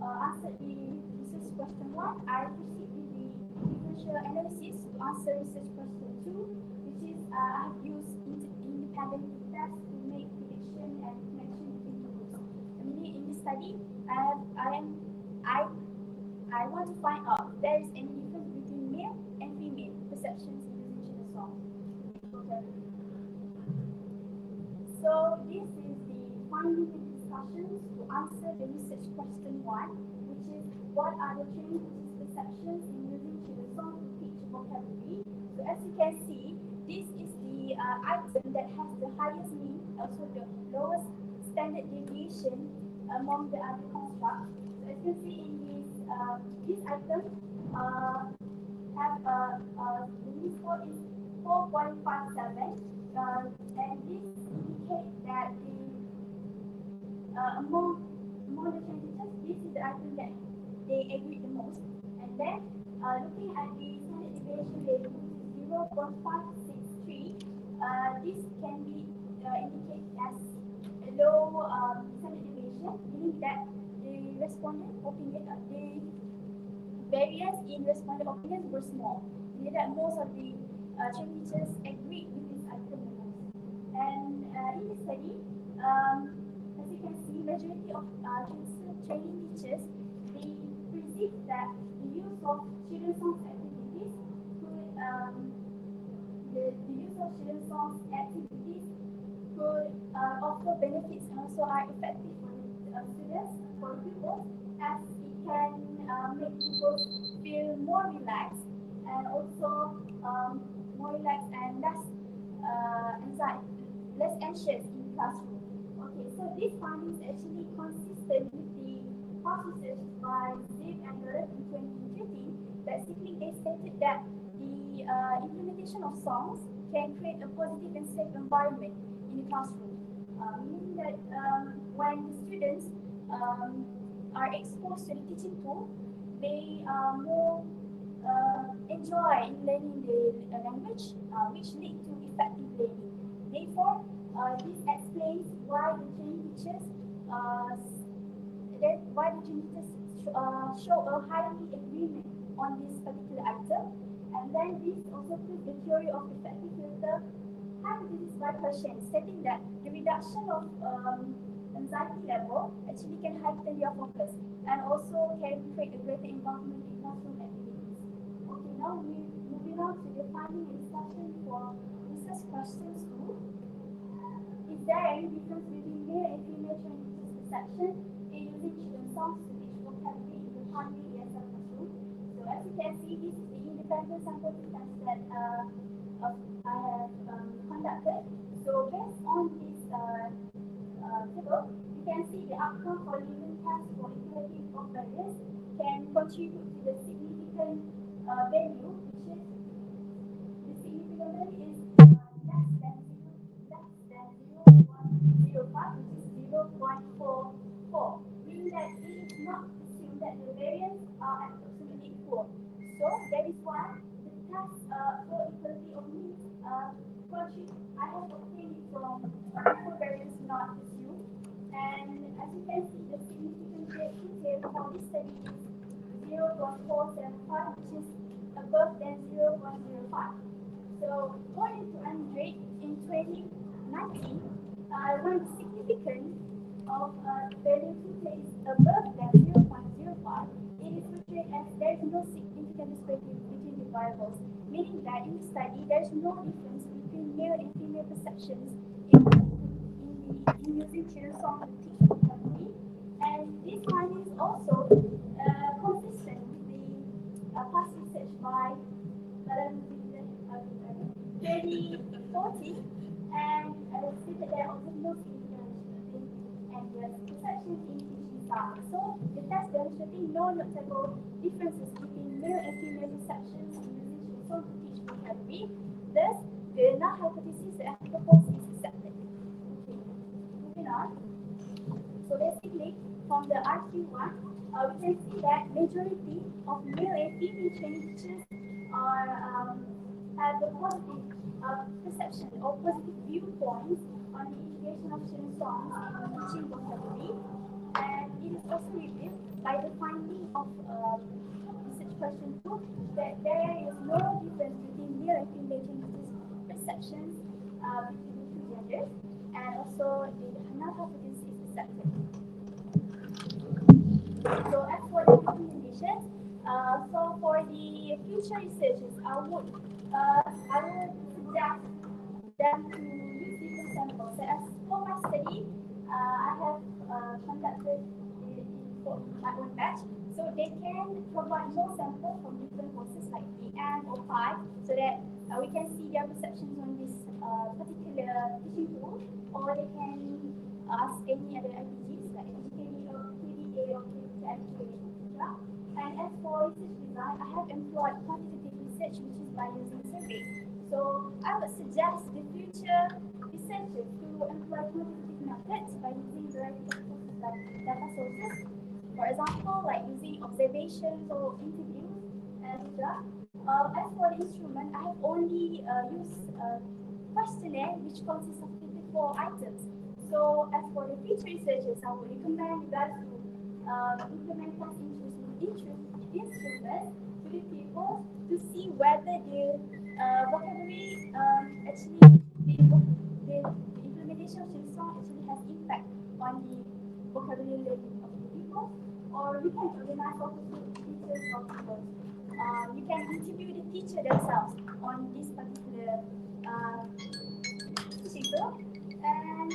answered the research question 1, I proceed with the differential analysis to answer research question 2, which is I have used independent tests to make prediction and connection between the groups. Meaning in this study, I want to find out if there is any difference between male and female perceptions using children's songs. So this is the finding the discussions to answer the research question 1, which is what are the training teachers' perceptions in using children's songs to teach vocabulary. So as you can see, this is the item that has the highest mean, also the lowest standard deviation among the other constructs. So as you can see in this item have the mean score is 4.57, and this indicates that among the teachers, this is the item that they agree the most. And then looking at the standard deviation level, 0.563, this can be indicated as a low standard deviation, meaning that the respondent opinion, the variance in respondent opinions were small, meaning that most of the training teachers agreed with this item the most. And in this study, as you can see, majority of training teachers, they perceive that the use of children's songs activities could the use of children's songs activities could offer benefits and also are effective for the students, for pupils, as it can make pupils feel more relaxed and also more relaxed and less anxious in the classroom. Okay, so this finding is actually consistent with the past research by Ziv and Garrett in 2013. Basically, they stated that the implementation of songs can create a positive and safe environment in the classroom, meaning that when the students are exposed to the teaching tool, they more enjoy in learning the language, which lead to effective learning. Therefore, this explains why the training teachers show a highly agreement on this particular item. And then this also proves the theory of effective filter hypothesis by question, stating that the reduction of anxiety level actually can heighten your focus and also can create a greater involvement in classroom activities. Okay, now we moving on to the finding and discussion for research questions 2. Is there any difference between male and female training perception in using children's songs to teach vocabulary in the primary ESL classroom? So as you can see, this is the independent sample test that I have conducted. So based on this table, you can see the outcome for living tests for equality of barriers can contribute to the significant value, which is the significant value is less than 0.05, which is 0.44, meaning that it is not assumed that the variance are absolutely equal. So that is why the test for equality of means I have obtained it from equal variance not assumed. And as you can see, the significant value for this study is 0.475, which is above than 0.05. So according to Andre in 2019, when significance of value theta is above than 0.05, it is portrayed as there is no significant disparity between the variables, meaning that in the study there is no difference between male and female perceptions in using children's song to teach vocabulary. And this finding is also consistent with the past research by Madam 2040, and stated that observed no significant and the perceptions in teaching style. So the test demonstrating no notable differences between male and female perceptions in using children to teach vocabulary. Thus, the null hypothesis that I proposed is accepted. Okay, moving on. So basically, from the RQ1, we can see that majority of male and female trained teachers are have a positive perception or positive viewpoints on the integration of children's songs in teaching vocabulary, and it is also revealed by the finding of research question 2 that there is no difference between male and female trained perceptions between the two genders, and also the null hypothesis is accepted. So as for the recommendations, so for the future researchers, I would suggest them to use different samples. So as for my study, I have conducted for my own batch, so they can provide more samples from different courses like EM or PI, so that we can see their perceptions on this particular teaching tool, or they can ask any other IPGs like HKD or KDA or KDA, etc. And as for research design, I have employed quantitative research, which is by using survey. So I would suggest the future researchers to employ quantitative methods by using variety of sources like data sources. For example, like using observations or interviews, etc. As for the instrument, I have only used a questionnaire which consists of 54 items. So as for the future researchers, I would recommend you guys to implement test instruments to the people to see whether the vocabulary actually the implementation of children's song actually has impact on the vocabulary learning of the people, or you can organize focus group teachers or people. You can interview the teacher themselves on this particular teaching group, and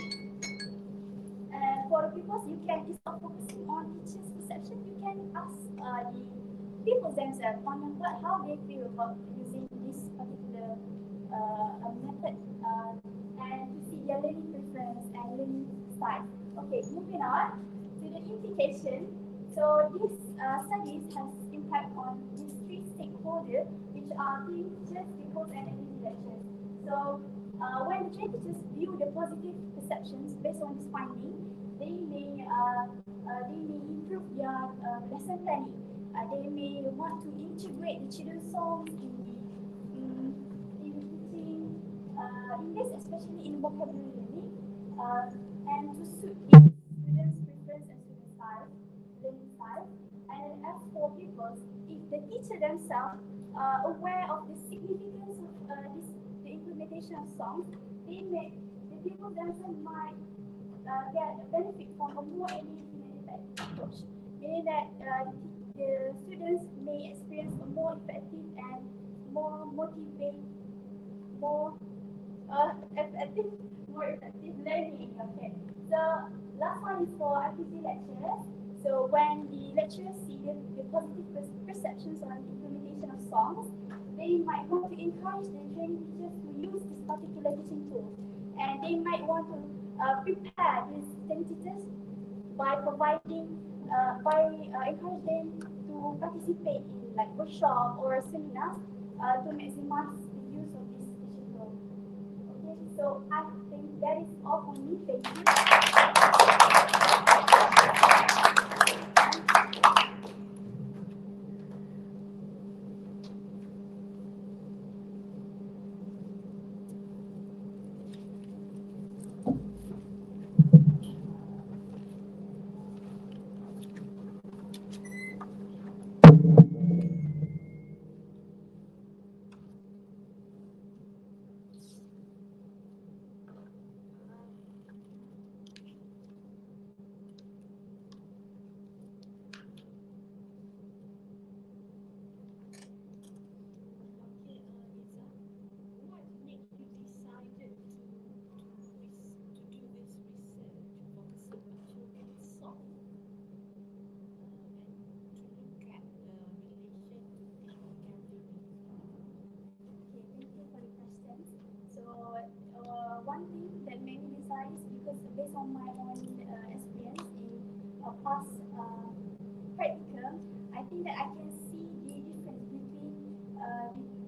for the pupils, you can, instead of focusing on teachers' perception, you can ask the pupils themselves on how they feel about using this particular method and to see their learning preference and learning style. Okay, moving on to the implication. So this studies has impact on these three stakeholders, which are teachers, pupils, and directors. So when the teachers view the positive perceptions based on this finding, they may improve their lesson planning. They may want to integrate the children's songs in the teaching, in this especially in vocabulary learning, and to suit each students' preference and student style, learning style. And as for pupils, if the teacher themselves aware of the significance of the implementation of songs, the people themselves might get a benefit from a more engaging and effective approach, meaning that the students may experience a more effective and more motivating, more effective, more effective learning. Okay. So last one is for RPG lecturers. So when the lecturers see the positive perceptions on the implementation of songs, they might want to encourage the training teachers to use this particular teaching tool, and they might want to prepare these training teachers by providing, encourage them to participate in like workshop or seminars to maximize the use of this teaching tool. Okay, so I think that is all for me. Thank you. One thing that made me decide is because based on my own experience in past practicum, I think that I can see the difference between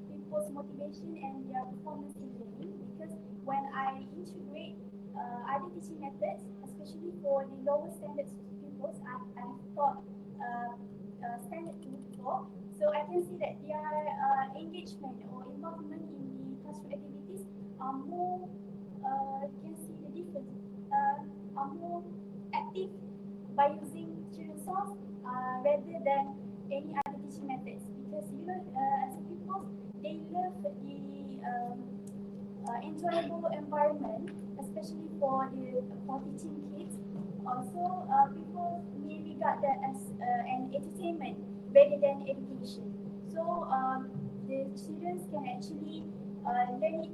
people's motivation and their performance in learning. Because when I integrate other teaching methods, especially for the lower standards pupils, I've taught standard 2 before, so I can see that their engagement or involvement in the classroom activities are more, can see the difference, are more active by using children's songs rather than any other teaching methods. Because as a pupils, they love the enjoyable environment, especially for teaching kids. Also, people may regard that as an entertainment rather than education. So the students can actually learn it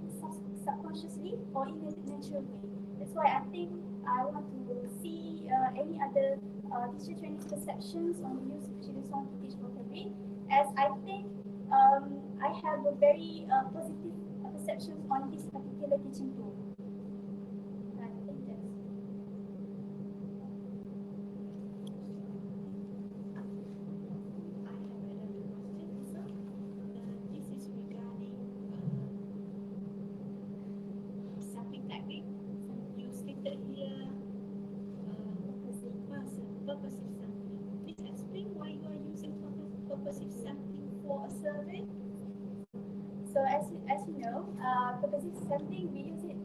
subconsciously or in a natural way. That's why I think I want to see any other teacher training perceptions on the use of children's song to teach vocabulary, as I think I have a very positive perceptions on this particular teaching tool. I think that's. I have another question, Lisa. This is regarding sampling technique. You stated here purposive sampling. Please explain why you are using purposive sampling for a survey. So as you know, purposive sampling, we use it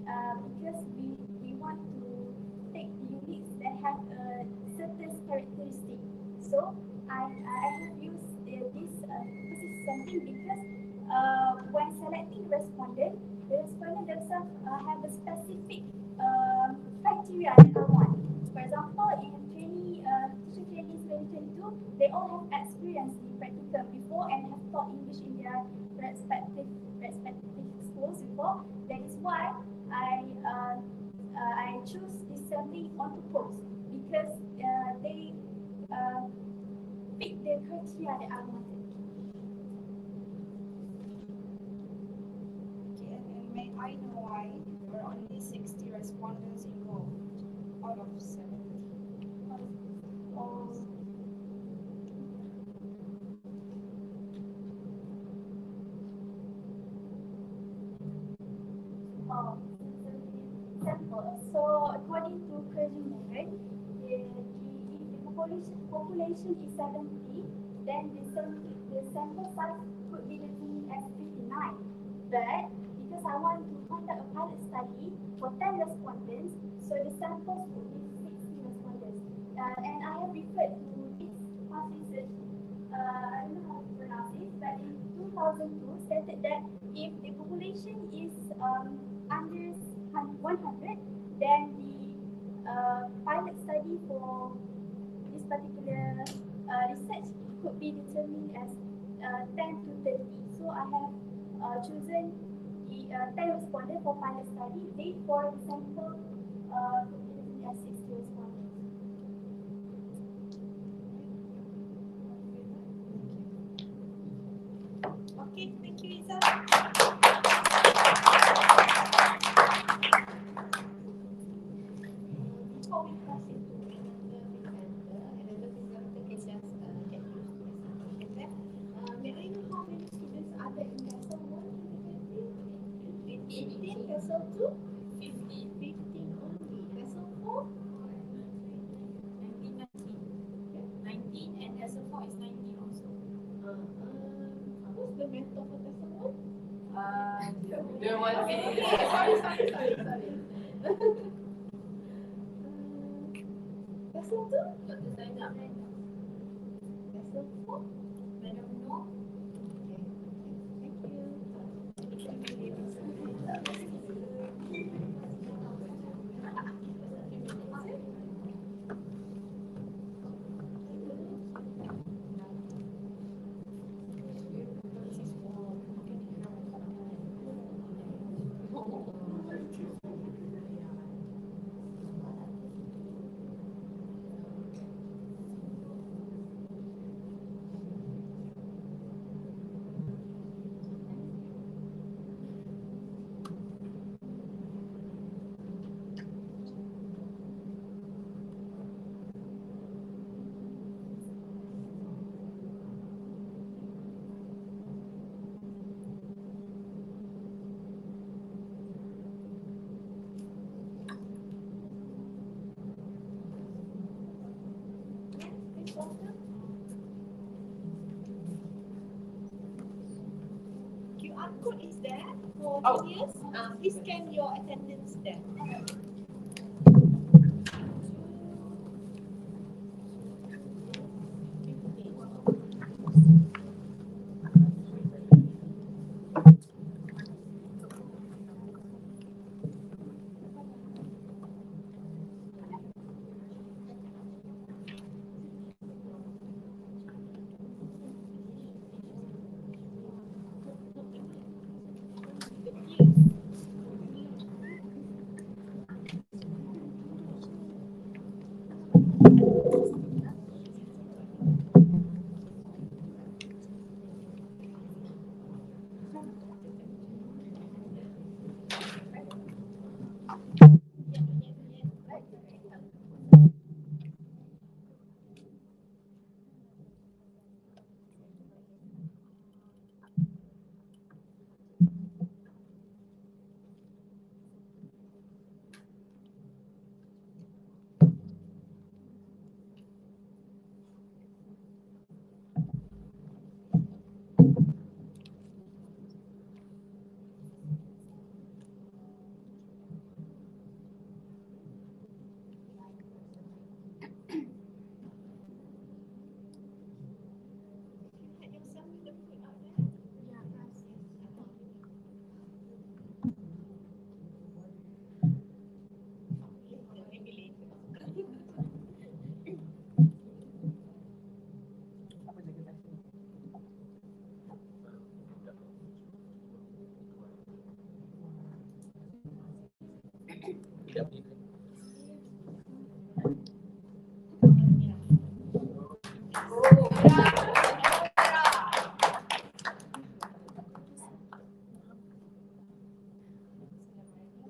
because we want to take units that have a certain characteristic. So I have used this purposive sampling because when selecting respondent, the respondent themselves have a specific criteria that I want. For example, in teacher training 2022, they all have experienced the practical before and have taught English in their respective schools before. That is why I choose this sampling on purpose, because they fit the criteria that I wanted. Okay, and may I know why there are only 60 respondents involved out of 70? So according to Curtin method, if the population is 70, then the sample size could be determined as 59. But because I want to conduct a pilot study for 10 respondents, so the samples would be 60 respondents. And I have referred to this past research, I don't know how to pronounce it, but in 2002 stated that if the population is under 100, then the pilot study for this particular research could be determined as 10 to 30. So I have chosen the 10 respondents for pilot study. Date for the sample could be determined as 60 respondents. Okay, thank you, Iza. Before we pass it to another presenter can just get used to the situation. May I know how many students are there in Vessel 1 in 18, Vessel 2? 15 only. Vessel 4? 19, and Vessel 4 is 19 also. What's the mentor for Vessel 1? The one Sorry. Vessel 2? Dr. Zainab. Vessel 4? Madam Noor? Okay. Thank you. QR code is there for juniors. Please scan your attendance there.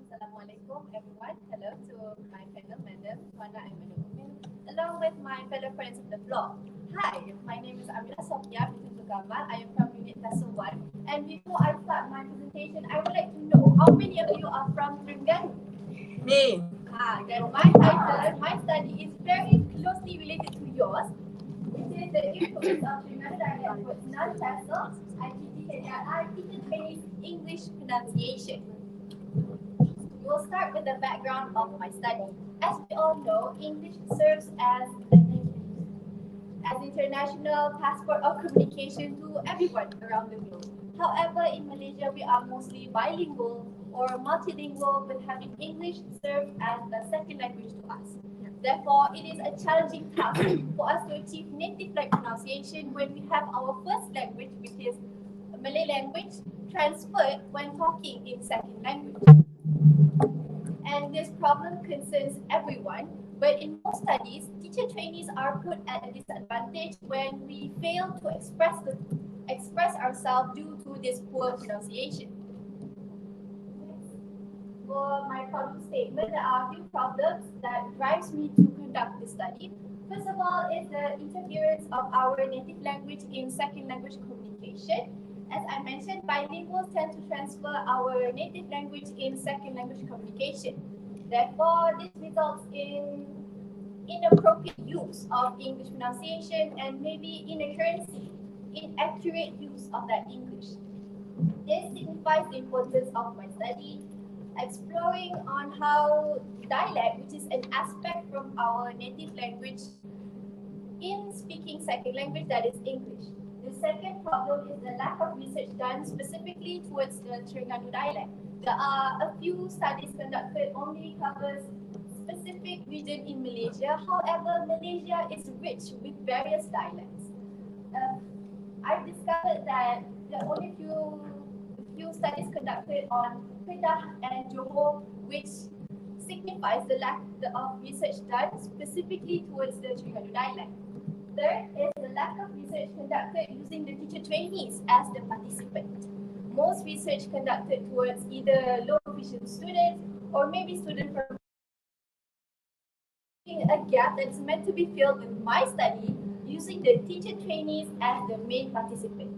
Assalamualaikum everyone. Hello to my fellow madam, Wana and Madam Umin, along with my fellow friends on the floor. Hi, my name is Amira Sofia binti Gamal. I am from Unit Vessel 1. And before I start my presentation, I would like to know how many of you are from Terengganu? Me. Then my title, my study is very closely related to yours. It is the influence of Terengganu dialect with non-Vessel, IGT, KDRI, teacher-based English pronunciation. We will start with the background of my study. As we all know, English serves as international passport of communication to everyone around the globe. However, in Malaysia, we are mostly bilingual or multilingual, with having English served as the second language to us. Therefore, it is a challenging task for us to achieve native-like pronunciation when we have our first language, which is Malay language, transferred when talking in second language. And this problem concerns everyone, but in most studies, teacher trainees are put at a disadvantage when we fail to express ourselves due to this poor pronunciation. For my problem statement, there are a few problems that drives me to conduct this study. First of all is the interference of our native language in second language communication. As I mentioned, bilinguals tend to transfer our native language in second language communication. Therefore, this results in inappropriate use of English pronunciation and maybe inaccuracy, inaccurate use of that English. This signifies the importance of my study, exploring on how dialect, which is an aspect from our native language, in speaking second language, that is English. The second problem is the lack of research done specifically towards the Terengganu dialect. There are a few studies conducted only covers specific region in Malaysia. However, Malaysia is rich with various dialects. I've discovered that there are only few studies conducted on Kedah and Johor, which signifies the lack of research done specifically towards the Terengganu dialect. Third is the lack of research conducted using the teacher trainees as the participant. Most research conducted towards either low proficient students or maybe students from a gap that's meant to be filled with my study using the teacher trainees as the main participant.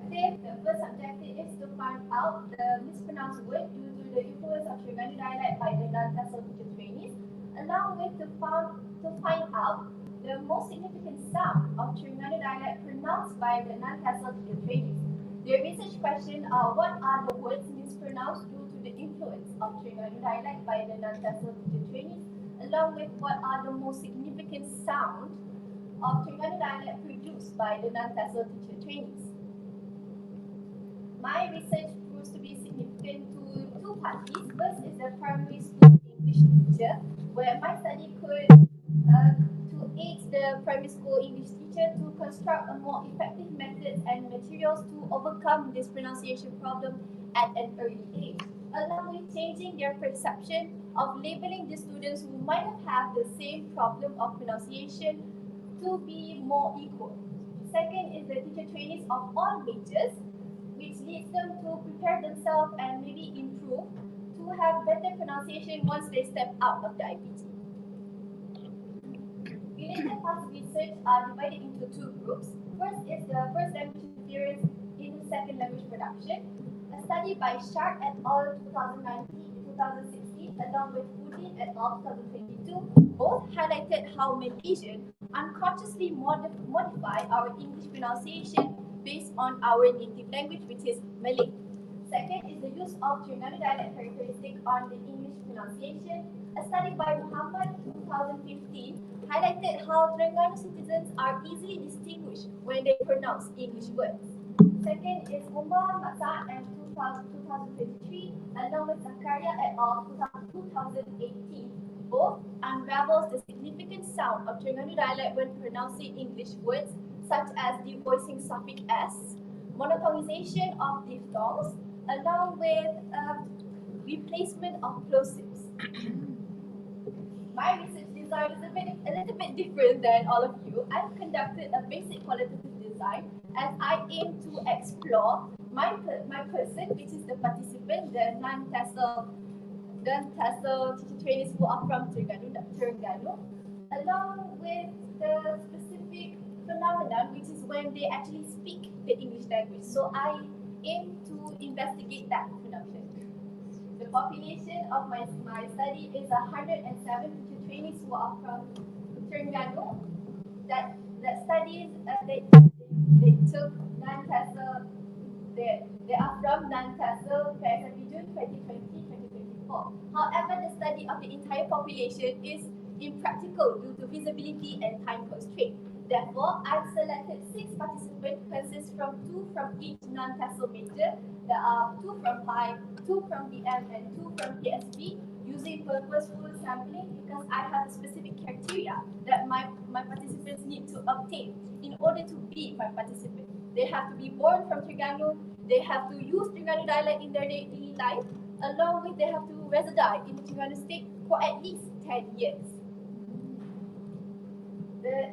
The first objective is to find out the mispronounced word due to the influence of Terengganu dialect by the non-TESOL teacher trainees, along with to find out the most significant sound of Terengganu dialect pronounced by the non-TESOL teacher trainees. The research question are what are the words mispronounced due to the influence of Terengganu dialect by the non-TESOL teacher trainees, along with what are the most significant sound of Terengganu dialect produced by the non-TESOL teacher trainees. My research proves to be significant to two parties. First is the primary school English teacher, where my study could to aid the primary school English teacher to construct a more effective methods and materials to overcome this pronunciation problem at an early age, along with changing their perception of labeling the students who might have the same problem of pronunciation to be more equal. Second is the teacher trainees of all majors, which leads them to prepare themselves and maybe improve to have better pronunciation once they step out of the IPT. Related past research are divided into two groups. First is the first language interference in second language production. A study by Sharp et al. 2016 along with Udin et al. 2022 both highlighted how Malaysians unconsciously modify our English pronunciation based on our native language, which is Malay. Second is the use of Terengganu dialect characteristic on the English pronunciation. A study by Muhammad 2015 highlighted how Terengganu citizens are easily distinguished when they pronounce English words. Second is Umar Matsa and 2023, along with Zakaria et al. 2018, both unravels the significant sound of Terengganu dialect when pronouncing English words, such as devoicing suffix s, monotonization of diphthongs, along with replacement of plosives. My research design is a little bit different than all of you. I've conducted a basic qualitative design as I aim to explore my person, which is the participant, the non-TESOL teacher trainees who are from Terengganu, along with the specific phenomenon, which is when they actually speak the English language. So I aim to investigate that phenomenon. The population of my study is 107 teacher trainees who are from Terengganu. That studies they took non-TESOL. They are from non-TESOL region 2020-2024. However, the study of the entire population is impractical due to feasibility and time constraint. Therefore, I've selected 6 participants, consists from 2 from each non-TESOL major. There are 2 from PI, 2 from DM, and 2 from PSB, using purposeful sampling because I have a specific criteria that my participants need to obtain in order to be my participant. They have to be born from Terengganu, they have to use Terengganu dialect in their daily life, along with they have to reside in the Terengganu state for at least 10 years.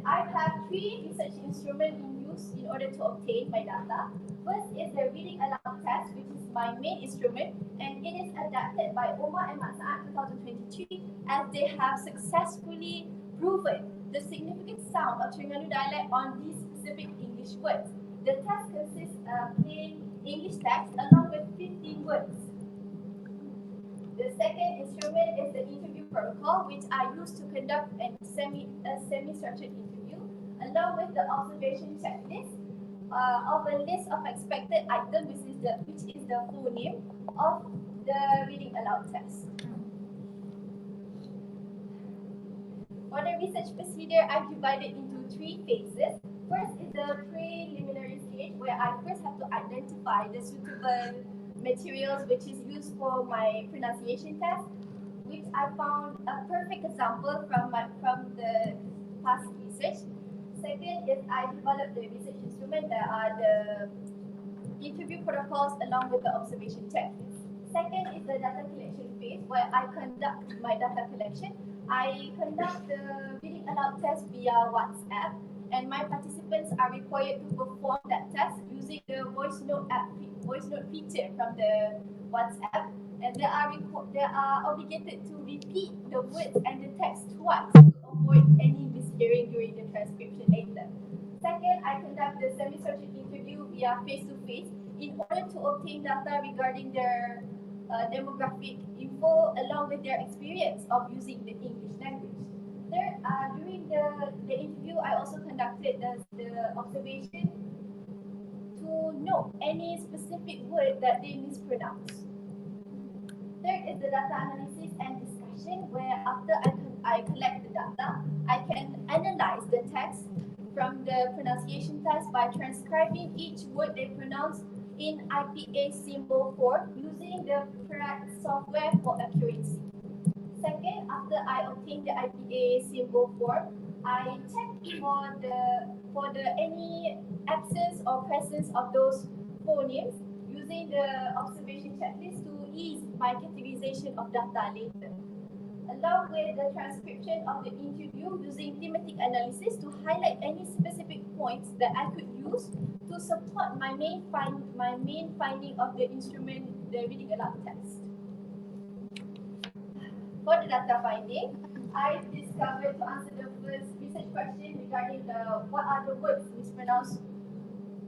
I have 3 research instruments in use in order to obtain my data. First is the reading aloud test, which is my main instrument, and it is adapted by Omar and Masaat 2023 as they have successfully proven the significant sound of Terengganu dialect on these specific English words. The test consists of plain English text along with 15 words. The second instrument is the interview protocol, which I use to conduct a semi-structured interview, along with the observation checklist of a list of expected items, which is the full name of the reading aloud test. For the research procedure, I've divided into 3 phases. First is the preliminary stage, where I first have to identify the suitable materials which is used for my pronunciation test, which I found a perfect example from the past research. Second is I developed the research instrument that are the interview protocols along with the observation checklist. Second is the data collection phase, where I conduct my data collection. I conduct the reading aloud test via WhatsApp, and my participants are required to perform that test using the voice note feature from the WhatsApp, and they are obligated to repeat the words and the text twice to avoid any mishearing during the transcription later. Second, I conduct the semi-structured interview via face-to-face in order to obtain data regarding their demographic info along with their experience of using the English language. Third, during the interview, I also conducted the observation to note any specific word that they mispronounce. Third is the data analysis and discussion, where after I collect the data, I can analyze the text from the pronunciation test by transcribing each word they pronounce in IPA symbol form using the correct software for accuracy. Second, after I obtain the IPA symbol form, I check for the any absence or presence of those phonemes using the observation checklist to ease my categorization of data later. Along with the transcription of the interview using thematic analysis to highlight any specific points that I could use to support my main finding of the instrument, the reading aloud test. For the data finding, I discovered, to answer the first research question regarding what are the words mispronounced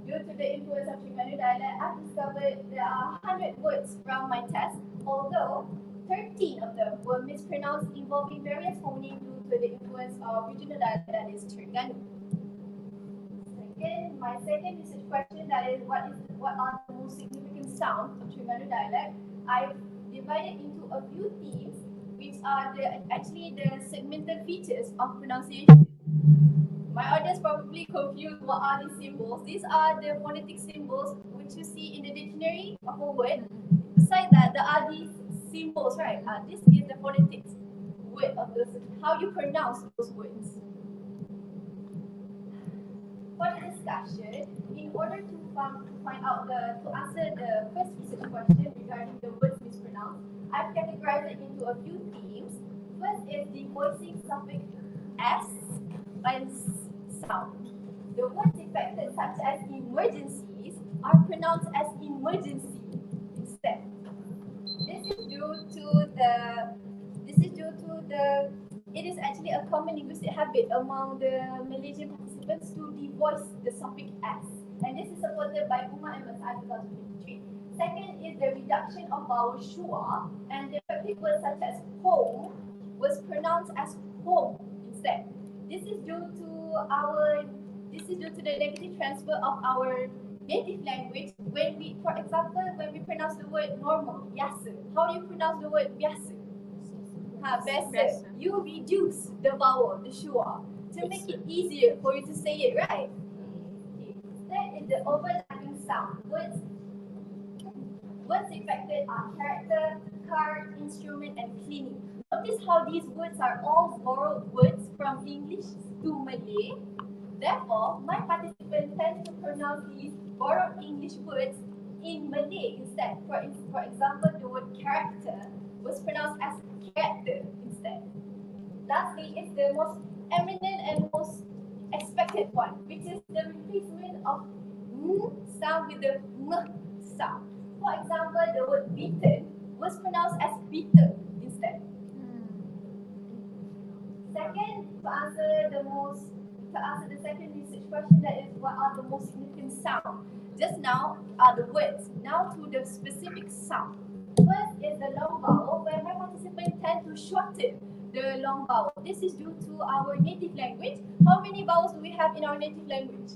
due to the influence of Terengganu dialect, I discovered there are 100 words from my test, although 13 of them were mispronounced involving various phonemes due to the influence of regional dialect, that is Terengganu. My second research question, that is what are the most significant sounds of Terengganu dialect? I've divided into a few themes, which are actually the segmental features of pronunciation. My audience probably confused what are these symbols. These are the phonetic symbols which you see in the dictionary of a word. Besides that, there are these symbols, right? This is the phonetics word of those, how you pronounce those words. For the discussion, in order to find out to answer the first research question regarding the words mispronounced, I've categorized it into a few themes. First is the voicing suffix s and sound. The words affected, such as emergencies, are pronounced as emergency instead. It is actually a common linguistic habit among the Malaysian participants to devoice the suffix s, and this is supported by Umar and Mas'ad 2023. Second is the reduction of vowel shua, and the effective words such as home was pronounced as home instead. This is due to the negative transfer of our native language. When we, for example, when we pronounce the word normal, biasa. How do you pronounce the word biasa? Biasa. You reduce the vowel, the shua. to make it easier for you to say it, right? Okay. That is the overlapping sound. Words affected are character, card, instrument, and cleaning. Notice how these words are all borrowed words from English to Malay. Therefore, my participants tend to pronounce these borrowed English words in Malay instead. For example, the word character was pronounced as character instead. Lastly, it's the most eminent and most expected one, which is the replacement of n sound with the m sound. For example, the word beaten was pronounced as bitter instead. Second, to answer the second research question, that is, what are the most significant sounds? Just now are the words. Now to the specific sound. First is the long vowel, where my participants tend to shorten the long vowel. This is due to our native language. How many vowels do we have in our native language?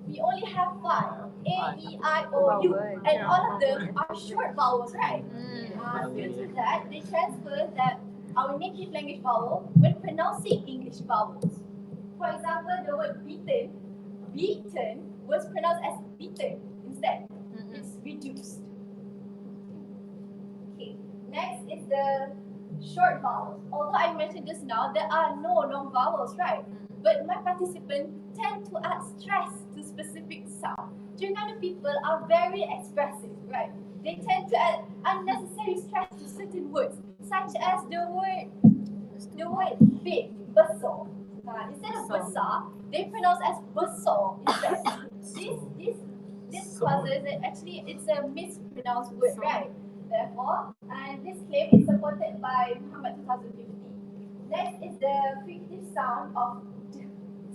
We only have 5. A, E, I, O, U. And all of them are short vowels, right? Due to that, they transfer that our native language vowel when pronouncing English vowels. For example, the word beaten was pronounced as beaten instead. It's reduced. Okay. Next is the short vowels. Although I mentioned just now, there are no long vowels, right? But my participants tend to add stress to specific sound. Terengganu people are very expressive, right? They tend to add unnecessary stress to certain words, such as the word big, besar. Instead of besar, they pronounce as besar instead. This causes that actually it's a mispronounced word, right? Therefore, and this claim is supported by Muhammad 2015. Next is the fricative sound of d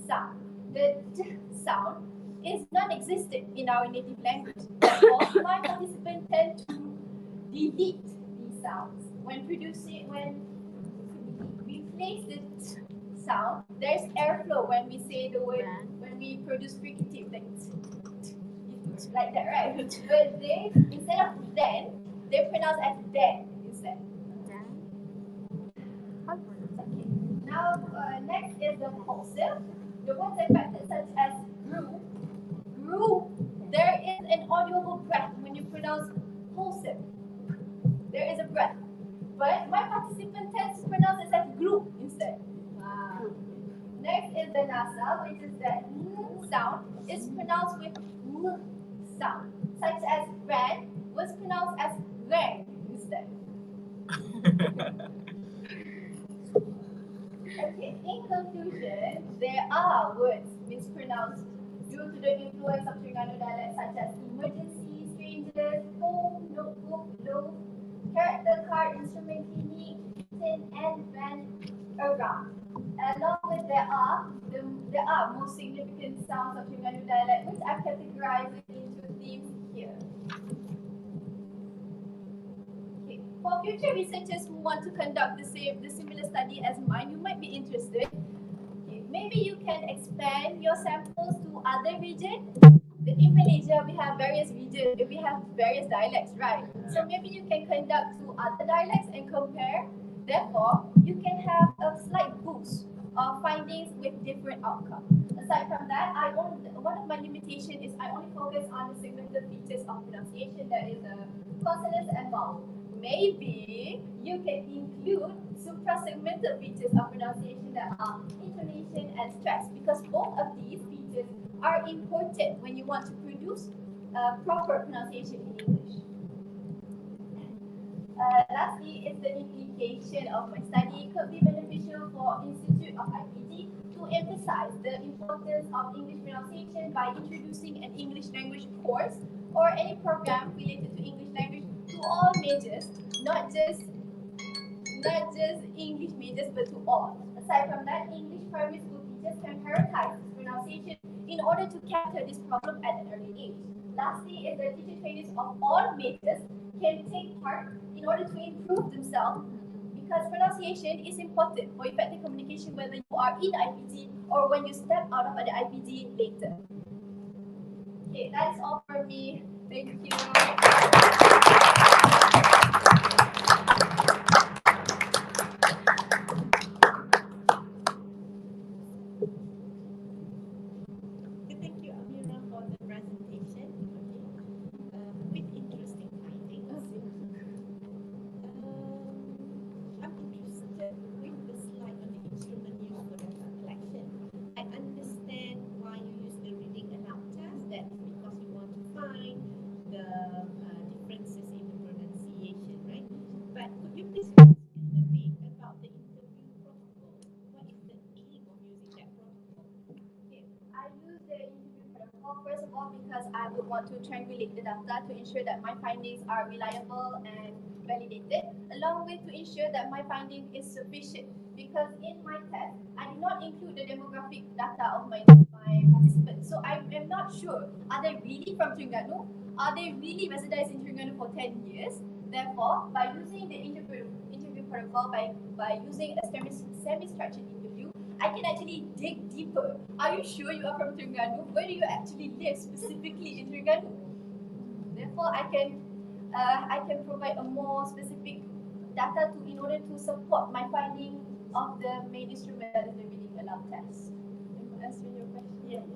sound. The d sound is non-existent in our native language. Therefore, my participants tend to delete these sounds. When we place the t sound, there's airflow when we say the word, when we produce fricative, like that, right? But they, instead of then, they pronounce as den instead. Okay. Now, next is the pulsive. The words affected such as grew. There is an audible breath when you pronounce pulsive. There is a breath. But my participant tends to pronounce it as grew instead. Wow. Next is the nasal, which is the n sound. It's pronounced with m sound, such as ran was pronounced as rang instead. Okay, in conclusion, there are words mispronounced due to the influence of Terengganu dialects such as emergency, strangers, home, notebook, loaf, character, card, instrument, clinic, tin, and van, around. Along with there are most significant sounds of Terengganu dialect, which I've categorized into themes here. Okay. For future researchers who want to conduct the similar study as mine, you might be interested. Okay. Maybe you can expand your samples to other regions. In Malaysia, we have various regions, we have various dialects, right? So maybe you can conduct to other dialects and compare. Therefore, you can have a slight boost of findings with different outcomes. Aside from that, one of my limitations is I only focus on the segmental features of pronunciation, that is consonants and vowels. Maybe you can include suprasegmental features of pronunciation that are intonation and stress, because both of these features are important when you want to produce proper pronunciation in English. Lastly, is the implication of my study could be beneficial for Institute of IPT to emphasize the importance of English pronunciation by introducing an English language course or any program related to English language to all majors, not just English majors, but to all. Aside from that, English primary school teachers can prioritize pronunciation in order to capture this problem at an early age. Lastly, is the teacher trainees of all majors can take part in order to improve themselves, because pronunciation is important for effective communication whether you are in IPT or when you step out of the IPT later. Okay, that's all for me. Thank you. would want to triangulate the data to ensure that my findings are reliable and validated, along with to ensure that my finding is sufficient. Because in my test, I did not include the demographic data of my participants. So I am not sure, are they really from Terengganu? Are they really resided in Terengganu for 10 years? Therefore, by using the interview protocol, by using a semi-structured interview, I can actually dig deeper. Are you sure you are from Terengganu? Where do you actually live specifically in Terengganu? Therefore, I can provide a more specific data in order to support my finding of the main instrument, that is the reading aloud test. Am I answering your question? Yeah.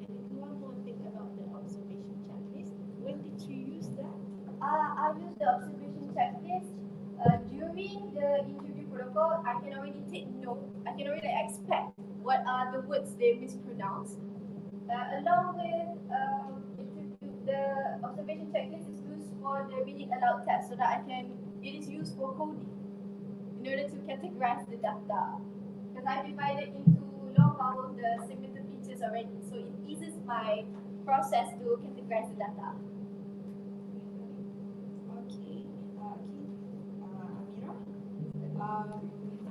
And one more thing about the observation checklist. When did you use that? I use the observation checklist during the interview protocol. I can already take note. I can already expect what are the words they mispronounce. Along with the observation checklist is used for the reading aloud test, so that it is used for coding in order to categorize the data. Because I divided into long vowel the segmented features already, so it eases my process to categorize the data. Okay, Amira,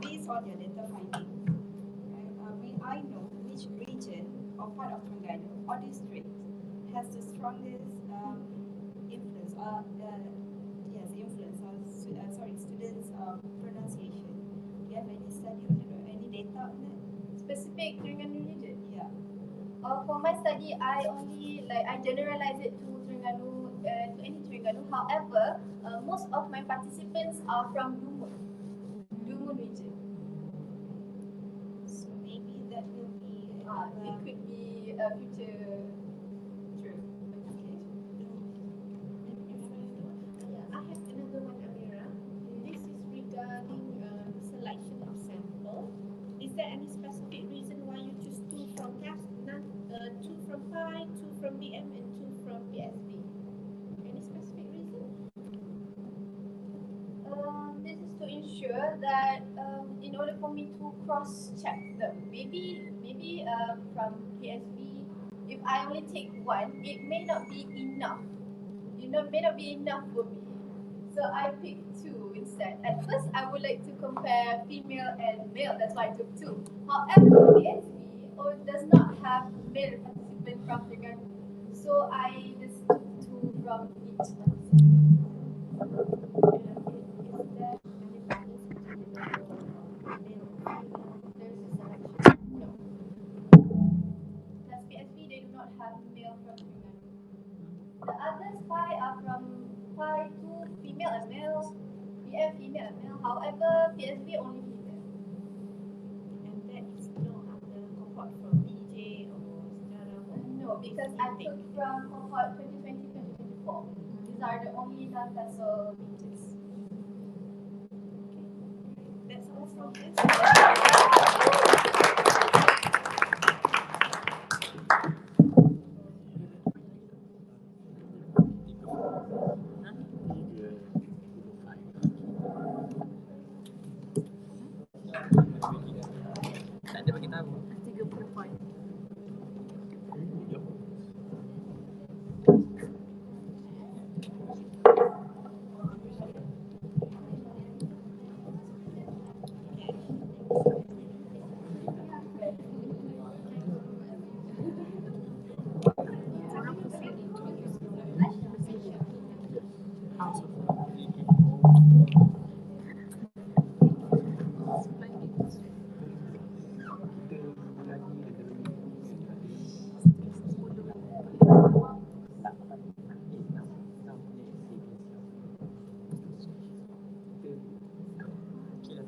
based on your data finding, may I know which region or part of Terengganu or district has the strongest influence students' pronunciation? Do you have any study on it or any data on that? Specific Terengganu region? Yeah. For my study, I generalize it to Terengganu, to any Terengganu. However, most of my participants are from Lungun region. So maybe that will be It could be a future. True. I have another one, Amira. This is regarding the selection of sample. Is there any specific reason why you choose two from CAPS, two from PI, two from BM, and two from PSB? Any specific reason? This is to ensure that in order for me to cross-check them, maybe from PSB, if I only take one, it may not be enough. May not be enough for me. So I picked two instead. At first, I would like to compare female and male. That's why I took two. However, PSB does not have male participant from Terengganu, so I just took two from each participant. Plus PSB, they do not have male from Terengganu. The others five are from 2 female and male, BF female and male. However, PSB only female. And there is no other cohort from DJ or Sejarah? No, because I took from cohort 2020-2024. These are the only non-TESOL teachers. That's all from this. Tak ada bagi tahu. 30 point.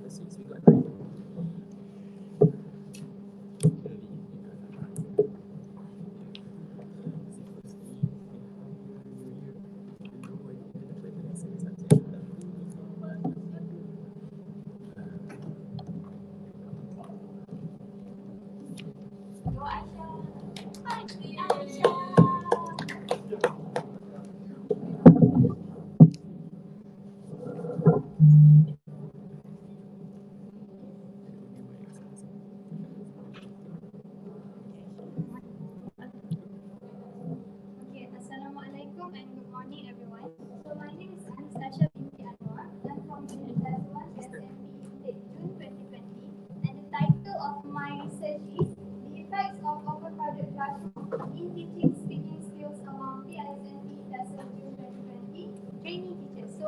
Since we got 9.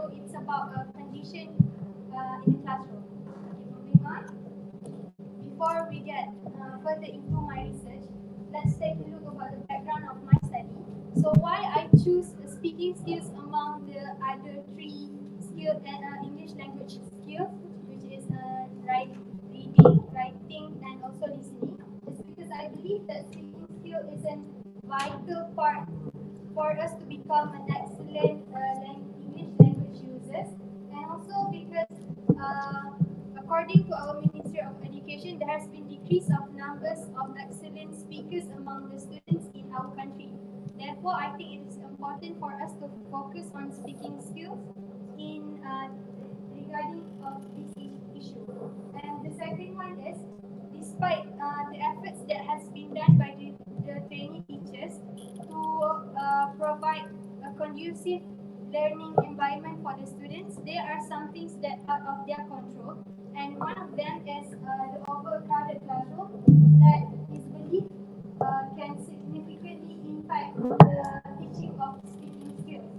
So it's about a condition in the classroom. Okay, moving on. Before we get further into my research, let's take a look about the background of my study. So why I choose speaking skills among the other three skills and English language skills, which is reading, writing, and also listening, is because I believe that speaking skill is a vital part for us to become an excellent English language users, and also because according to our Ministry of Education, there has been decrease of numbers of excellent speakers among the students in our country. Therefore, I think it is important for us to focus on speaking skills in regarding of this issue. And the second one is, despite the efforts that has been done by the trainee teachers to provide a conducive learning environment for the students, there are some things that are out of their control, and one of them is the overcrowded classroom that is believed can significantly impact the teaching of speaking skills.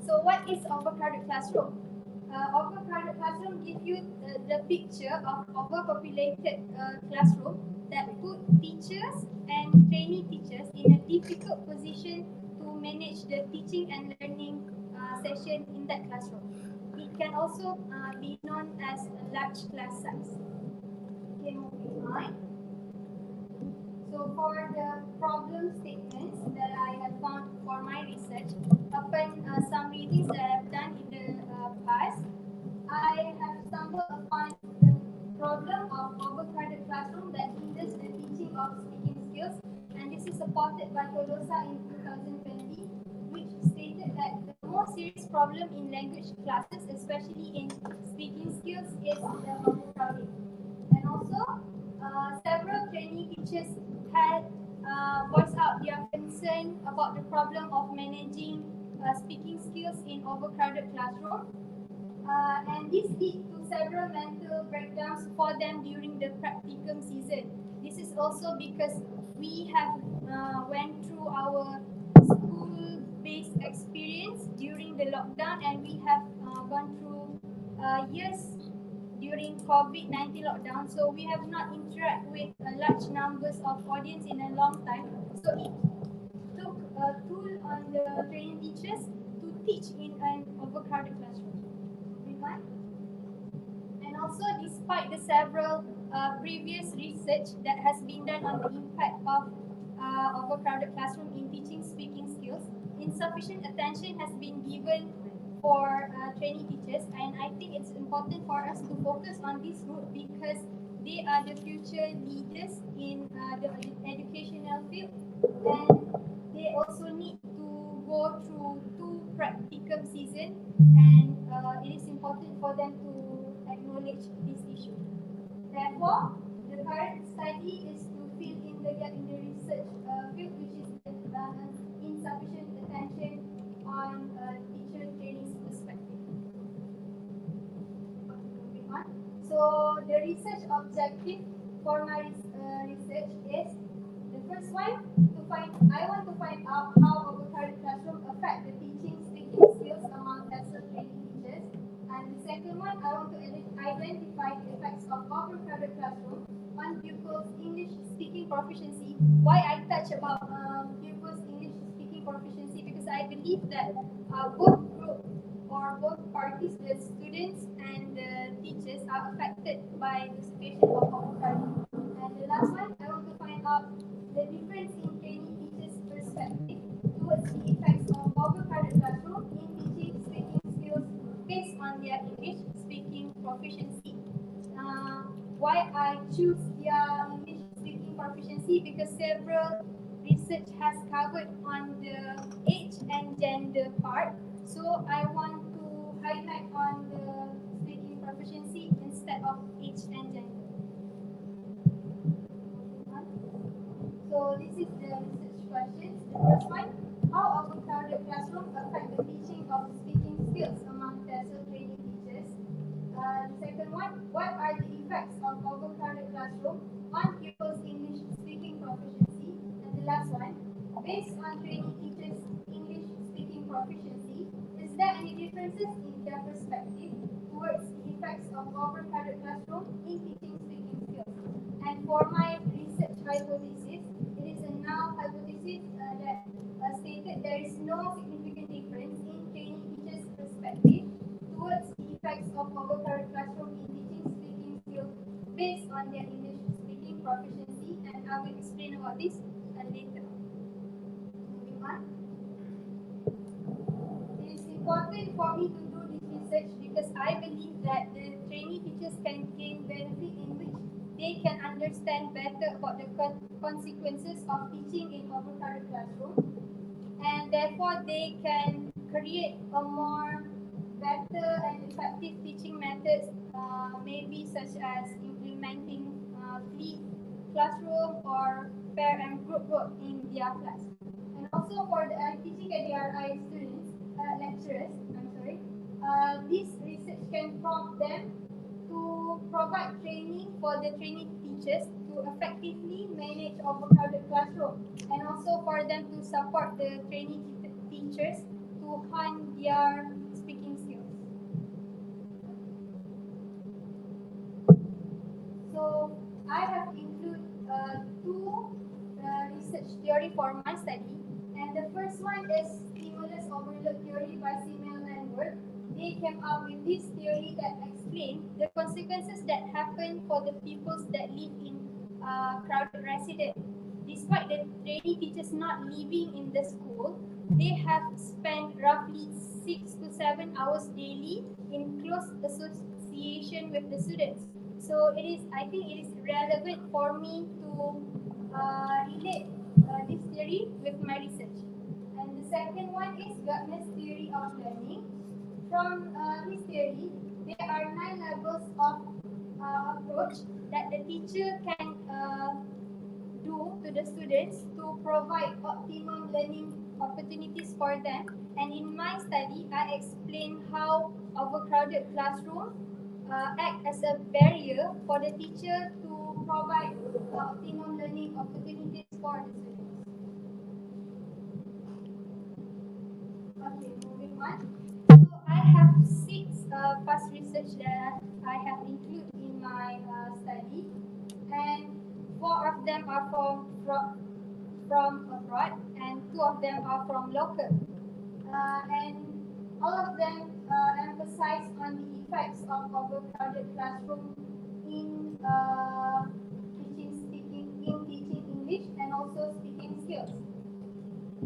So what is overcrowded classroom? Overcrowded classroom gives you the picture of overpopulated classroom that put teachers and trainee teachers in a difficult position to manage the teaching and learning session in that classroom. It can also be known as a large class size. Okay, moving on. So for the problem statements that I have found for my research, upon some readings that I have done in the past, I have stumbled upon the problem of overcrowded classroom that hinders the teaching of speaking skills, and this is supported by Tolosa in 2020, which stated that the most serious problem in language classes, especially in speaking skills, is the overcrowding. And also, several trainee teachers had voiced out their concern about the problem of managing speaking skills in overcrowded classroom. And this led to several mental breakdowns for them during the practicum season. This is also because we have went through our school-based experience during the lockdown, and we have gone through years during COVID-19 lockdown, so we have not interacted with large numbers of audience in a long time. So it took a toll on the training teachers to teach in an overcrowded classroom. And also, despite the several previous research that has been done on the impact of overcrowded classroom in teaching speaking skills, insufficient attention has been given for trainee teachers, and I think it's important for us to focus on this group because they are the future leaders in the educational field, and they also need to go through 2 practicum season, and it is important for them to acknowledge this issue. Therefore, the current study is to fill in the gap in the research field, which is insufficient attention on teacher training's perspective. Moving on. So the research objective for my research is the first one I want to find out how overcrowded classroom affect the teaching speaking skills among lesser training teachers. And the second one, I want to identify the effects of overcrowded classroom on pupils' English speaking proficiency. Why I touch about pupils' English speaking proficiency? Because I believe that both group or both parties, the students and the teachers, are affected by the situation of overcrowding. And the last one, I want to find out the difference in training teachers' perspective towards the effects of overcrowded classroom in teaching speaking skills based on their English speaking proficiency. Why I choose their English speaking proficiency? Because several research has covered on the age and gender part. So I want to highlight on the speaking proficiency instead of age and gender. So this is the research questions. The first one, how overcrowded classroom affect the teaching of speaking skills among TESOL training teachers? The second one, what are the effects of overcrowded classroom on pupils' English speaking proficiency? And the last one, based on training teachers' English speaking proficiency, is there any difference consequences in their perspective towards the effects of overcrowded classroom in teaching speaking skills. And for my research hypothesis, it is a null hypothesis that stated there is no significant difference in training teachers' perspective towards the effects of overcrowded classroom in teaching speaking skills based on their English speaking proficiency, and I will explain about this later. Moving on. It is important for me to do this research because I believe that the trainee teachers can gain benefit in which they can understand better about the consequences of teaching in overcrowded classroom, and therefore they can create a more better and effective teaching methods, maybe such as implementing flipped classroom or pair and group work in their class. And also for the teaching KDRI students, lecturers, this research can prompt them to provide training for the trainee teachers to effectively manage overcrowded classroom, and also for them to support the trainee teachers to hone their speaking skills. So I have included two research theory for my study, and the first one is stimulus overload theory by Simmel and Ward. They came up with this theory that explains the consequences that happen for the pupils that live in crowded residence. Despite the trainee teachers not living in the school, they have spent roughly 6 to 7 hours daily in close association with the students. So I think it is relevant for me to relate this theory with my research. And the second one is Gardner's theory of learning. From his theory, there are 9 levels of approach that the teacher can do to the students to provide optimum learning opportunities for them. And in my study, I explain how overcrowded classroom act as a barrier for the teacher to provide optimum learning opportunities for the students. Okay, moving on. So I have 6 past research that I have included in my study, and 4 of them are from abroad, and 2 of them are from local. And all of them emphasize on the effects of overcrowded classroom in teaching English and also speaking skills.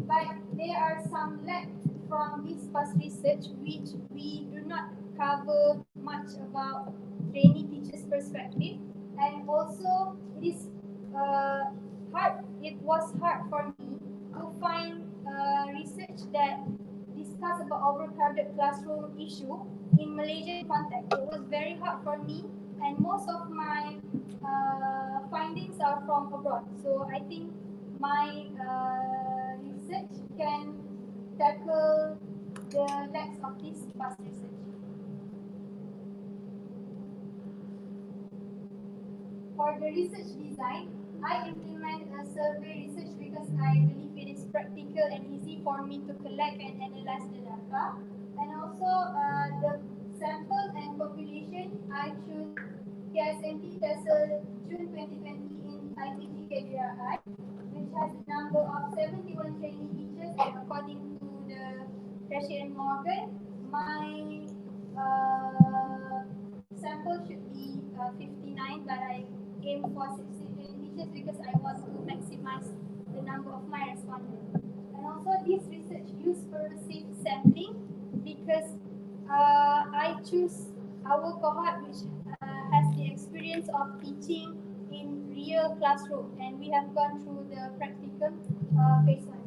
But there are some left from this past research which we do not cover much about trainee teachers' perspective, and also it is hard. It was hard for me to find research that discuss about overcrowded classroom issue in Malaysian context. It was very hard for me, and most of my findings are from abroad. So I think my research can tackle the text of this past research. For the research design, I implement a survey research because I believe it is practical and easy for me to collect and analyze the data. And also the sample and population, I choose KSMT TESOL June 2020 in ITG KDRI, which has a number of 71 trainee teachers, and according to the Crashey and Morgan, my sample should be 59, but I aim for 60 trainee teachers because I want to maximize the number of my respondents. And also this research use purposive sampling because I choose our cohort which has the experience of teaching in real classroom, and we have gone through the practical phase 1.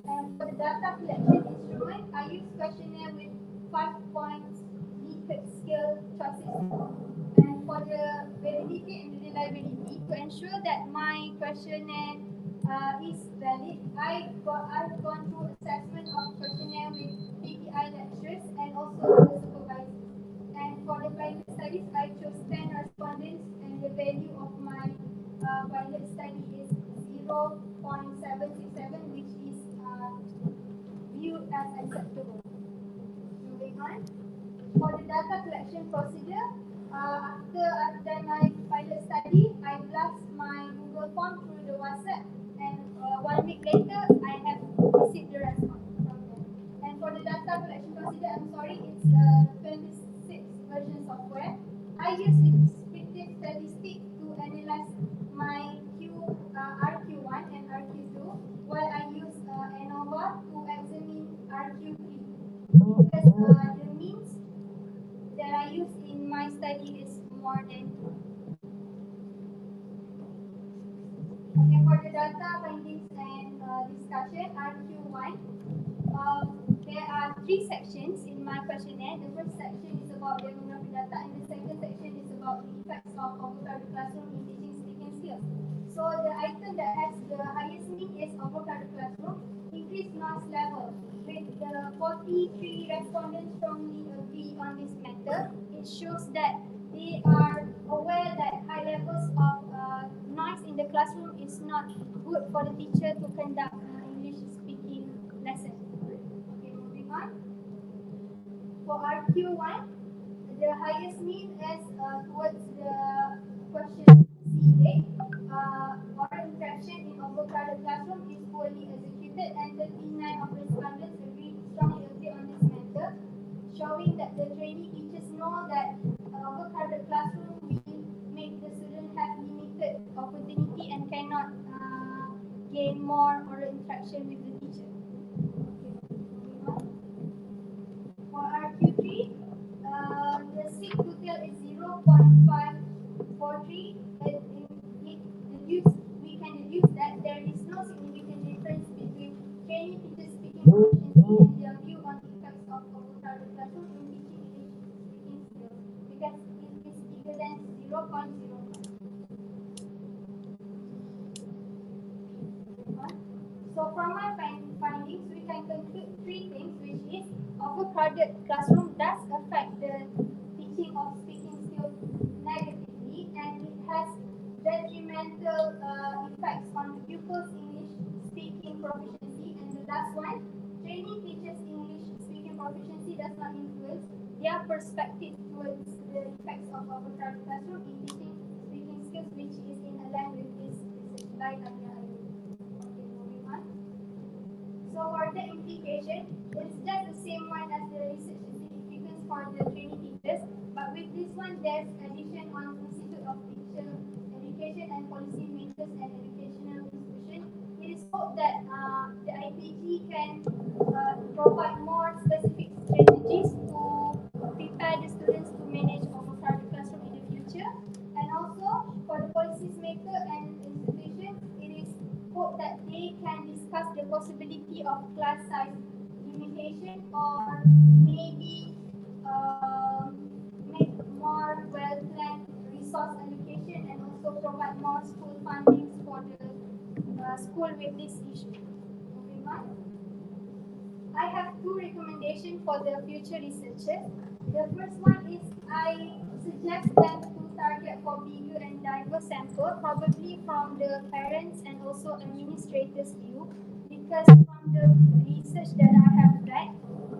And for the data collection instrument, I use questionnaire with 5 points Likert scale choices. And for the validity and reliability, to ensure that my questionnaire is valid, I've gone through assessment of questionnaire with PPI lecturers and also the supervisors. And for the pilot studies, I chose 10 respondents, and the value of my pilot study is 0.767, which is viewed as acceptable. Moving on. data collection procedure, after I've done my pilot study, I blast my Google form through the WhatsApp, and 1 week later, I have received the response from them. And for the data collection procedure, I'm sorry, it's 26 version software. I use descriptive statistics to analyze my RQ1 and RQ2, while I use ANOVA to examine RQ3. Because the means that I use in my study is more than 2. Okay, for the data findings and discussion, RQ1, there are 3 sections in my questionnaire. The first section is about demographic data, and the second section is about the effects of avocado classroom in teaching speaking skills. So the item that has the highest mean is avocado classroom, increased noise level. With the 43 respondents strongly agree on this matter, it shows that they are aware that high levels of noise in the classroom is not good for the teacher to conduct English speaking lesson. Okay, moving on. For RQ1, the highest mean is towards the question C8. Oral interaction in avocado classroom is poorly executed, and 39 of respondents strongly agree on this matter, showing that the trainee teachers know that avocado classroom will make the student have limited opportunity and cannot gain more oral interaction with the teacher. Okay, moving on. For RQ3, the seat total is 0.543. We can deduce that there is no significant difference between trainee teachers speaking proficiency and their view on the effects of avocado classroom in teaching English speaking skills, because it is bigger than 0.05. So from my findings, we can conclude 3 things, which is overcrowded classroom does affect the teaching of speaking skills negatively, and it has detrimental effects on the pupils' English speaking proficiency. And the last one, training teachers' English speaking proficiency does not influence their perspective towards the effects of overcrowded classroom in teaching speaking skills, which is in line with this research by Anya. So for the implication, it's just the same one as the research significance for the training teachers, but with this one, there's addition on Institute of Teacher Education and Policy Makers and Educational Institutions. It is hoped that the IPG can provide more specific strategies to prepare the students to manage overcrowded classroom in the future. And also, for the policies maker and institutions, it is hope that they can discuss the possibility of class size limitation, or maybe make more well-planned resource allocation, and also provide more school fundings for the school with this issue. Moving on. I have 2 recommendations for the future researchers. The first one is I suggest them to target for bigger and diverse sample, probably from the parents and also administrators' view, because from the research that I have read,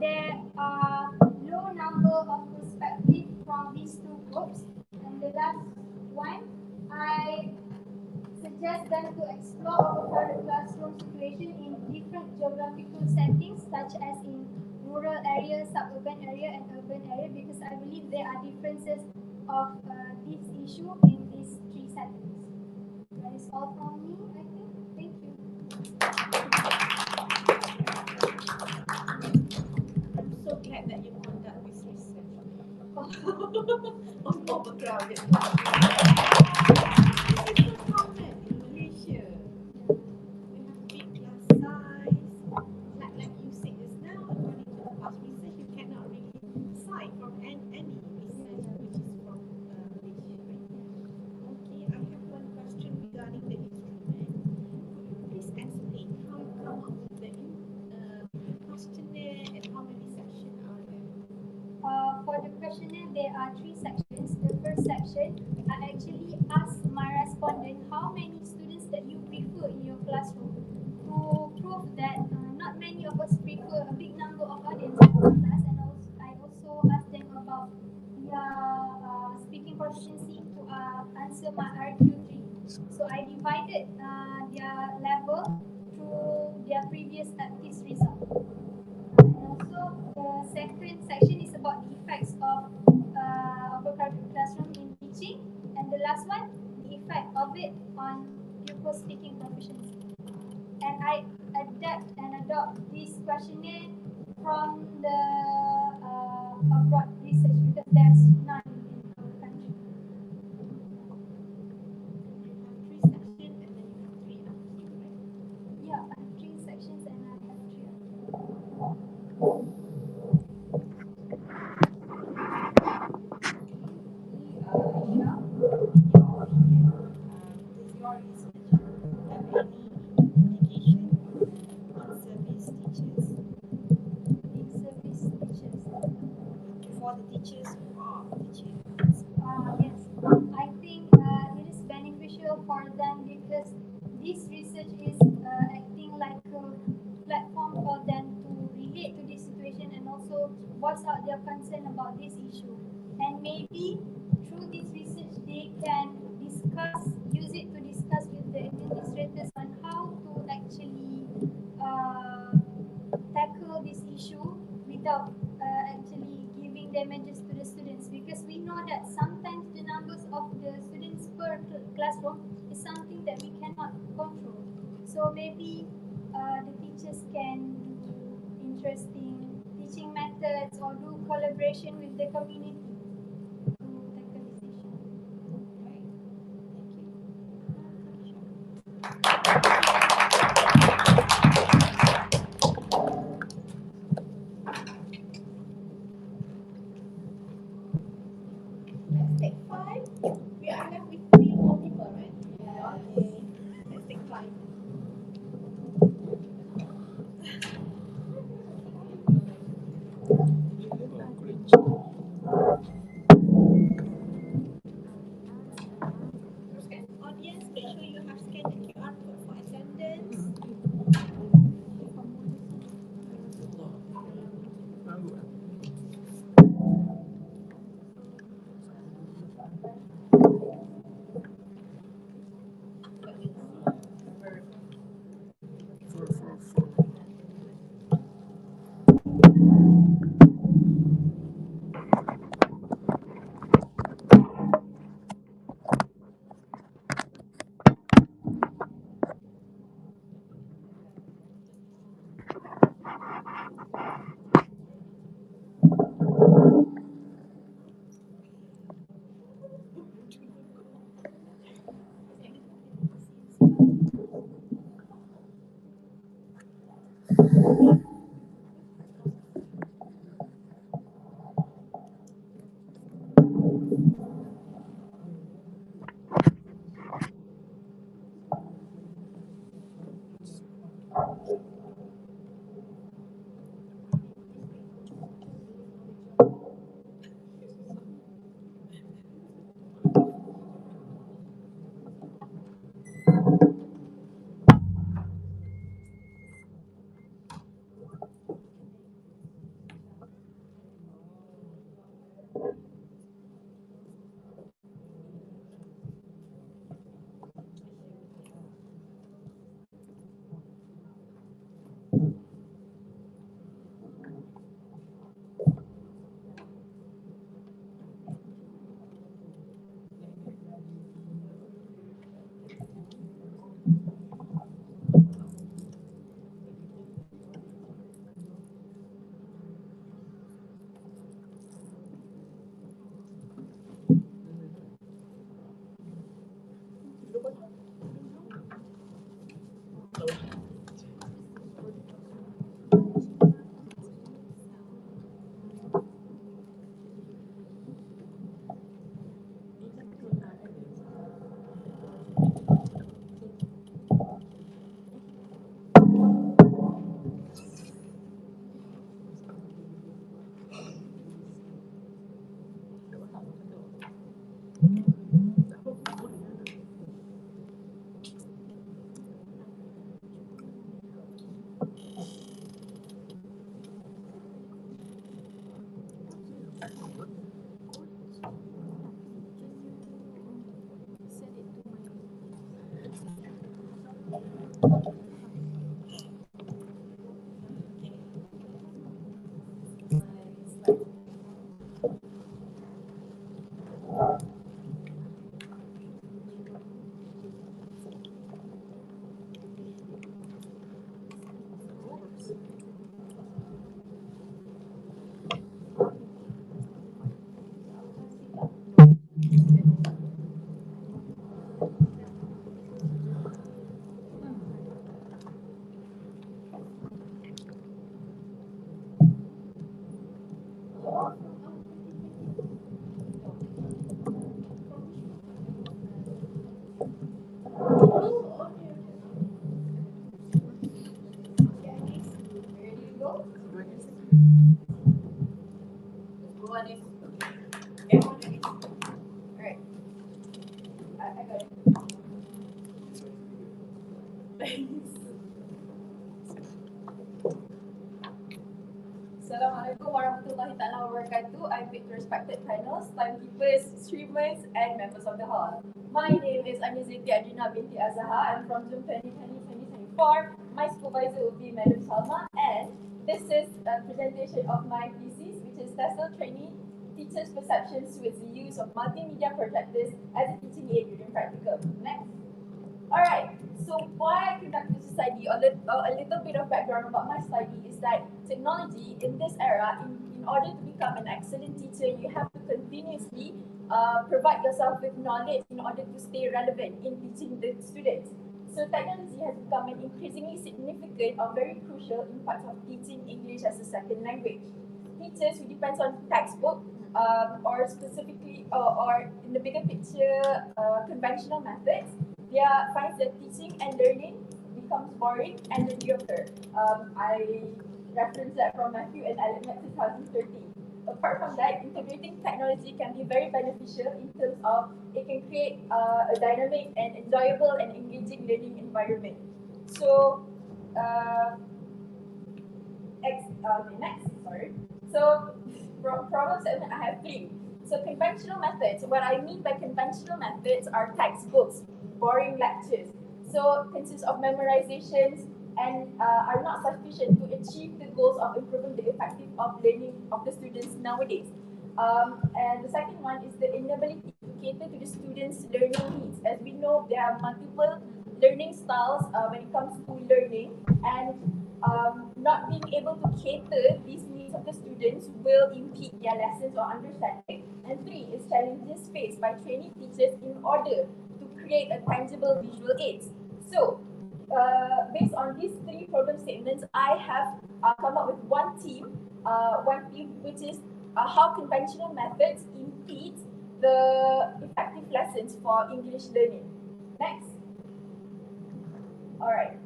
there are low number of perspectives from these 2 groups. And the last one, I suggest them to explore overcrowded classroom situation in different geographical settings, such as in rural area, suburban area, and urban area, because I believe there are differences of this issue in these 3 settings. That is all from me, I think. Thank you. I'm so glad that you conduct this research on overcrowded classrooms. This is so common in Malaysia. We have big class size. Like you said just now, according to the past research, you cannot really cite from any research which is from Malaysia, right? Okay, I have one question regarding the instrument. Could you please explain how you come up with the questionnaire and how many sections are there? For the questionnaire, there are 3 sections. The first section, I actually asked my respondent how many students that you prefer in your classroom, to prove that not many of us prefer a big number of audience in our class, and I also asked them about So I divided their level through their previous test result. And also the second section is about the effects of overcrowded classroom in teaching, and the last one, the effect of it on pupil speaking proficiency. And I adopt this questionnaire from the abroad research because there's none in our country. Yeah, I have 3 sections and I have 3 Does your research have any implication on service teachers? service teachers. For the teachers who are teaching? Yes, I think it is beneficial for them because this research is acting like a platform for them to relate to this situation and also voice out their concern about this issue. And maybe through this research they can use it to discuss with the administrators on how to actually tackle this issue without actually giving damages to the students, because we know that sometimes the numbers of the students per classroom is something that we cannot control. So maybe the teachers can do interesting teaching methods or do collaboration with the community to tackle this issue. Right. Let's take 5. We are left with 3 more people, right? Okay. Let's take 5. Audience, make sure you have scanned the QR code for attendance. one is everyone ready? Alright. I got it. Thanks. Assalamualaikum warahmatullahi taala wabarakatuh. I greet the respected panels, timekeepers, streamers, and members of the hall. My name is Aniziti Adrina binti Azaha. I'm from June 2020-2024. My supervisor will be Madam Salma, and this is a presentation of my thesis, which is TESOL Trainee Teachers' Perceptions with the Use of Multimedia Projectors as a Teaching Aid during Practicum. Next. Alright, so why I conduct this study, a little bit of background about my study is that technology in this era, in order to become an excellent teacher, you have to continuously provide yourself with knowledge in order to stay relevant in teaching the students. So technology has become an increasingly significant or very crucial in parts of teaching English as a second language. Teachers who depends on textbook or specifically or in the bigger picture conventional methods, finds that teaching and learning becomes boring and mediocre. I reference that from Matthew and Alec 2013. Apart from that, integrating technology can be very beneficial in terms of it can create a dynamic and enjoyable and engaging learning environment. So, next, sorry. So, from problem statement, I have 3. So, conventional methods. What I mean by conventional methods are textbooks, boring lectures. So, consists of memorizations and are not sufficient to achieve the goals of improving the effective of learning of the students nowadays. And the second one is the inability to cater to the students' learning needs. As we know, there are multiple learning styles when it comes to learning, and not being able to cater these needs of the students will impede their lessons or understanding. And 3 is challenges faced by training teachers in order to create a tangible visual aids. So, based on these 3 problem statements, I have come up with one theme which is how conventional methods impede the effective lessons for English learning. Next. Alright.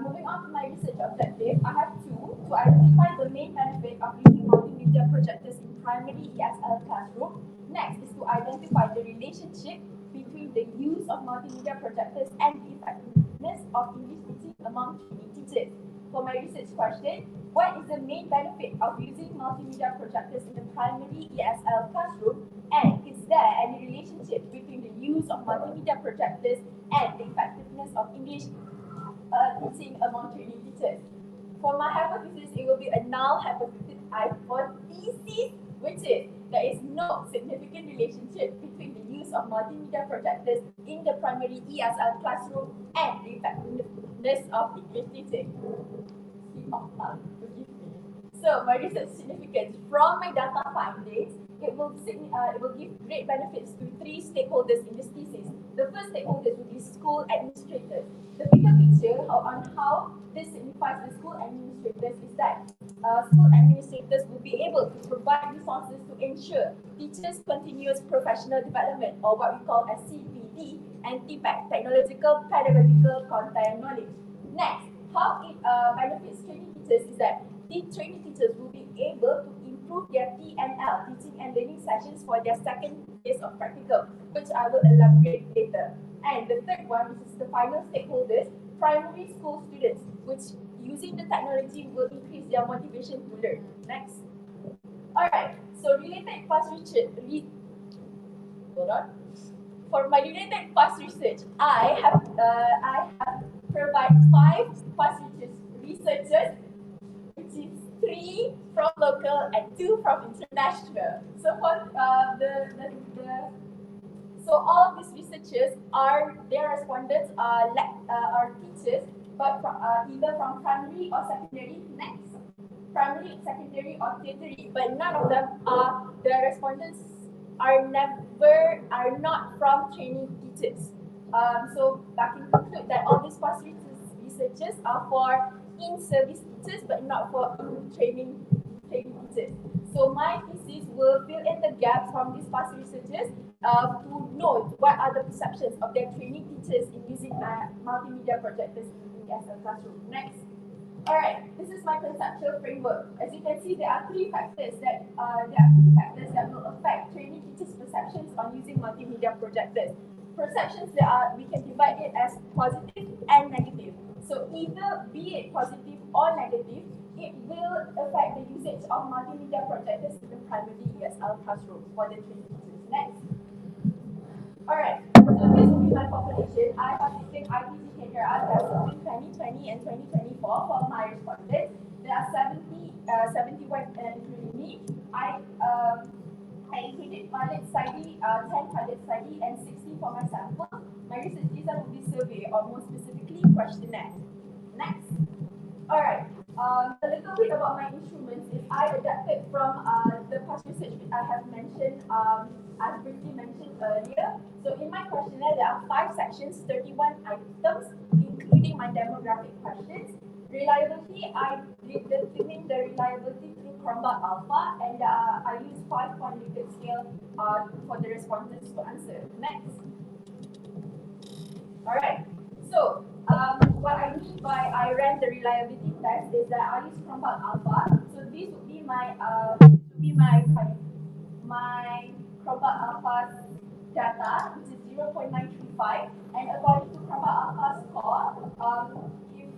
Moving on to my research objective, I have 2 to identify the main benefit of using multimedia projectors in primary ESL classroom. Next is to identify the relationship between the use of multimedia projectors and the effectiveness of English teaching among training teachers. For my research question, what is the main benefit of using multimedia projectors in the primary ESL classroom? And is there any relationship between the use of multimedia projectors and the effectiveness of English teaching among training teachers? For my hypothesis, it will be a null hypothesis, which is there is no significant relationship between the use of multimedia projectors in the primary ESL classroom and the effectiveness of English teaching. Forgive me. So my research significance from my data findings, it will give great benefits to 3 stakeholders in this thesis. The first stakeholders will be school administrators. The bigger picture on how this signifies the school administrators is that school administrators will be able to provide resources to ensure teachers' continuous professional development, or what we call as CPD, and TPAC, technological, pedagogical, content knowledge. Next, how it benefits training teachers is that the training teachers will be able to improve their TNL, teaching and learning sessions, for their second phase of practicum, which I will elaborate later. And the third one, which is the final stakeholders, primary school students, which using the technology will increase their motivation to learn. Next. Alright, so related past research, hold on. For my related past research, I have provided 5 past researchers, which is 3 from local and 2 from international. So for so all of these researchers their respondents are teachers, but either from primary or secondary. Next, primary, secondary, or tertiary, but none of them the respondents are not from training teachers. So I can conclude that all these past researchers are for in-service teachers, but not for in-training teachers. So my thesis will fill in the gaps from these past researchers to know what are the perceptions of their training teachers in using multimedia projectors in the ESL classroom. Next. Alright, this is my conceptual framework. As you can see, there are three factors that will affect trainee teachers' perceptions on using multimedia projectors. Perceptions we can divide it as positive and negative. So either be it positive or negative, it will affect the usage of multimedia projectors in the primary ESL classroom for the trainee teachers. Next. Alright, so this will be my population. I have taken ITC KKR test between 2020 and 2024 for my respondents. There are 71 including me. I included pilot study, 10 pilot study and 60 for my sample. My research design will be survey or more specifically questionnaire. Next. Alright, a little bit about my instruments is I adapted from the past research which I have mentioned, as briefly mentioned earlier. So in my questionnaire, there are 5 sections, 31 items, including my demographic questions. Reliability, I did determine the reliability through Chromebook Alpha, and I used 5-point Likert scale for the respondents to answer. Next. Alright, so what I mean by I ran the reliability test is that I used Chromebook Alpha. So this would be my Chromebook Alpha data, which is 0.935, and according to Chromebook Alpha score, if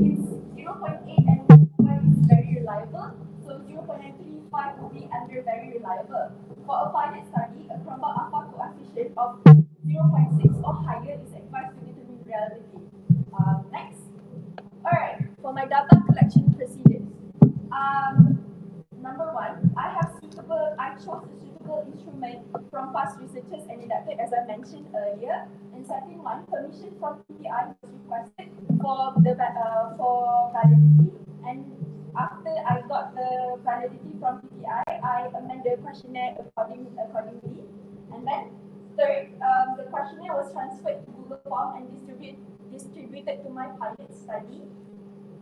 it's 0.8 and 1 is very reliable, so 0.935 will be under very reliable. For a pilot study, a Chromebook Alpha coefficient of 0.6 or higher is advised to determine reality. Next. Alright, for my data collection procedures. Number 1, I chose a suitable instrument from past researchers and adapted as I mentioned earlier. And second one, permission from PTI was requested for validity. And after I got the validity from PTI, I amended the questionnaire accordingly. And then third, the questionnaire was transferred to Google Form and distributed to my pilot study.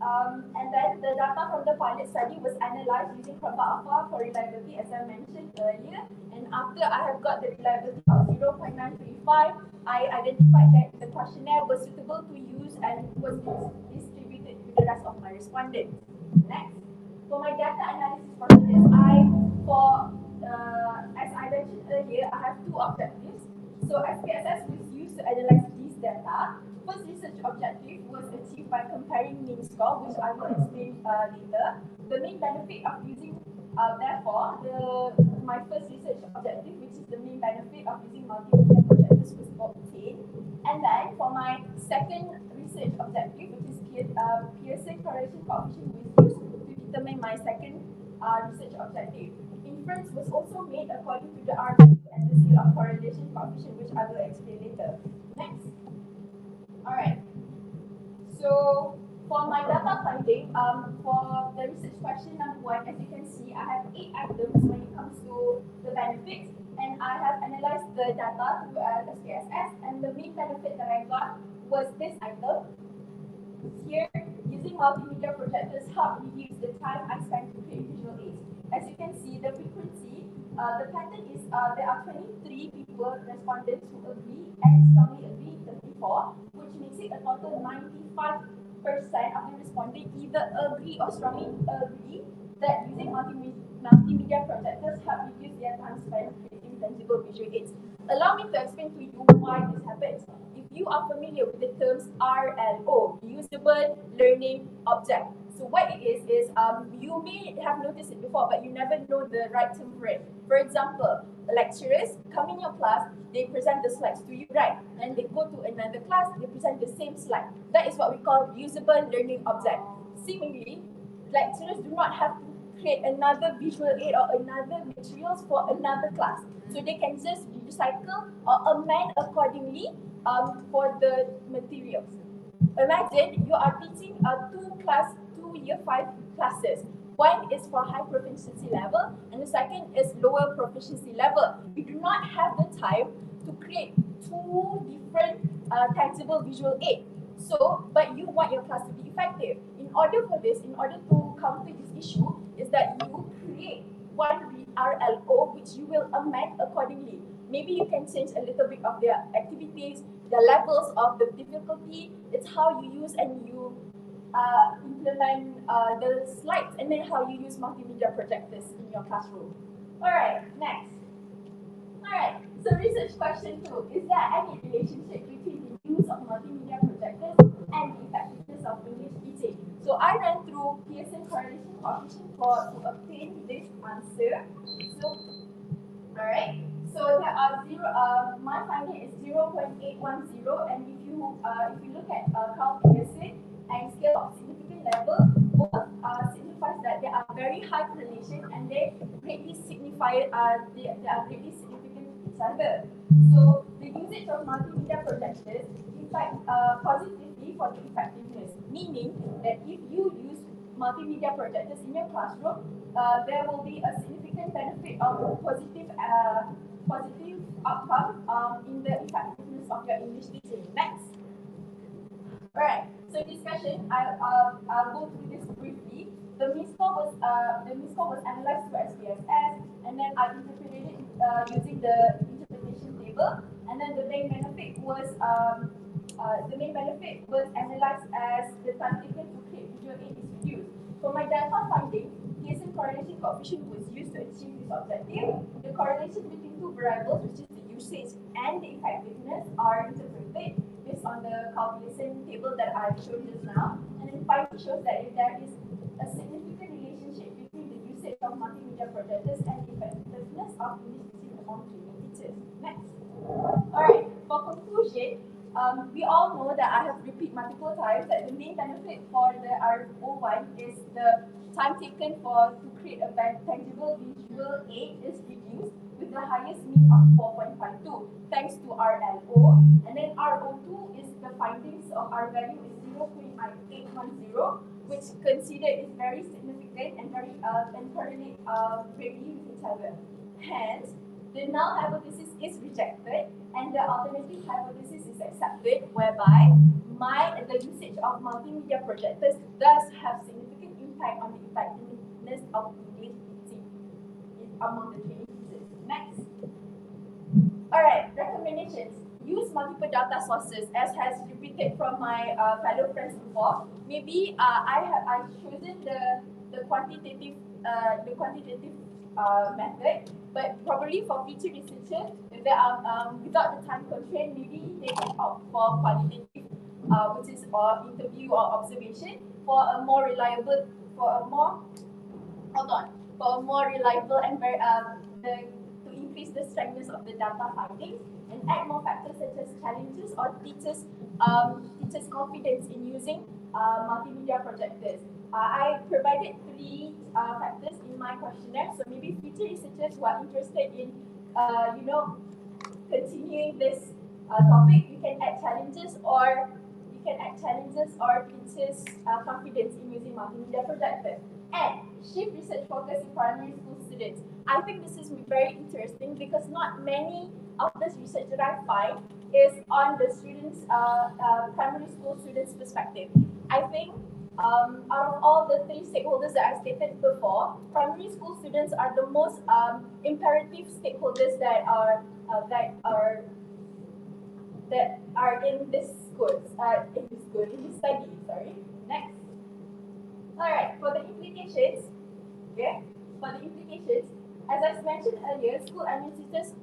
And then the data from the pilot study was analyzed using Chromebook Alpha for reliability, as I mentioned earlier. And after I have got the reliability of 0.935, I identified that the questionnaire was suitable to use and was distributed to the rest of my respondents. Next, for my data analysis procedures, as I mentioned earlier, I have 2 objectives. So SPSS was used to analyze these data. First research objective was achieved by comparing mean score, which I will explain later. The main benefit of using, my first research objective, which is the main benefit of using multimedia projectors, was obtained. And then for my second research objective, which is Pearson correlation coefficient, was used to determine my second research objective. Inference was also made according to the R and the scale of correlation coefficient, which I will explain later. Next. Alright, so for my data finding, for the research question number 1, as you can see, I have 8 items when it comes to the benefits, and I have analyzed the data through SPSS, and the main benefit that I got was this item. Here, using multimedia projectors help reduce the time I spend to create visual aids. As you can see, the frequency, the pattern is there are 23 people, respondents who agree and strongly agree 34, which makes it a total 95% of the respondents either agree or strongly agree that using multimedia projectors help reduce their time spent creating tangible visual aids. Allow me to explain to you why this happens. If you are familiar with the terms RLO, Usable Learning Object. So what it is you may have noticed it before, but you never know the right term for it. For example, lecturers come in your class, they present the slides to you, right? And they go to another class, they present the same slide. That is what we call usable learning object. Similarly, lecturers do not have to create another visual aid or another materials for another class. So they can just recycle or amend accordingly for the materials. Imagine you are teaching two year 5 classes. One is for high proficiency level and the second is lower proficiency level. We do not have the time to create 2 different tangible visual aids. So, but you want your class to be effective. In order to counter this issue, is that you create one RLO which you will amend accordingly. Maybe you can change a little bit of their activities, the levels of the difficulty. It's how you use and you implement the slides and then how you use multimedia projectors in your classroom. Alright, next. Alright, so research question 2. Is there any relationship between the use of multimedia projectors and the effectiveness of English teaching? So I ran through Pearson correlation coefficient to obtain this answer. So, alright, so there are my finding is 0.810, and if you look at Carl Pearson and scale of significant level, both signifies that there are very high correlation and they greatly signify they are greatly significant to each other. So the usage of multimedia projectors impact positively for the effectiveness, meaning that if you use multimedia projectors in your classroom, there will be a significant benefit of positive outcome in the effectiveness of your English teaching. Next. Alright, so discussion, I'll go through this briefly. The mean score was analyzed through SPSS, and then I interpreted it using the interpretation table, and then the main benefit was analyzed as the time taken to create visual aid is reduced. For my data finding, Pearson correlation coefficient was used to achieve this objective. The correlation between two variables, which is the usage and the effectiveness, are interpreted based on the calculation table that I've shown just now. And then finding shows that if there is a significant relationship between the usage of multimedia projectors and the effectiveness of English teaching among training teachers. Next. Alright, for conclusion, we all know that I have repeated multiple times that the main benefit for the RO1 is the time taken to create a tangible visual aid is reduced with the highest mean of 4.52 thanks to RLO. And then RO2 is the findings of our value is 0.810, which considered is very significant and very and correlate greatly with each other. Hence, the null hypothesis is rejected and the alternative hypothesis is accepted, whereby the usage of multimedia projectors does have significant impact on the effectiveness of English teaching among the training teachers. Next. Alright, recommendations. Use multiple data sources, as has repeated from my fellow friends before. Maybe I've chosen the quantitative method, but probably for future researchers, if they are without the time constraint, maybe they can opt for qualitative, which is interview or observation, for a more reliable and very to increase the strengthness of the data findings and add more factors such as challenges or teachers' confidence in using multimedia projectors. I provided 3 factors in my questionnaire, so maybe future researchers who are interested in continuing this topic, you can add challenges or teachers' confidence in using multimedia projectors. And shift research focus in primary school students. I think this is very interesting because not many of this research that I find is on the students, primary school students' perspective. I think out of all the 3 stakeholders that I stated before, primary school students are the most imperative stakeholders that are in this study. Sorry. Next. Alright, for the implications, as I mentioned earlier, school administrators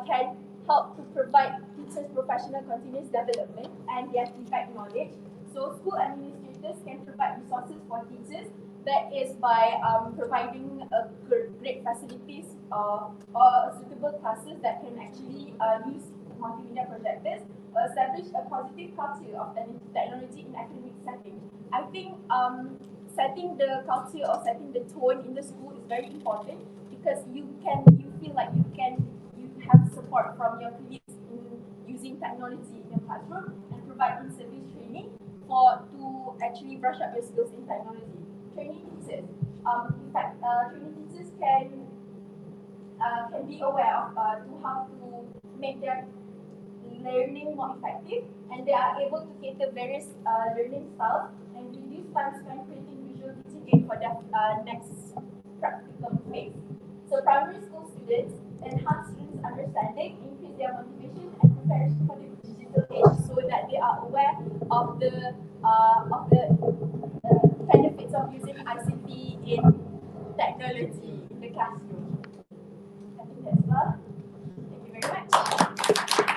can help to provide teachers professional continuous development and their feedback knowledge. So school administrators can provide resources for teachers, that is by providing great facilities or suitable classes that can actually use multimedia projectors, establish a positive culture of technology in academic setting. I think setting the culture or setting the tone in the school is very important because you feel like you have support from your colleagues in using technology in your classroom and provide in-service training to actually brush up your skills in technology. Training teachers, in fact, training teachers can be aware of how to make their learning more effective, and they are able to cater various learning styles and reduce time spent creating visual teaching aid for their next practical phase. So primary school students enhance students' understanding, increase their motivation and preparation for the digital age, so that they are aware of the classroom. I think that's all. Thank you very much.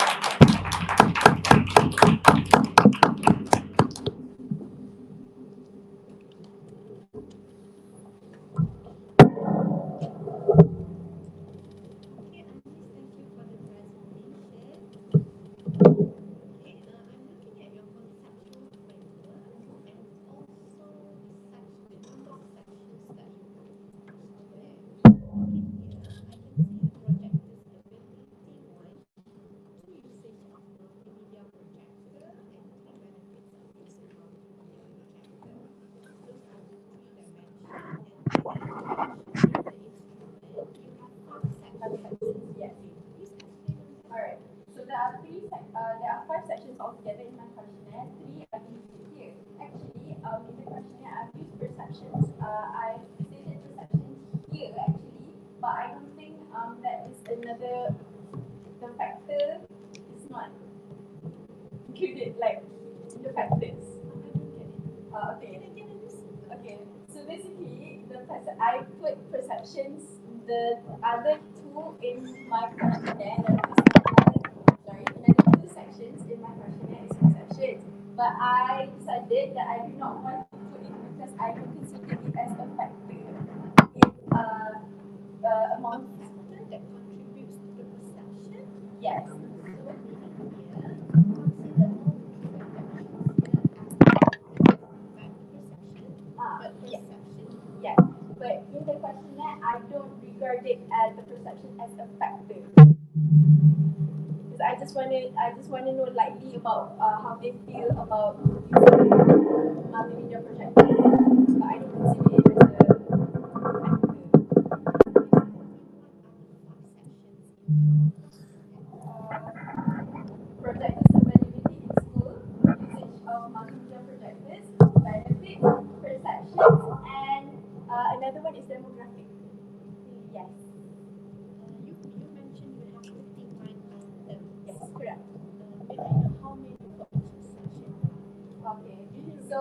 Okay, Anis, thank you for the presentation. Okay, I'm looking at your conceptual framework and also the number of sections that you put. Okay, looking here, I can see the projector's availability one, two usage of multimedia projector, and three benefits of using multimedia projector. Those are the three dimensions, and then showing the instrument, you have 5 sections. Yes. Please explain on that. Alright. So there are five sections altogether in my questionnaire. Three are listed here. Actually, in the questionnaire I've used perceptions. I've stated perceptions here actually, but I don't think that is another the factor is not included like in the factors. I don't get it. Okay. Can I get this? Okay. So basically, I put perceptions. The other two in my questionnaire, another two sections in my questionnaire is perceptions. But I decided that I do not want to put it because I don't consider it as a factor. It among Factor that contributes to the perception. yes. So meaning here, consider all the three dimensions here as fact perception, but Yes. perception. Yes. But in the questionnaire, I don't regard it as the perception as a factor. Because I just want to know lightly about how they feel about using multimedia projector. But I don't consider it as a factor. Projectors availability in school, usage of multimedia projectors, benefits, perceptions, and another one is demographic. Yes. You mentioned you have 59 items. Yes, correct. May I know how many for each section? Okay. So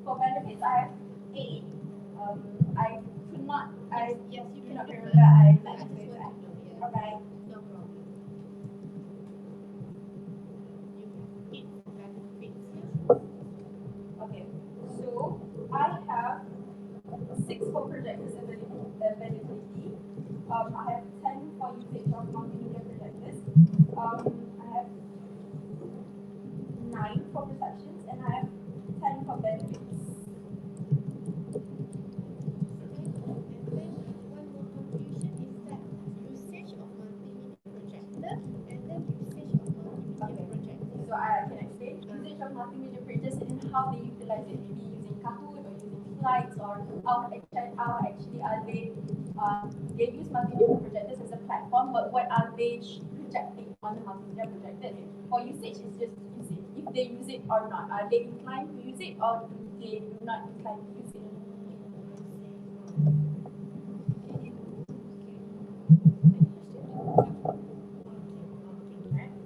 for benefits, I have 8. I could not. Yes, you cannot can remember. I but I just want to know. Yeah. Okay. No problem. You have 8 for benefits, yeah? Okay. So I have 6 for projectors availability. I have 10 for usage of multimedia projectors. I have 9 for perceptions, and I have 10 for benefits. And then one more confusion is that usage of multimedia projector and then usage of multimedia projector. So I can explain usage of multimedia projectors and how they utilize it, maybe using Kahoot or using slides, or how actually are they use multimedia projectors as a platform, but what are they projecting on the multimedia projector? For usage, it's just usage. If they use it or not, are they inclined to use it or do they do not inclined to use it?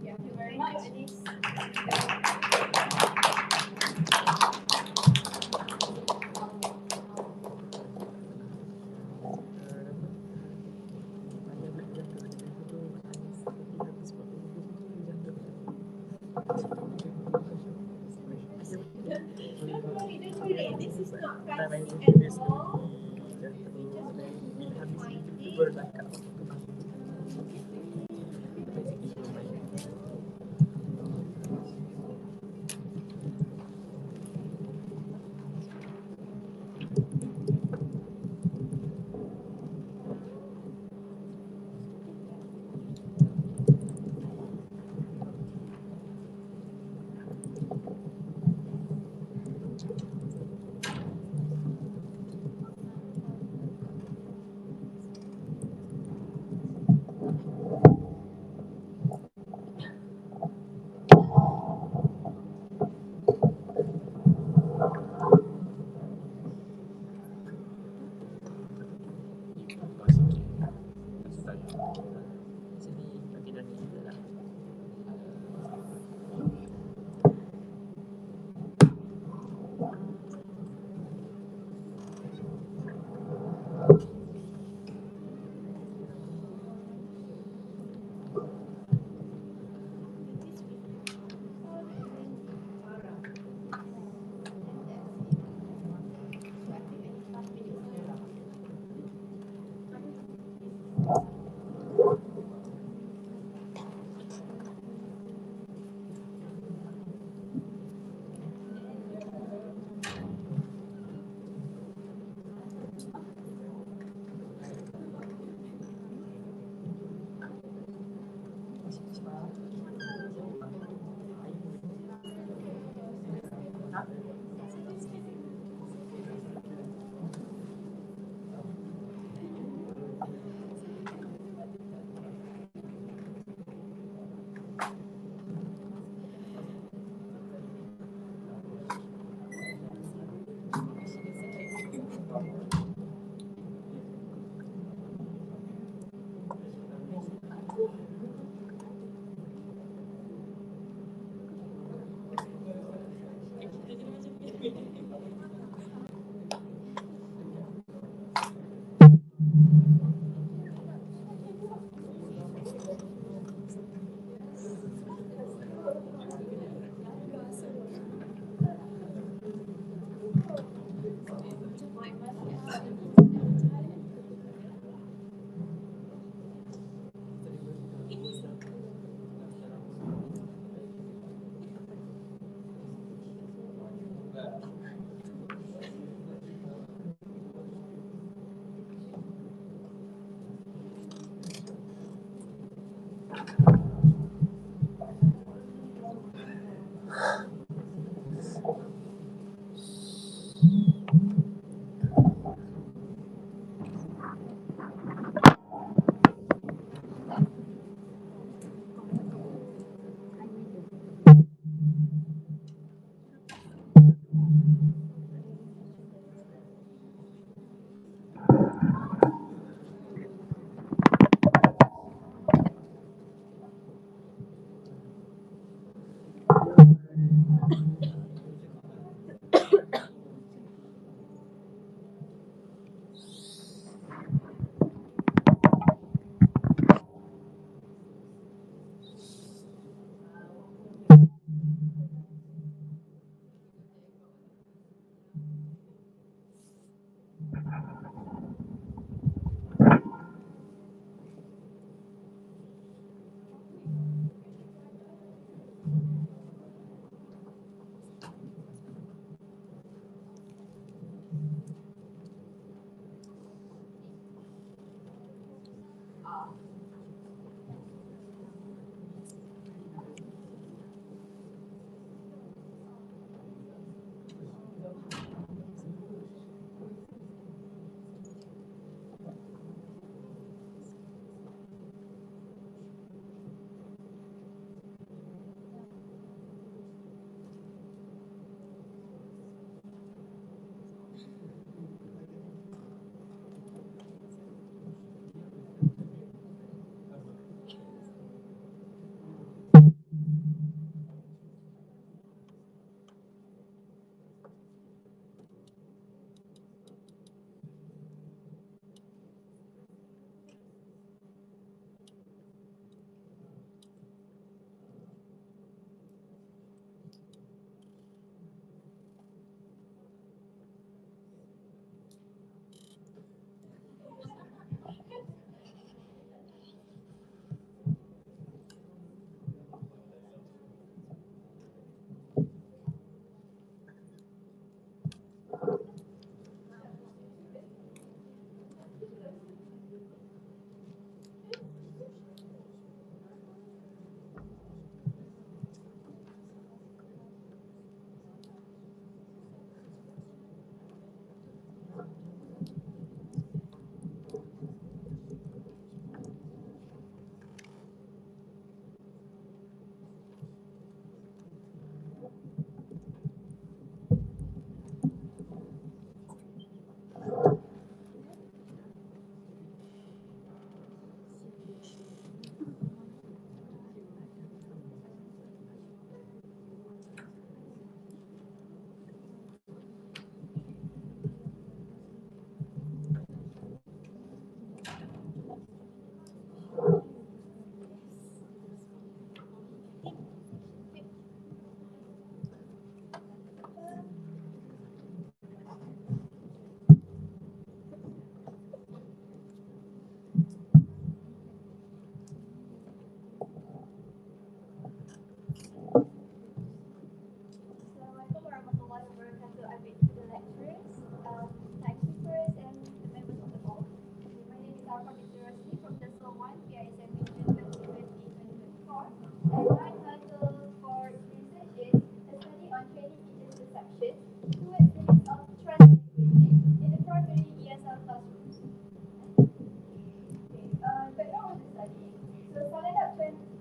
Thank you very much. Don't worry, this is not fancy at all. We just want to know the findings. are. Assalamualaikum warahmatullahi wabarakatuh. I beg to the lecturers, time keepers, and the members of the board. My name is Arfa Rosli from the SO1 PISM Region 2020-2024, and my title for research is a study on training teachers' perception towards the use of trust languaging in the primary ESL classrooms. Okay, background of the study. So, Calendar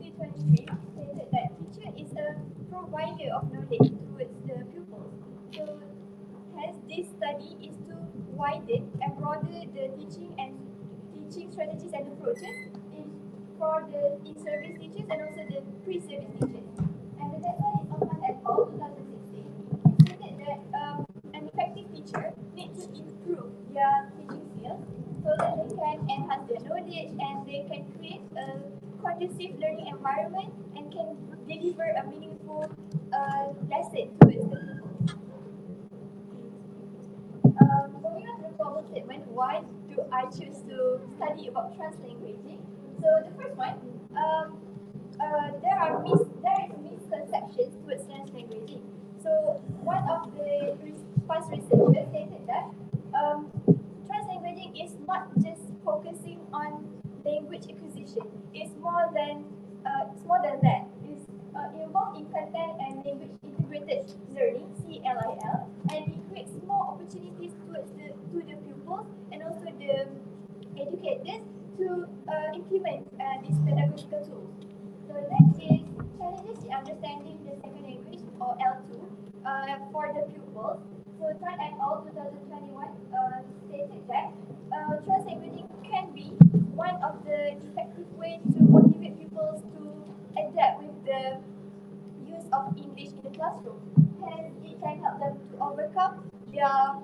2023 stated that teacher is a provider of knowledge towards the pupils. So, hence this study is to widen and broaden the teaching strategies and approaches for the in-service teachers and also the pre-service teachers. And the next one is Osman et al. 2016. It stated that an effective teacher needs to improve their teaching skills so that they can enhance their knowledge and they can create a conducive learning environment and can deliver a meaningful lesson to its pupils. Moving on to the problem statement, why do I choose to study about translanguaging? So the first one, there is misconceptions towards translanguaging. So one of the past researchers stated that translanguaging is not just focusing on language acquisition. It's more than that. It's involved in content and language integrated learning (CLIL), and it creates more opportunities to the pupils and also the educators to implement these pedagogical tools. So next is challenges in understanding the second language or L2 for the pupils. So Tran et al. 2021 stated that translanguaging can be one of the effective ways to motivate pupils to adapt with the use of English in the classroom. Hence, it can help them to overcome their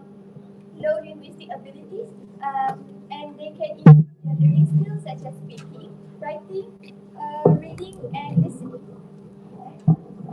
low linguistic abilities and they can improve their learning skills such as speaking, writing, reading, and listening.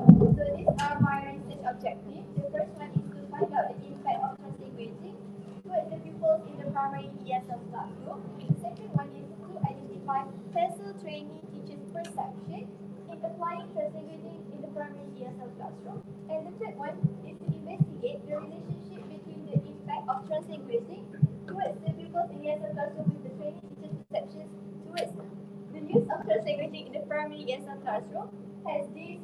So these are my research objectives. The first one is to find out the impact of translanguaging towards the pupils in the primary ESL classroom. The second one is to identify TESOL trainee teachers' perception in applying translanguaging in the primary ESL classroom. And the third one is to investigate the relationship between the impact of translanguaging towards the pupils in ESL classroom with the trainee teachers' perceptions towards use of translating in the primary ESL classroom has this.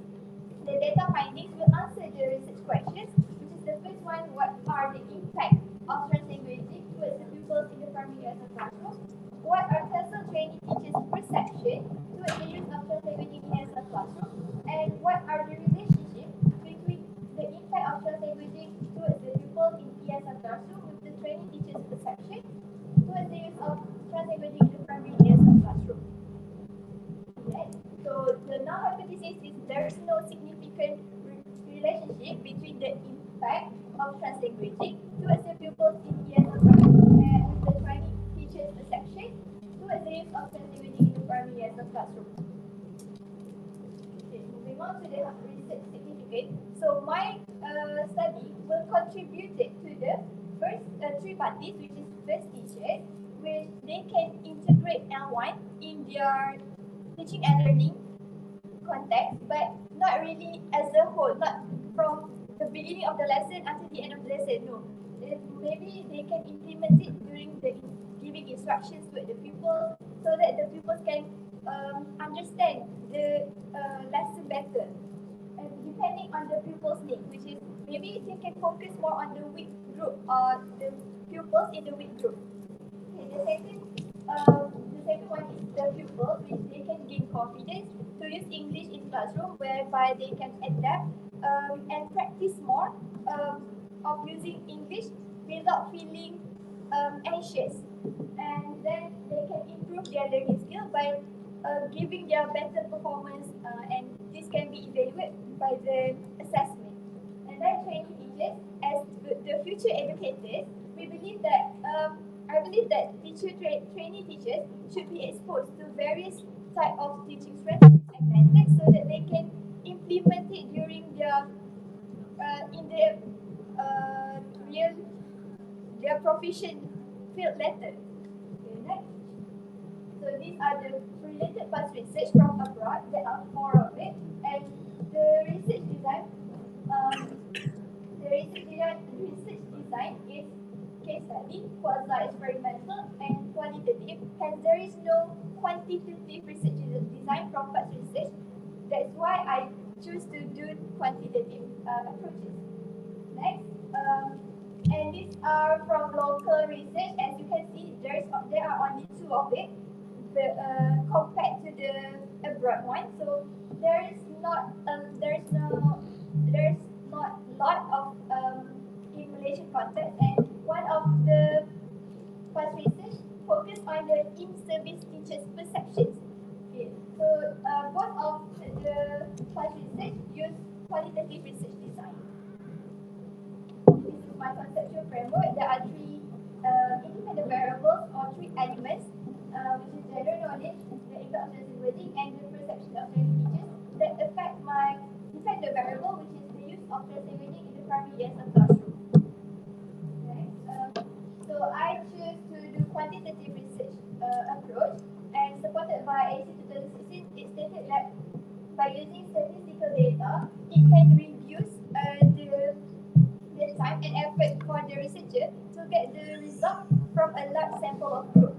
The data findings will answer the research questions, which is the first one: what are the impact of translanguaging towards the pupils in the primary ESL classroom? What are TESOL training teachers' perception towards the use of translanguaging in ESL classroom? And what are the relationship between the impact of translanguaging towards the pupils in ESL classroom with the training teachers' perception towards the use of translanguaging in the primary ESL classroom? Okay. So the null hypothesis is there is no significant relationship between the impact of translanguaging towards the pupils in ESL classroom and with the training teachers' perception towards the use of translanguaging in the primary ESL classroom. Okay, moving on to the research significance. So my study will contribute to the first three parties, which is first teachers, which they can integrate L1 in their teaching and learning context, but not really as a whole, not from the beginning of the lesson until the end of the lesson. No, maybe they can implement it during the giving instructions to the pupils, so that the pupils can understand the lesson better. And depending on the pupils' need, which is maybe they can focus more on the weak group or the pupils in the weak group. Okay, the second one is the pupils, which they can gain confidence to use English in classroom, whereby they can adapt and practice more of using English without feeling anxious. And then they can improve their learning skill by giving their better performance, and this can be evaluated by the assessment. And then training teachers, as the future educators, we believe that I believe that trainee teachers should be exposed to various type of teaching strategies and methods, so that they can implement it during their in their their profession field later. Okay, next. So these are the related past research from abroad. There are 4 of it, and the research design is case study, quasi-experimental, and qualitative, and there is no quantitative research design from past research. That's why I choose to do quantitative approaches. Next, and these are from local research. As you can see, there are only 2 of it, compared to the abroad one. So there's not lot of in Malaysian context, and one of the past research focus on the in-service teachers' perceptions. Okay, so both of the past research use qualitative research design. This is my conceptual framework. There are 3 independent variables or 3 elements, which is general knowledge, the impact of translanguaging, and the perception of training teachers that affect my dependent variable, which is the use of translanguaging in the primary ESL classroom. Okay. So I choose to do quantitative research approach, and supported by AC 2016, it stated that by using statistical data, it can reduce the time and effort for the researcher to get the result from a large sample of group.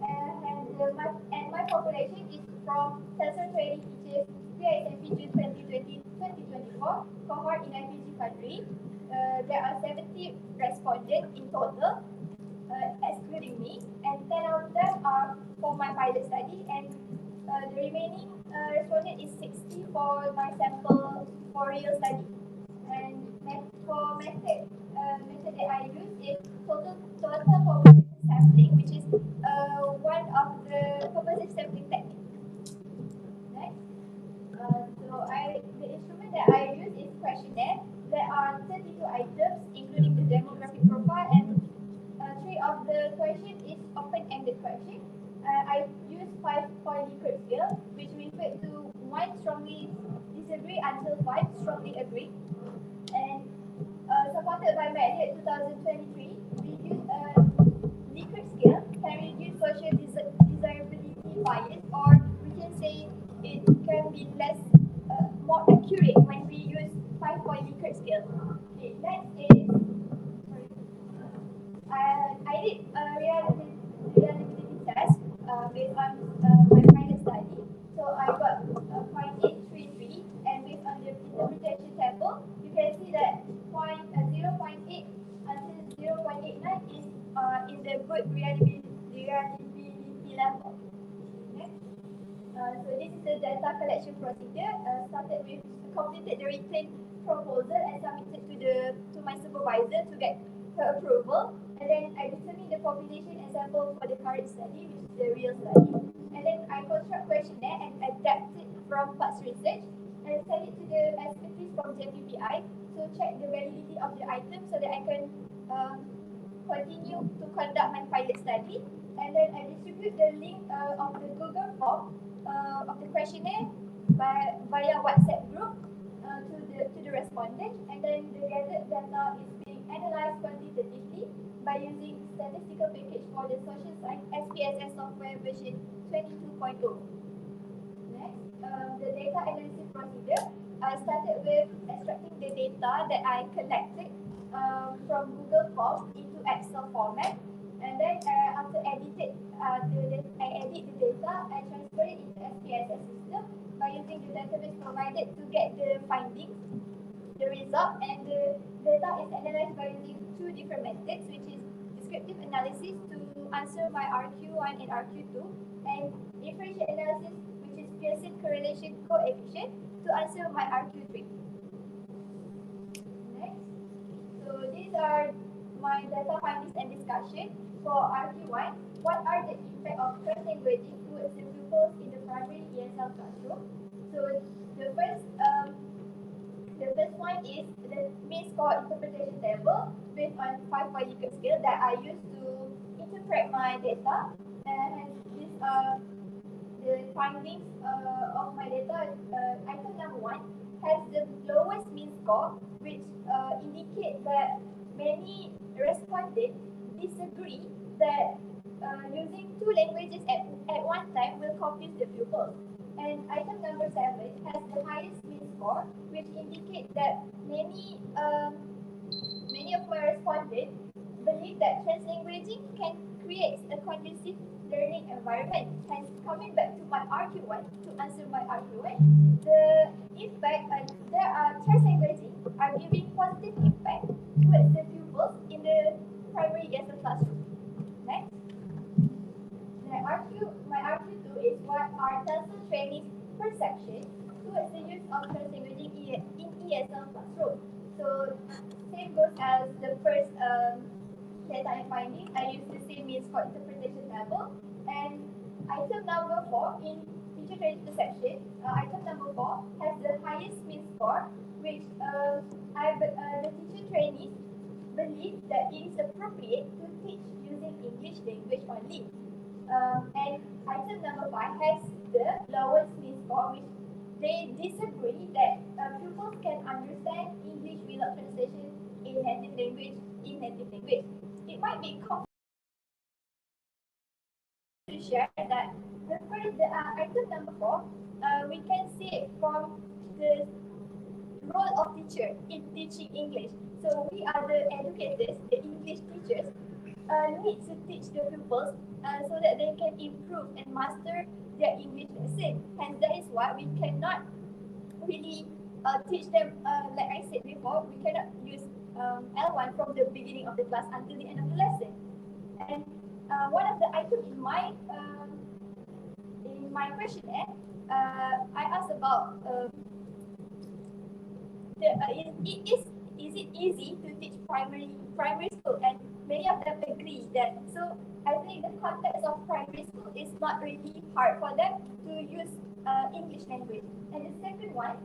And my population is from TESOL training teachers PISMP June 2020-2024 cohort in IPG country. There are 70 respondents in total, excluding me, and 10 of them are for my pilot study, and the remaining respondent is 60 for my sample for real study. And for method that I use is total population sampling, which is one of the purposive sampling technique. Next, the instrument that I use is questionnaire. There are 32 items, including the demographic profile, and 3 of the question is open-ended question. I use 5-point Likert scale, which refer to 1 strongly disagree until 5 strongly agree. And supported by Marriott 2023, we use a Likert scale can reduce social desirability bias, or we can say it can be more accurate when we use 5-point Likert scale. Okay, next is, I did a reliability test based on my pilot study. So this is the data collection procedure. Started with completed the written proposal and submitted to my supervisor to get her approval. And then I determine the population example for the current study, which is the real study. And then I construct questionnaire and adapt it from past research and send it to the expertise from JBB to check the validity of the item so that I can continue to conduct my pilot study. And then I distribute the link of the Google form of the questionnaire via WhatsApp group to the respondent. And then the gathered data is being analyzed quantitatively by using statistical package for the social science SPSS software version 22.0. Next, the data analysis procedure. I started with extracting the data that I collected from Google Forms into Excel format, and then after I edit the data, I transfer it into SPSS system by using the database provided to get the findings, the result, and the data is analyzed by using two different methods, which is descriptive analysis to answer my RQ1 and RQ2, and inferential analysis, which is Pearson correlation coefficient, to answer my RQ3. Next, so these are my data findings and discussion. For RQ1, what are the impact of cross-languaging towards the pupils in the primary ESL classroom? So the first one is the mean score interpretation table based on 5-point Likert scale that I use to interpret my data. And these are the findings of my data. Item number 1 has the lowest mean score, which indicate that many respondents disagree that using two languages at one time will confuse the pupils. And item number 7 has the highest mean score, which indicates that many of my respondents believe that translanguaging can create a conducive learning environment. Hence, coming back to my RQ1, to answer my RQ1, the impact there are translanguaging are giving positive impact towards the pupils in the primary ESL classroom. Next. My RQ2 is what are TESOL trainees' perception towards the use of translanguaging in ESL classroom. So same goes as the first data and finding. I use the same means for interpretation table. And item number 4 in teacher training perception, item number 4 has the highest mean score, which the teacher trainees believe that it is appropriate to teach using English language only. And item number 5 has the lowest mean score, which they disagree that pupils can understand English without translation in native language. It might be confusing to share that the item number 4, we can see it from the role of teacher in teaching English. So we are the educators, the English teachers, need to teach the pupils so that they can improve and master their English lesson. And that is why we cannot really teach them, like I said before, we cannot use L1 from the beginning of the class until the end of the lesson. And one of the items in my questionnaire, I asked about is it easy to teach primary school, and many of them agree that. So I think the context of primary school is not really hard for them to use English language. And the second one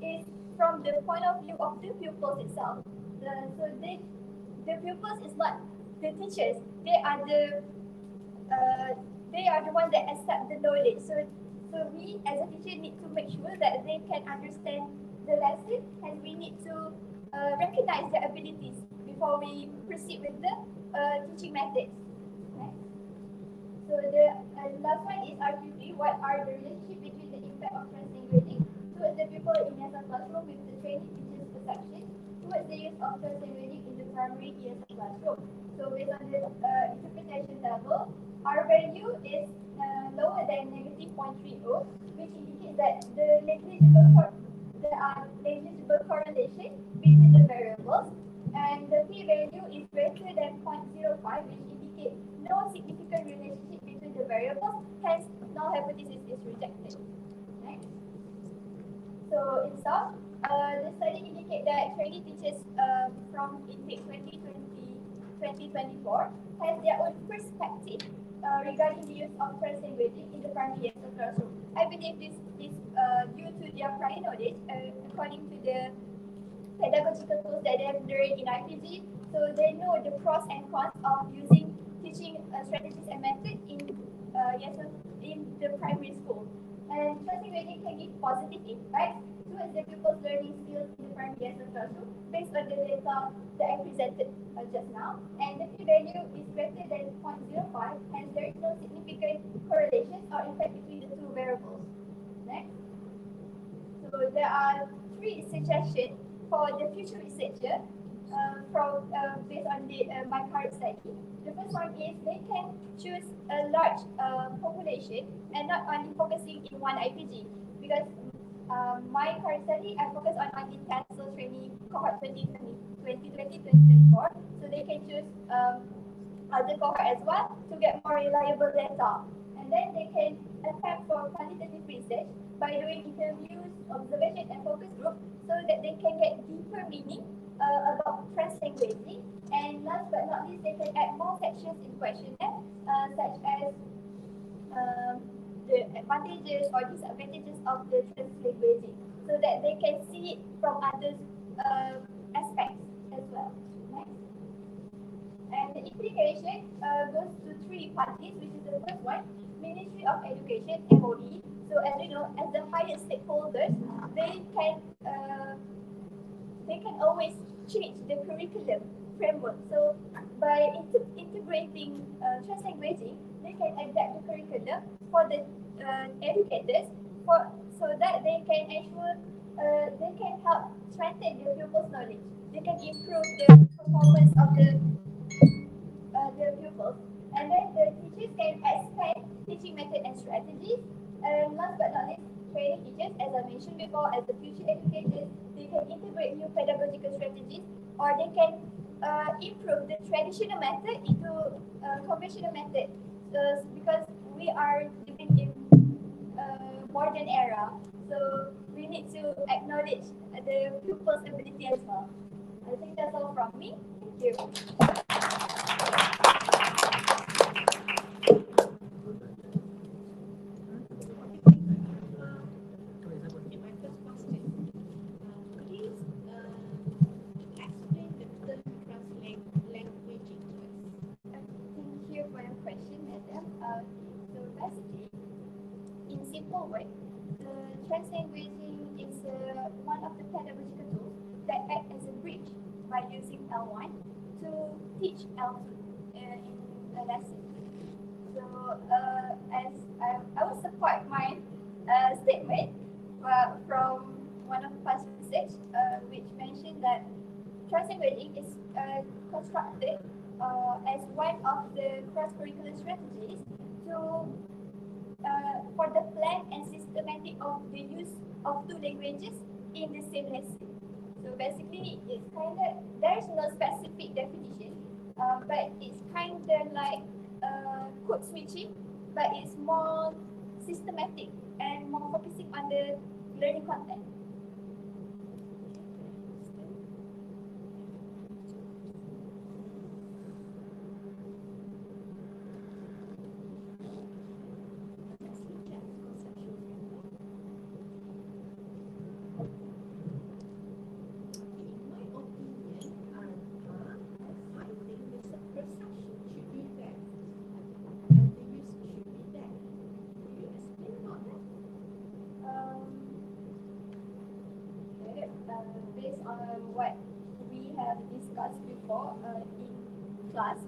is from the point of view of the pupils itself. The pupils is not the teachers. They are the ones that accept the knowledge. So we as a teacher need to make sure that they can understand the lesson, and we need to recognize their abilities before we proceed with the teaching methods. Right? So the last one is RQ3. What are the relationship between the impact of translanguaging towards the pupil in ESL classroom with the training teacher's perception towards the use of translanguaging in the primary ESL classroom? So based on the interpretation level, R value is lower than -0.30, which indicates that there are negligible correlation between the variables, and the p value is greater than 0.05, which indicates no significant relationship between the variables. Hence, null hypothesis is rejected. So in short, the study indicate that trainee teachers from intake 2024 has their own perspective regarding the use of first languaging in the primary and the classroom. I believe this is due to their prior knowledge according to the pedagogical tools that they have learned in IPG. So they know the pros and cons of using teaching strategies and methods in the primary school. And trusting grading can give positive impact towards the pupils' learning skills in the primary and the classroom based on the data that I presented just now. And the p-value is greater than 0.05, hence there is no significant correlation or effect between the two variables. Next. So there are 3 suggestions for the future researcher based on my current study. The first one is they can choose a large population and not only focusing in one IPG, because my current study I focus on only cancel training cohort 2020-2024, so they can choose other cohort as well to get more reliable data. And then they can attempt for quantitative research by doing interviews, observation, and focus group so that they can get deeper meaning about translanguaging. And last but not least, they can add more sections in questionnaire such as the advantages or disadvantages of the translanguaging so that they can see it from other aspects as well. Next. And the implication goes to 3 parties, which is the first one, Ministry of Education, MOE. So as you know, as the highest stakeholders, they can always change the curriculum framework. So by integrating translanguaging, they can adapt the curriculum for the educators so that they can ensure they can help strengthen the pupils' knowledge. They can improve the performance of the pupils. And then the teachers can expand teaching method and strategies. And last but not least, training teachers, as I mentioned before, as the future educators, they can integrate new pedagogical strategies, or they can improve the traditional method into conventional method. Because we are living in modern era, so we need to acknowledge the pupils' ability as well. I think that's all from me. Thank you. Thank you for your question, madam. So basically, in simple words, translanguaging is one of the pedagogical tools that act as a bridge by using L1 to teach L2 in a lesson. So as I will support my statement from one of the past research which mentioned that translanguaging is constructed as one of the cross-curricular strategies to for the plan and systematic of the use of 2 languages in the same lesson. So basically, it's kind of, there's no specific definition, but it's kind of like code switching, but it's more systematic and more focusing on the learning content. Based on what we have discussed before in class,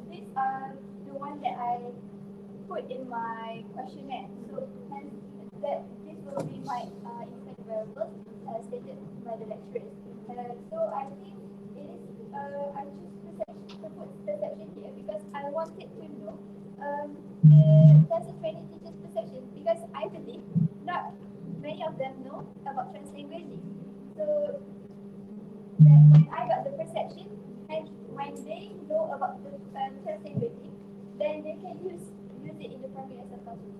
these are the one that I put in my questionnaire. So hence that this will be my insight variables stated by the lecturers. So I think it is I choose perception to put perception here because I wanted to know the lesson training teachers' perception, because I believe not many of them know about translanguaging. So when I got the perception, and when they know about the translanguaging, then they can use it in the primary as a classroom.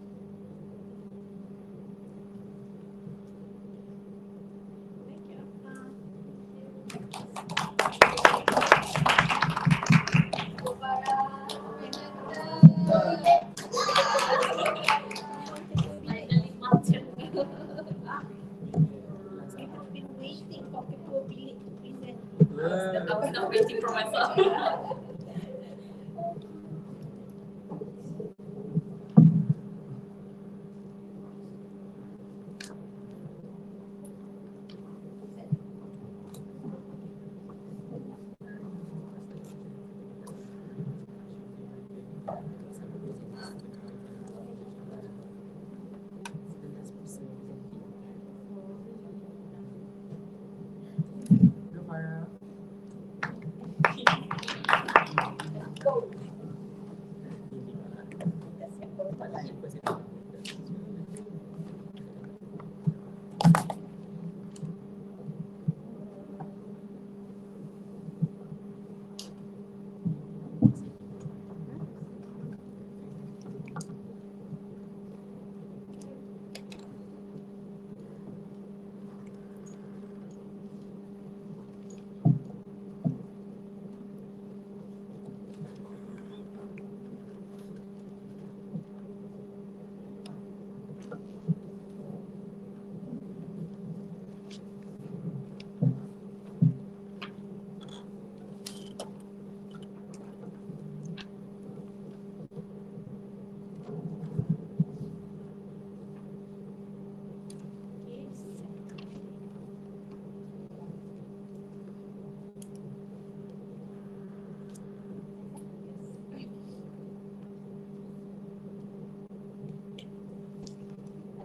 not waiting for myself. Go.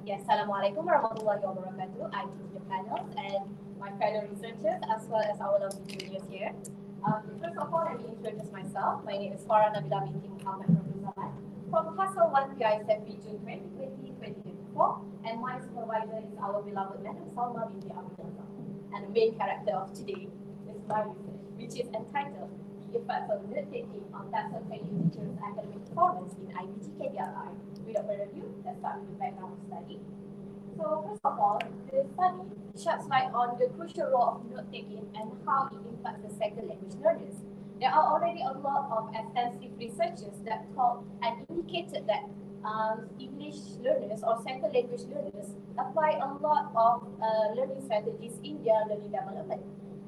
Yes, Assalamualaikum warahmatullahi wabarakatuh. I teach the panels and my fellow researchers as well as our lovely juniors here. First of all, let me introduce myself. My name is Farah Nabila binti Muhammad from Hassel 1 PISFP June 2020-2024, and my supervisor is our beloved Madam Salma binti Abdullah. And the main character of today is my research, which is entitled The Effects of Note-Taking on Tassel Training Teachers' Academic Performance in IBT KDRI. Without further ado, let's start with the background of study. So first of all, the study sheds light on the crucial role of note-taking and how it impacts the second language learners. There are already a lot of extensive researches that told and indicated that English learners or second language learners apply a lot of learning strategies in their learning development.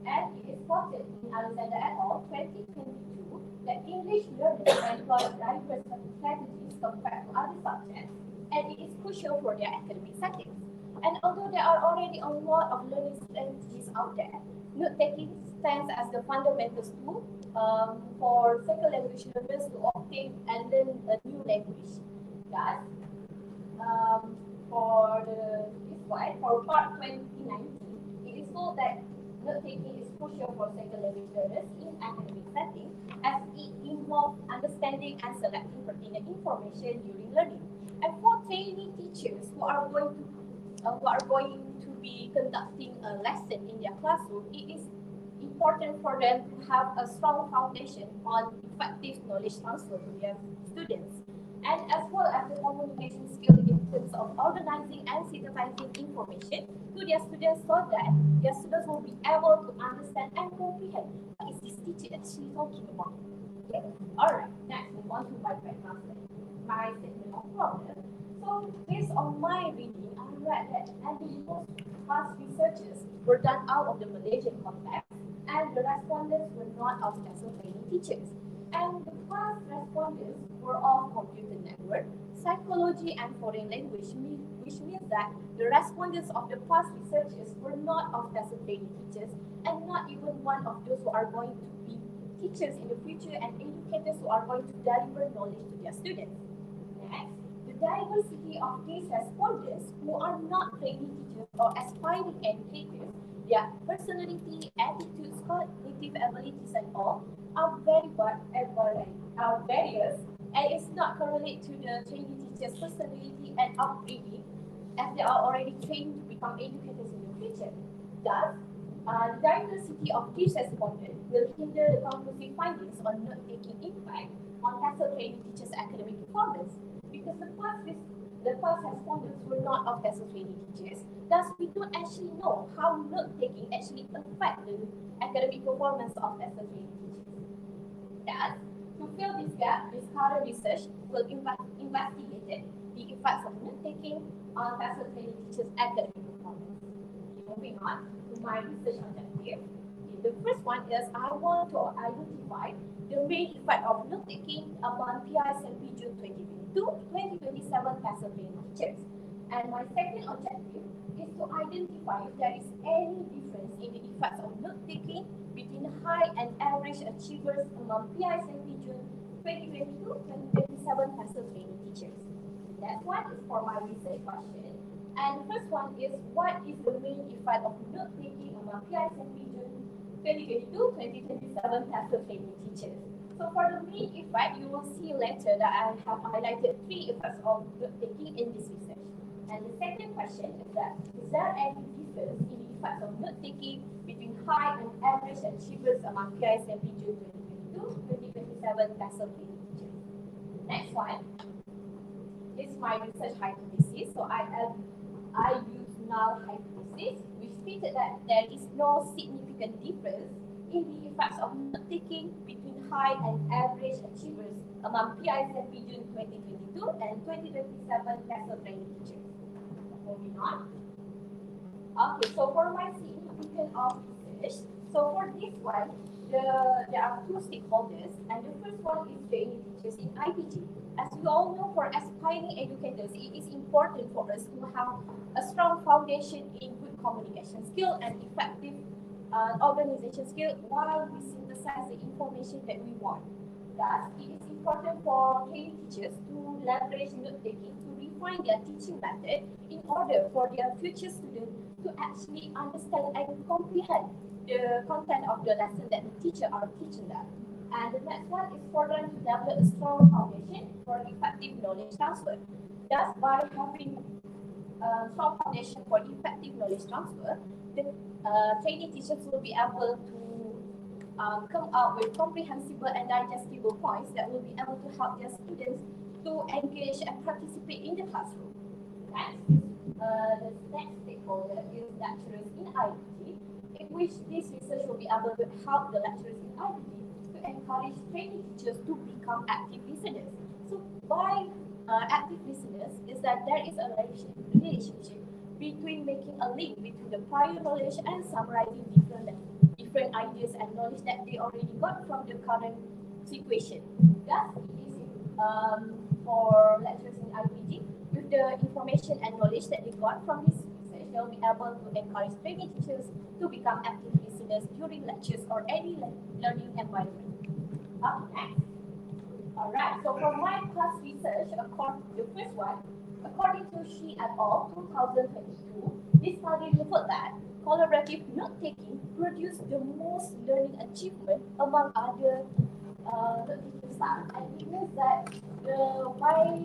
And it is quoted in Alexander et al. 2022 that English learners employ diverse strategies compared to other subjects, and it is crucial for their academic settings. And although there are already a lot of learning strategies out there, note-taking stands as the fundamental tool for second language learners to obtain and learn a new language. Thus, for part 2019, it is told that note-taking is crucial for second language learners in academic setting as it involves understanding and selecting pertinent information during learning. And for training teachers who are going to be conducting a lesson in their classroom, it is important for them to have a strong foundation on effective knowledge transfer to their students, and as well as the communication skill in terms of organizing and synthesizing information to their students so that their students will be able to understand and comprehend what is this teacher actually talking about. Okay? Alright, next move on to my background my statement of problem. So based on my reading, I read that most past researches were done out of the Malaysian context, and the respondents were not of TESOL training teachers. And the past respondents were all computer network, psychology, and foreign language, which means that the respondents of the past researchers were not of TESOL training teachers, and not even one of those who are going to be teachers in the future and educators who are going to deliver knowledge to their students. Next, the diversity of these respondents who are not training teachers or aspiring educators, their personality, attitudes, cognitive abilities, and all are various, and it's not correlate to the training teacher's personality and upbringing, as they are already trained to become educators in the future. Thus, the diversity of these respondents will hinder the conclusive findings on note-taking impact on TESOL training teachers' academic performance, because the past respondents were not of TESOL training teachers. Thus, we don't actually know how note-taking actually affects the academic performance of TESOL training teachers. Thus, to fill this gap, this current research will investigate the effects of note-taking on TESOL training teachers' academic performance. Moving on to my research objective, The first one is I want to identify the main effect of note-taking among PISLP June 2022-2027 PESEL training teachers. And my second objective is to identify if there is any difference in the effects of note-taking between high and average achievers among PISLP June 2022-2027 PESEL training teachers. That one is for my research question. And the first one is, what is the main effect of note-taking among PISLP June 2022-2027 PESEL training teachers? So for the main effect, you will see later that I have highlighted 3 effects of note-taking in this research. And the second question is that, is there any difference in the effects of note-taking between high and average achievers among PISLP June 2022-2027 PESEL training teachers? Next one is my research hypothesis. So I use null hypothesis, which stated that there is no significant difference in the effects of note-taking between high and average achievers among PISLP June 2022 and 2027 PESEL training teachers. Moving on. Okay, so for my significance of research, so for this one, there are 2 stakeholders, and the first one is training teachers in IPG. As we all know, for aspiring educators, it is important for us to have a strong foundation in good communication skill and effective organization skill while we synthesize the information that we want. Thus, it is important for training teachers to leverage note-taking to refine their teaching method in order for their future students to actually understand and comprehend the content of the lesson that the teacher are teaching them. And the next one is for them to develop a strong foundation for effective knowledge transfer. Thus, by having a strong foundation for effective knowledge transfer, the training teachers will be able to come out with comprehensible and digestible points that will be able to help their students to engage and participate in the classroom. Next, the next stakeholder is lecturers in IDT, in which this research will be able to help the lecturers in IDT to encourage training teachers to become active listeners. So by active listeners is that there is a relationship between making a link between the prior knowledge and summarizing different ideas and knowledge that they already got from the current situation. Thus, it is for lecturers in IPG, with the information and knowledge that they got from this research, they'll be able to encourage training teachers to become active listeners during lectures or any learning environment. Up next. Alright, so for my past research, the first one, according to Shi et al. 2022, this study revealed that collaborative note-taking produced the most learning achievement among other note-taking styles. And it means that by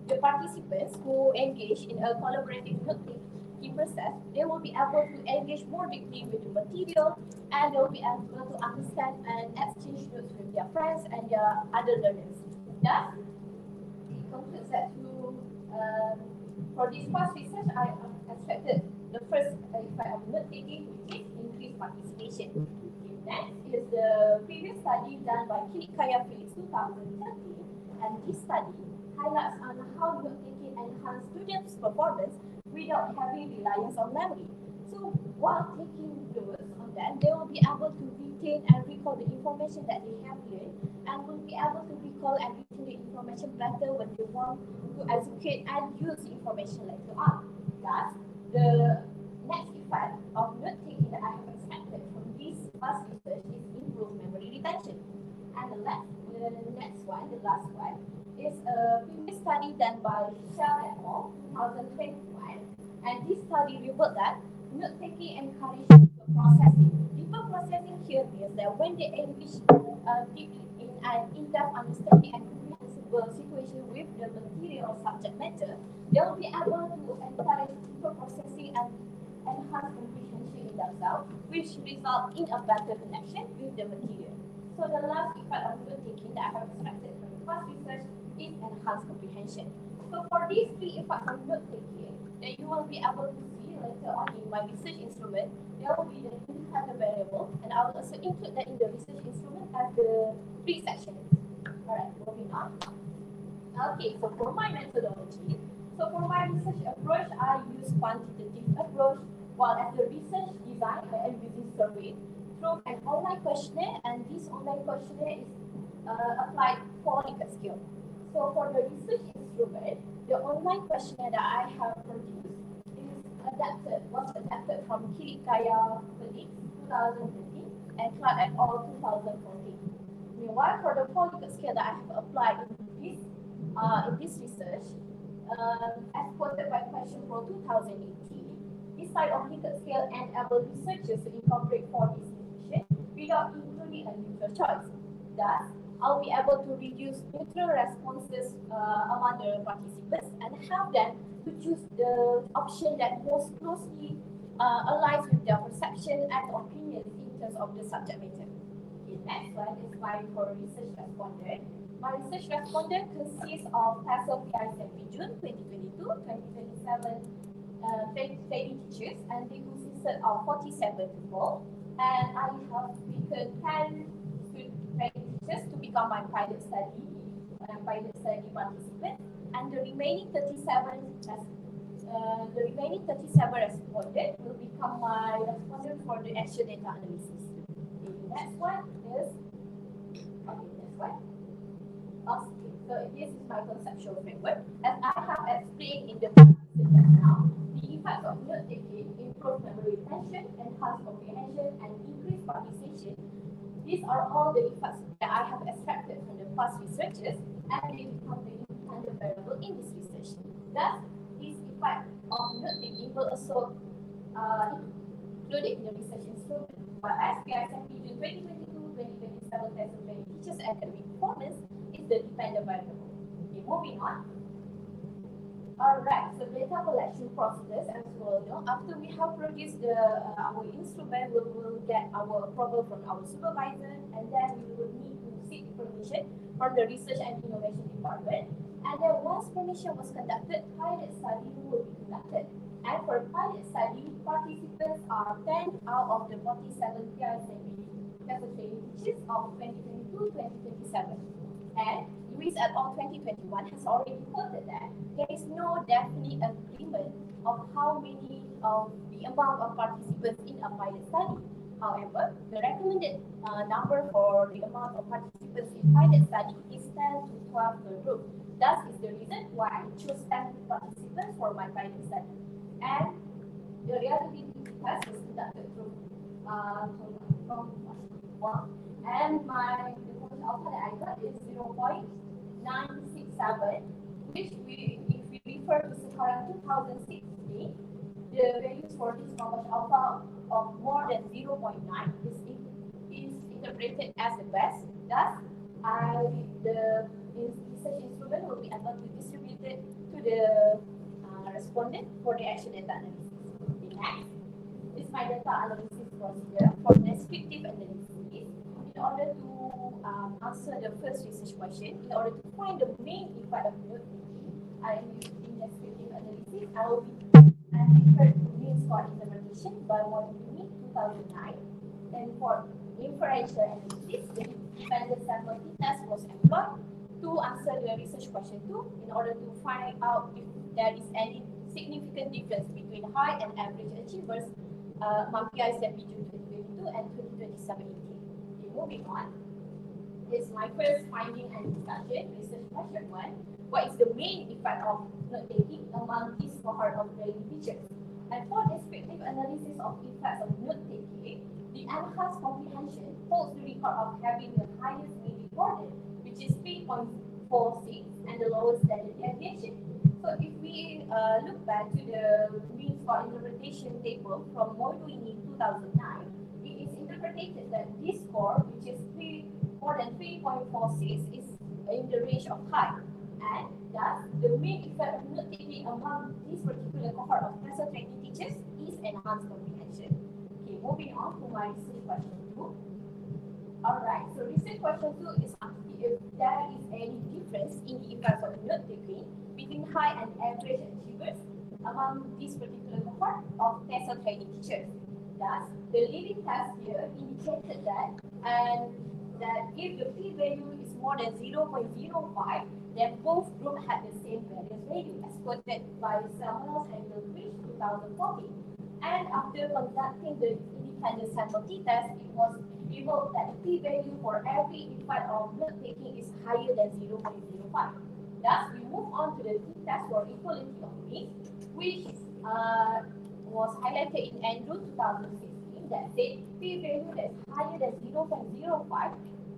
the participants who engage in a collaborative note-taking process, they will be able to engage more deeply with the material, and they will be able to understand and exchange notes with their friends and their other learners. Thus, it concludes that for this past research, I extracted the first effect of note-taking, which is increased participation. Next is the previous study done by Kinikaya Phillips 2013, and this study highlights on how note-taking enhances students' performance without heavy reliance on memory. So while taking notes on them, they will be able to retain and recall the information that they have learned, and will be able to recall and retain the information better when they want to educate and use information later on. Thus, the next effect of note-taking that I have expected from this past research is improved memory retention. And the next one, the last one, is a previous study done by Shell et al. 2021, and this study revealed that note-taking encourages deeper processing. Deeper processing here means that when they engage deeply in an in-depth understanding and comprehensible situation with the material subject matter, they will be able to encourage deeper processing and enhance comprehension in themselves, which result in a better connection with the material. So the last effect of note-taking that I have extracted from the past research is enhanced comprehension. So for these 3 effects of note-taking, that you will be able to see later on in my research instrument, there will be the independent variable, and I will also include that in the research instrument as the 3 sections. Alright, moving on. Okay, so for my methodology, so for my research approach, I use quantitative approach, while as the research design and using survey through an online questionnaire, and this online questionnaire is applied for liquid skill. So for the research instrument, the online questionnaire that I have produced was adapted from Kirikaya Phoenix 2013 and Clark et al. 2014. Meanwhile, for the political scale that I have applied in this research, as quoted by Question Pro 2018, this type of Likert scale enables researchers to incorporate 4 distribution without including a neutral choice. Thus, I'll be able to reduce neutral responses among the participants and help them to choose the option that most closely aligns with their perception and opinions in terms of the subject matter. The next one is my research respondent. My research respondent consists of TESOL PICMP June 2022, 2027 training teachers, and they consisted of 47 people. And I have picked 10 training teachers to become my pilot study participants, and the remaining 37 respondents will become my respondent for the action data analysis. The next one is next one. Okay, so this is my conceptual framework. As I have explained in the just now, the effects of note taking improve memory retention, enhance comprehension, and increase participation. These are all the effects that I have extracted from the past researches, and they become the independent variable in this research. Thus, this effect of note taking will also included in the research instrument. But as PICMP June 2022-2027 test of training teachers' academic performance is the dependent variable. Okay, moving on. Alright, so data collection process, as you all know, after we have produced our instrument, we will get our approval from our supervisor, and then we will need to seek permission from the research and innovation department. And then once permission was conducted, pilot study will be conducted. And for pilot study, participants are 10 out of the 47 PICMP training teachers of 2022-2027. And Lewis et al. 2021 has already quoted that there is no definite agreement of how many of the amount of participants in a pilot study. However, the recommended number for the amount of participants in pilot study is 10 to 12 per group. Thus is the reason why I chose 10 participants for my pilot study. And the reality test was conducted from and the most alpha that I got is 0.967, which if we refer to Sekarang 2016, the values for this Mohammed alpha of more than 0.9 is interpreted as the best. Thus, the research instrument will be able to distribute it to the respondent for the action data analysis. The next is my data analysis procedure for descriptive analysis. In order to answer the first research question, in order to find the main effect of note taking, I am using descriptive analysis. I will be referred to mean score interpretation by model unit 2009. And for inferential analysis, the dependent sample t-test was employed to answer the research question 2 in order to find out if there is any significant difference between high and average achievers among PICMP June 2022 and 2027 intake. Okay, moving on. This is my first finding and discussion. Research question 1. What is the main effect of note taking among this cohort of training teachers? And for descriptive analysis of effects of note taking, the enhanced comprehension holds the record of having the highest mean recorded, which is 3.46, and the lowest standard deviation. So if we look back to the mean score interpretation table from module in 2009, it is interpreted that this score, which is more than 3.46, is in the range of high. And thus, the main effect of note taking among this particular cohort of TESOL training teachers is enhanced comprehension. Okay, moving on to my research question 2. Alright, so research question 2 is asking if there is any difference in the effects of note taking between high and average achievers among this particular cohort of TESOL training teachers. Thus, the leading test here indicated that if the p-value is more than 0.05, then both groups had the same variance value as quoted by Samuels and Gilchrist 2014. And after conducting the independent sample t-test, it was revealed that the p-value for every effect of note-taking is higher than 0.05. Thus, we move on to the t-test for equality of means, which was highlighted in Andrew 2016 that said p-value that is higher than 0.05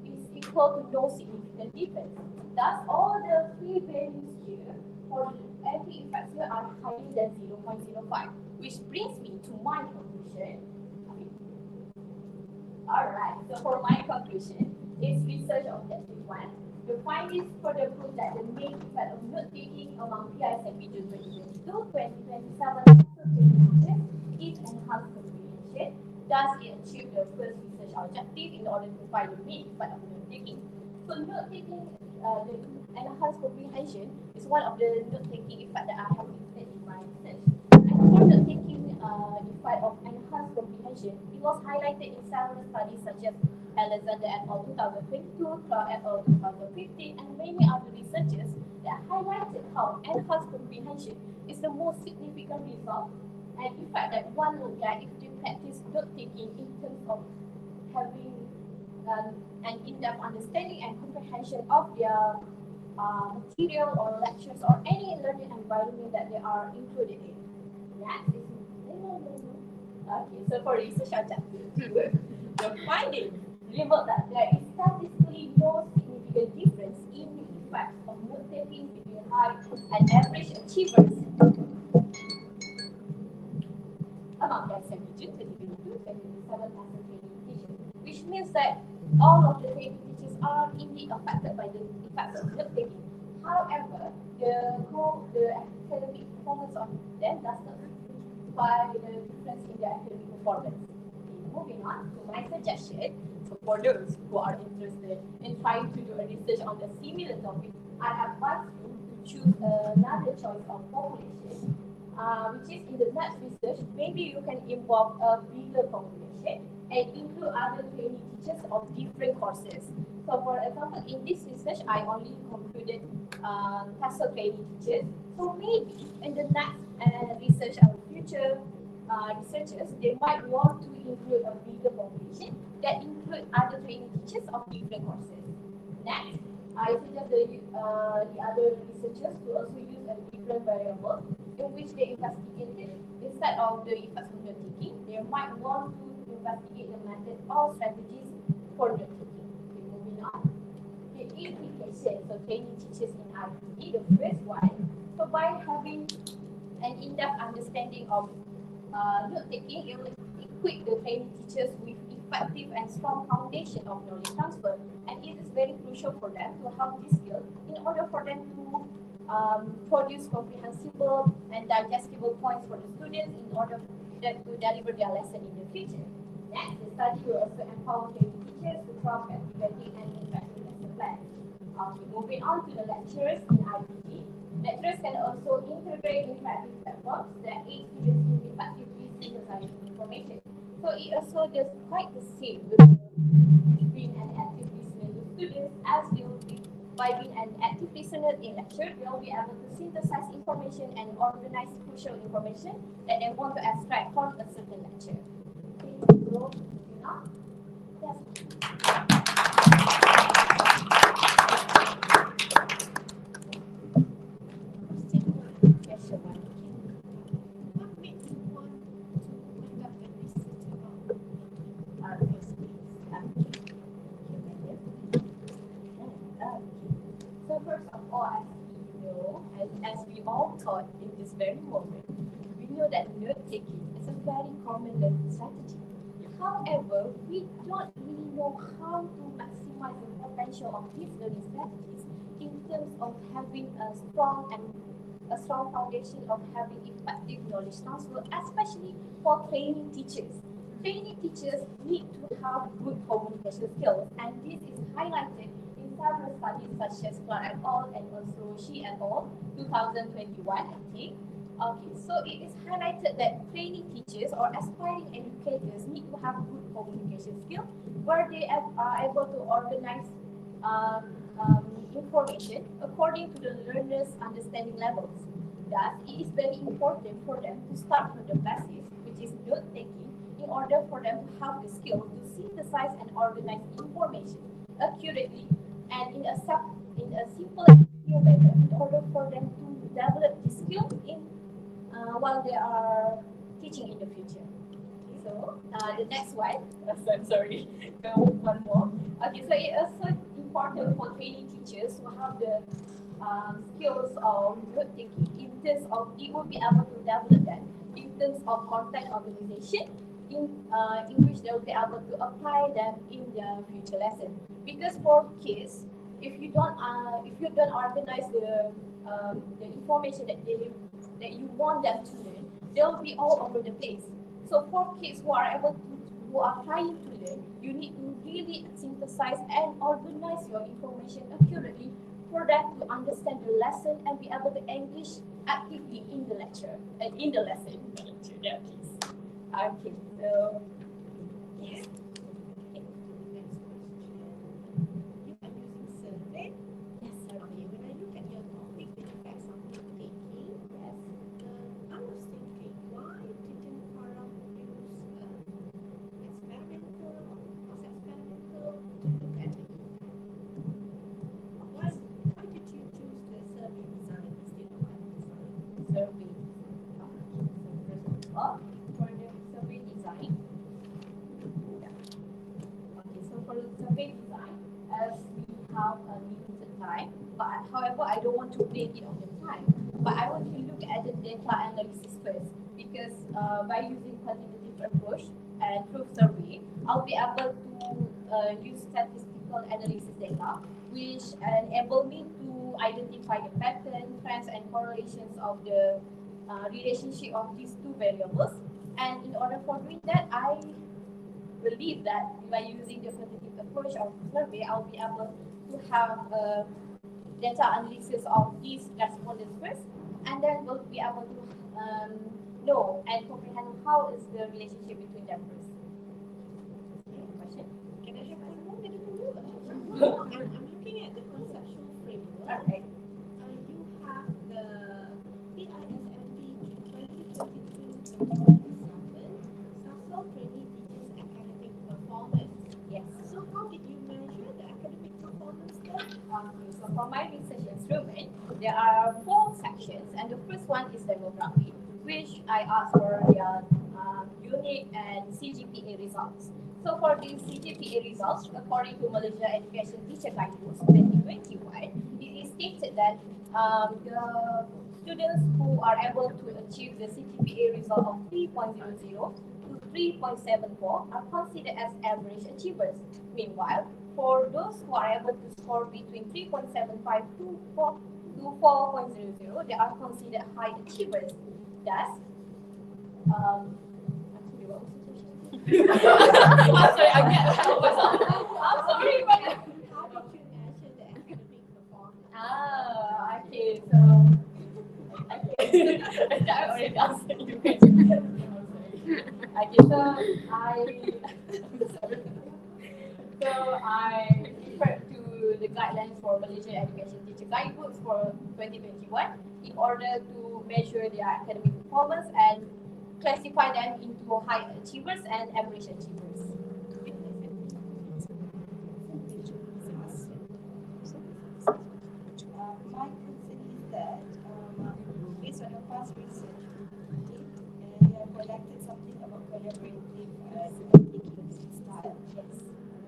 is equal to no significant difference. Thus, all the p-values here for every effect here are higher than 0.05, which brings me to my conclusion. Alright, so for my conclusion, is research objective 1. The findings further prove that the main effect of note-taking among PIs and region 2022-2027 is enhanced comprehension. Thus, it achieved the first research objective in order to find the main effect of note-taking. So note-taking, the enhanced comprehension is one of the note-taking effects that I have listed in my research. And for note-taking effect of enhanced comprehension, it was highlighted in several studies such as Alexander et al. 2022, Clark et al. 2015, and many other researchers that highlighted how enhanced comprehension is the most significant result and effect that one will get if they practice note-taking in terms of having an in-depth understanding and comprehension of their material or lectures or any learning environment that they are included in. Next is okay, so for research objective, the finding revealed that there is statistically no significant difference in the effects of note-taking between high and average achievers among the same region, 2022-2027 as a training teacher, which means that all of the training teachers are indeed affected by the effects of note-taking. However, the academic performance of them does not by the difference in their academic performance. Okay, moving on to my suggestion. So for those who are interested in trying to do a research on a similar topic, I advise you to choose another choice of population, which is in the next research, maybe you can involve a bigger population and include other training teachers of different courses. So for example, in this research, I only concluded TESOL training teachers. So maybe in the next research or future researchers, they might want to include a bigger population that include other training teachers of different courses. Next, I suggest the other researchers to also use a different variable in which they investigated instead of the effects of note-taking. They might want to investigate the method or strategies for note-taking. Okay, moving on. The implications of training teachers in IPT, the first one, so by having an in-depth understanding of note-taking, it will equip the training teachers with effective and strong foundation of knowledge transfer, and it is very crucial for them to have this skill in order for them to produce comprehensible and digestible points for the students in order for them to deliver their lesson in the future. Next, the study will also empower training teachers to craft activating and effective lesson plans. Okay, moving on to the lecturers in IPT. Lecturers can also integrate interactive platforms that aid students in effectively synthesizing information. So it also does quite the same with being an active listener to students, as they will be by being an active listener in lecture, they will be able to synthesize information and organize crucial information that they want to extract from a certain lecture. Okay, so now, yes. What made you want to conduct a research about So first of all, as we know, as we all taught in this very moment, we know that note-taking is a very common learning strategy. However, we don't really know how to maximize the potential of these learning strategies in terms of having a strong foundation of having effective knowledge transfer, especially for training teachers. Training teachers need to have good communication skills, and this is highlighted in several studies such as Clark et al. And also Shi et al. 2021, I think. Okay, so it is highlighted that training teachers or aspiring educators need to have good communication skills where they are able to organize information according to the learner's understanding levels. Thus, it is very important for them to start from the basis with which is note taking, in order for them to have the skill to synthesize and organize information accurately and in a simple and clear manner, in order for them to develop the skill in while they are teaching in the future. So the next one, I'm sorry, one more. Okay, so it is also important for training teachers to have the skills of note taking in terms of it will be able to develop that in terms of content organization in which they will be able to apply them in their future lesson. Because for kids, if you don't organize the information that you want them to learn, they'll be all over the place. So for kids who are trying to learn, you need to really synthesize and organize your information accurately for them to understand the lesson and be able to engage actively in the lecture and in the lesson. Yeah, please. Okay, so yes. Next question. You are using survey. Yes, sir. Okay, when I look at your topic, the effects of note taking, Yes. I was thinking, why didn't Farah use experimental or post-experimental to look at the effect? Why did you choose the survey design instead of other design? Survey. Okay, so first of all, for the survey design. Okay, so for the survey design, as we have a limited time, but however, I don't want to break it on the time. But I want to look at the data analysis first, because by using quantitative approach and through survey, I'll be able to use statistical analysis data, which enable me to identify the pattern, trends, and correlations of the relationship of these two variables. And in order for doing that, I believe that by using the quantitative approach of survey, I'll be able to have data analysis of these respondents first, and then we'll be able to know and comprehend how is the relationship between them first. Question? Can I have one more? I'm looking at the conceptual framework. Alright. You have the PISMP 2022-2027 Sasol Trainee Teachers Academic Performance. Yes. So how did you measure the academic performance then? Okay, so for my research instrument, there are 4 sections, and the first one is demography, which I asked for their unit and CGPA results. So for these CGPA results, according to Malaysia Education Teacher Guidebook 2021, it is stated that the students who are able to achieve the CGPA result of 3.00 to 3.74 are considered as average achievers. Meanwhile, for those who are able to score between 3.75 to 4.00, they are considered high achievers. Thus, actually, what was the question? I'm sorry, I can't help myself. I'm sorry, but How did you measure the academic performance? okay, so I already answered your question. Okay, so I referred to the guidelines for Malaysian Education Teacher Guidebooks for 2021 in order to measure their academic performance and classify them into high achievers and average achievers. My concern is that based on your past research, and you have collected something about collaborative thinking style. Yes.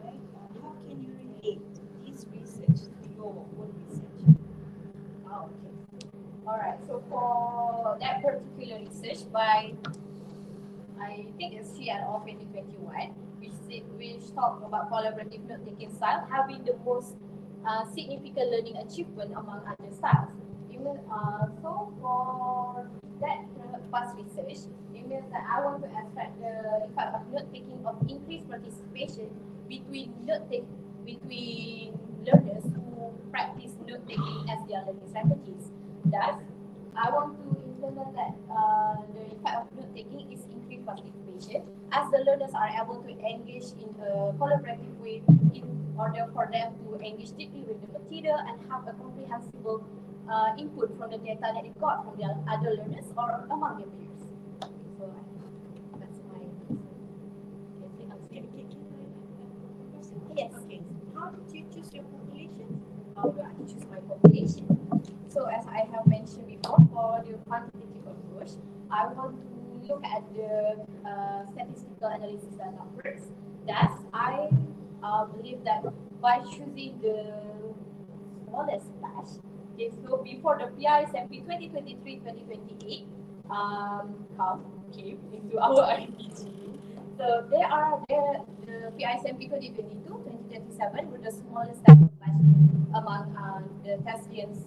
Right? How can you relate this research to your own research? Okay. Alright, so for that particular research by, I think it's She and All 2021, which talk about collaborative note-taking style having the most significant learning achievement among other styles. So for that past research, it means that I want to extract the effect of note-taking of increased participation between learners who practice note-taking as their learning strategies. Thus, I want to implement that the effect of note-taking is increased participation as the learners are able to engage in a collaborative way in order for them to engage deeply with the material and have a comprehensible input from the data that they got from their other learners or among their peers. So did you choose your population? I choose my population. So as I have mentioned before, for the quantitative approach, I want to look at the statistical analysis data first. Thus, I believe that by choosing the smallest batch, okay, so before the PRSMP 2023-2028 came into our IPG, so the PISMP 2022-2027 were the smallest sample batch among the testings.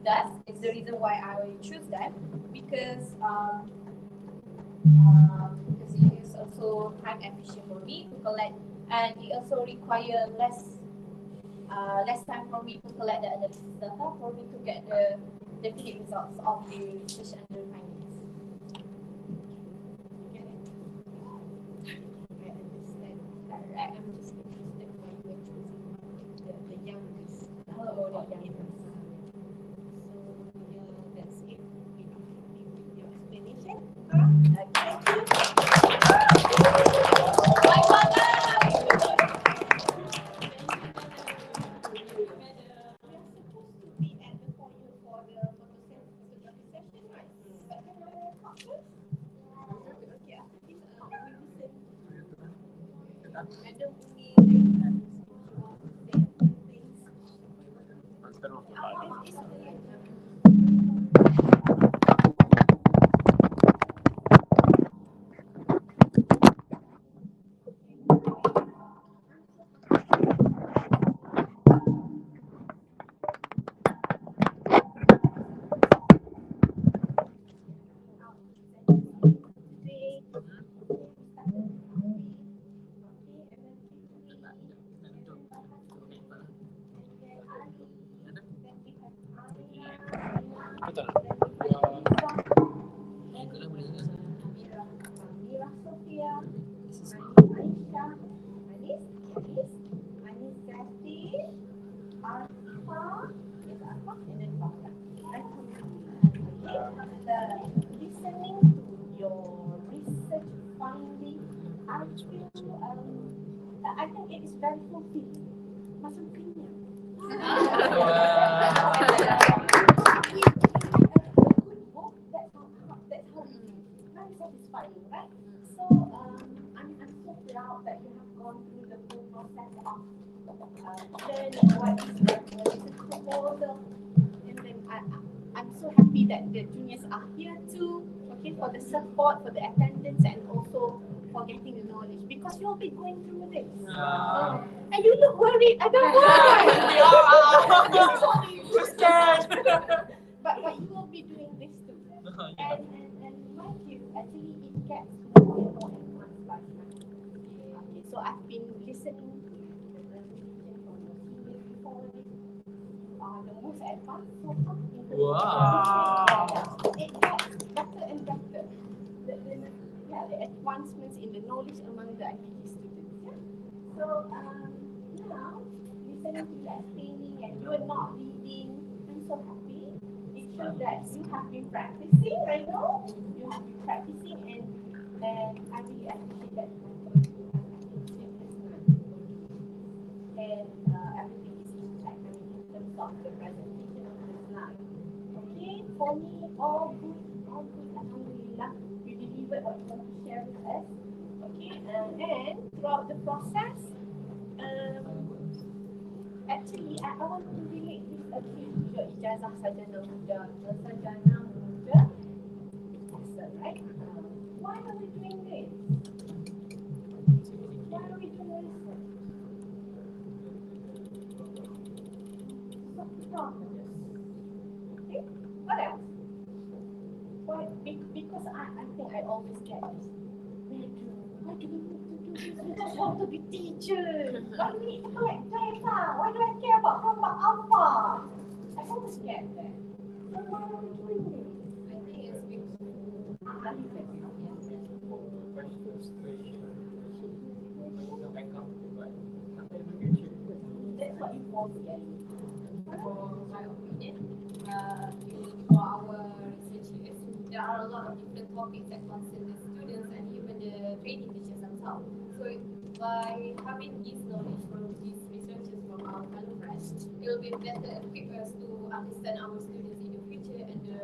Thus, it's the reason why I choose them because it is also time efficient for me to collect, and it also require less time for me to collect the analysis data for me to get the definite results of the research and the findings. Get it? I understand. I'm just interested why you were choosing the youngest. Oh, the youngest. So that's it. Your explanation. Thank you. Listening to your research finding, I feel I think it is very fulfilling. Macam kenyang. That's how it is. Very satisfying, right? So I'm so proud that you have gone through the full process of learning what is the proposal, and then I'm so happy that the juniors are here too. Okay, for the support, for the attendance, and also for getting the knowledge because you'll be going through this. And you look worried. I don't know why. We're scared. But you will be doing this too. And mind you, actually it gets more and more advanced by time. Okay, so I've been listening to the presentation from the seniors before this. The most advanced so far. Wow. It gets better and better. The advancements in the knowledge among the IPG students. Yeah? So now, listening to you explaining and you are not reading, I'm so happy. It shows that you have been practicing, I know. You have been practicing and I really appreciate that. And everything is intact in terms of the presentation of the slide. Okay, for me, all good, alhamdulillah. You delivered what you want to share with us. Okay, and throughout the process, actually, I want to relate this again to your ijazah sarjana muda, right? Why are we doing this? Why are we doing this? Okay, what else? Why? Because I think I always get this. Why do we need to do this? We just want to be teachers. Why do we need to collect data? Why do I care about Hamad Alpha? I always get that. So why are we doing this? I think it's because that's what you want to get. For my opinion, for our research years, there are a lot of different topics that concern the students and even the training teachers themselves. So by having this knowledge from these researchers from our fellow friends, it will be better equipped us to understand our students in the future and the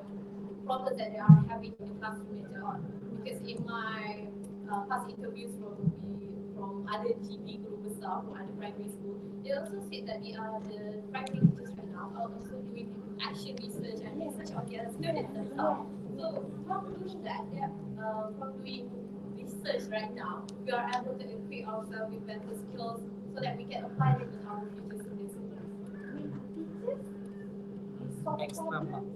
problems that they are having in the classroom later on. Because in my past interviews from other GB group staff from other primary school, they also said that they are the primary teachers right now are also doing action research and research on their students themselves. So from doing that, from doing research right now, we are able to equip ourselves with better skills so that we can apply it in our future students. Teachers, we solve problems,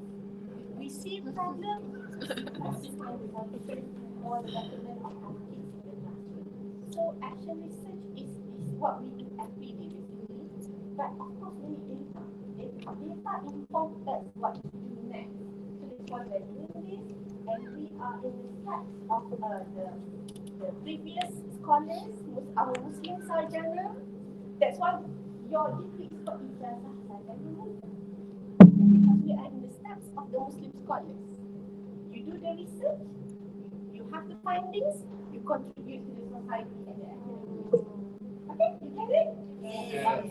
we see problems, we find solutions or betterment of our kids in the classroom. So action research is what we do every day basically. But of course we need data. Data informs us what to do next. So that's why we're doing this, and we are in the steps of the previous scholars, our Muslim sarjana. That's why your degree is called ijazah sarjana muda, because we are in the steps of the Muslim scholars. You do the research, you have the findings, you contribute to the society and the academic. Okay, you get it? Yes.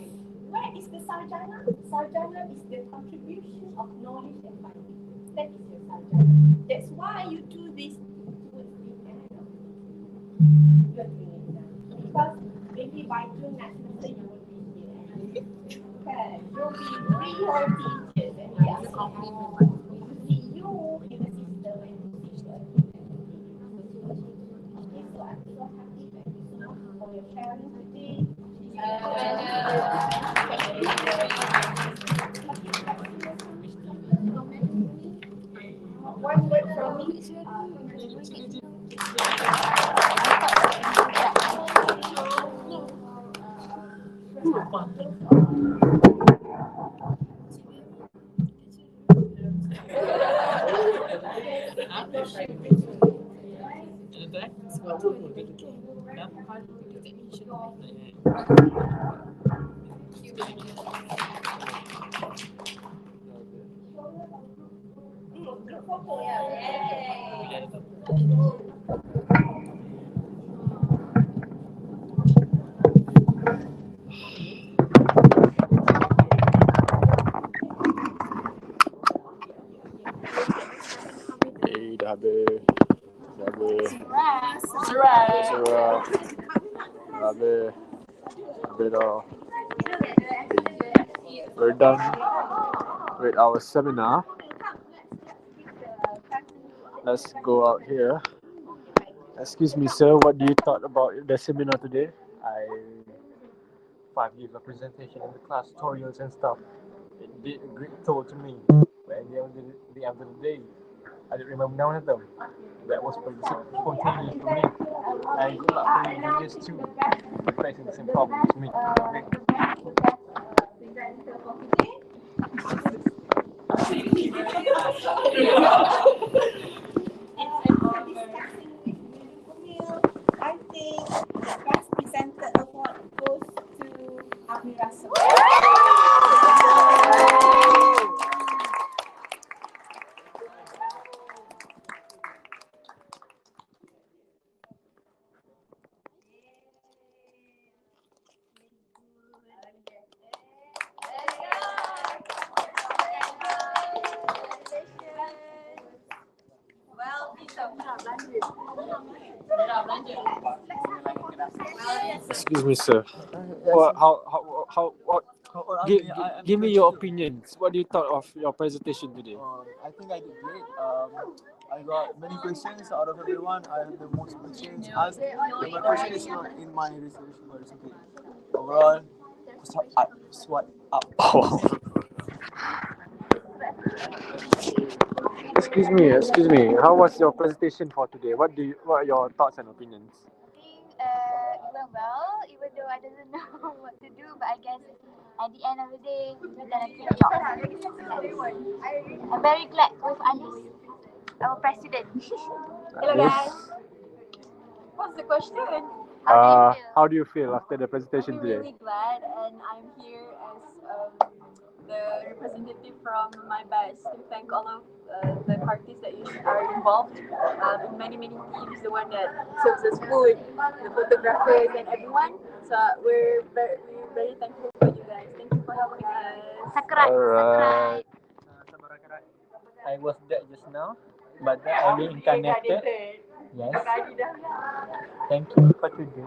Where is the sarjana? Sarjana is the contribution of knowledge and findings. That is your sarjana. That's why you do this towards the end of you're doing it now. Because maybe by June next semester you will be here. Okay, you'll be 3 whole teachers and we are so happy to see you in the system and to see you again. Okay, so I'm so happy. Thank you so much for your sharing today. One word from me. Dah habis. Surah. Habis dah. We're done with our seminar. Let's go out here. Excuse me, sir. What do you thought about the seminar today? I 5 years of presentation in the class, tutorials and stuff. It did a great toll to me. But at the end of the day, I didn't remember none of them. That was pretty spontaneous for me. And good luck for you juniors too, for facing the same problem as me. Okay? I think the best presenter award goes to Amira. Excuse me, sir. What? Give me your opinions. What do you thought of your presentation today? I think I did great. I got many questions out of everyone. I have the most questions asked. And my question is not in my research, but it's okay. Overall, swipe up. Excuse me. How was your presentation for today? What are your thoughts and opinions? It went well, even though I didn't know what to do, but I guess at the end of the day, we done a great job. I'm very glad with Anis, our president. Hello guys. What's the question? How do you feel after the presentation I'm today? really glad, and I'm here as the representative from my batch to thank all of the parties that are involved in many teams, the one that serves us food, the photographers and everyone. So we're very thankful for you guys. Thank you for helping us. Alright. I was there just now, but then I reincarnated. Yes. Thank you for today.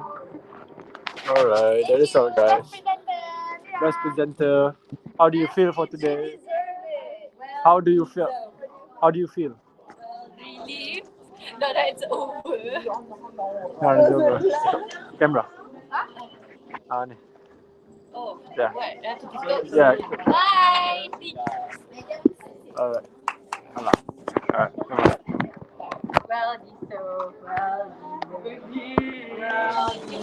Alright, that is all, guys. Best presenter. How do you feel for today? How do you feel? How do you feel? Relieved. No, that it's over. Now it's over. Camera. Ni. Oh, Yeah. what? I have to tutup. Yeah. Bye. Alright. Alright. Alright. Come on. Well deserved. Well deserved.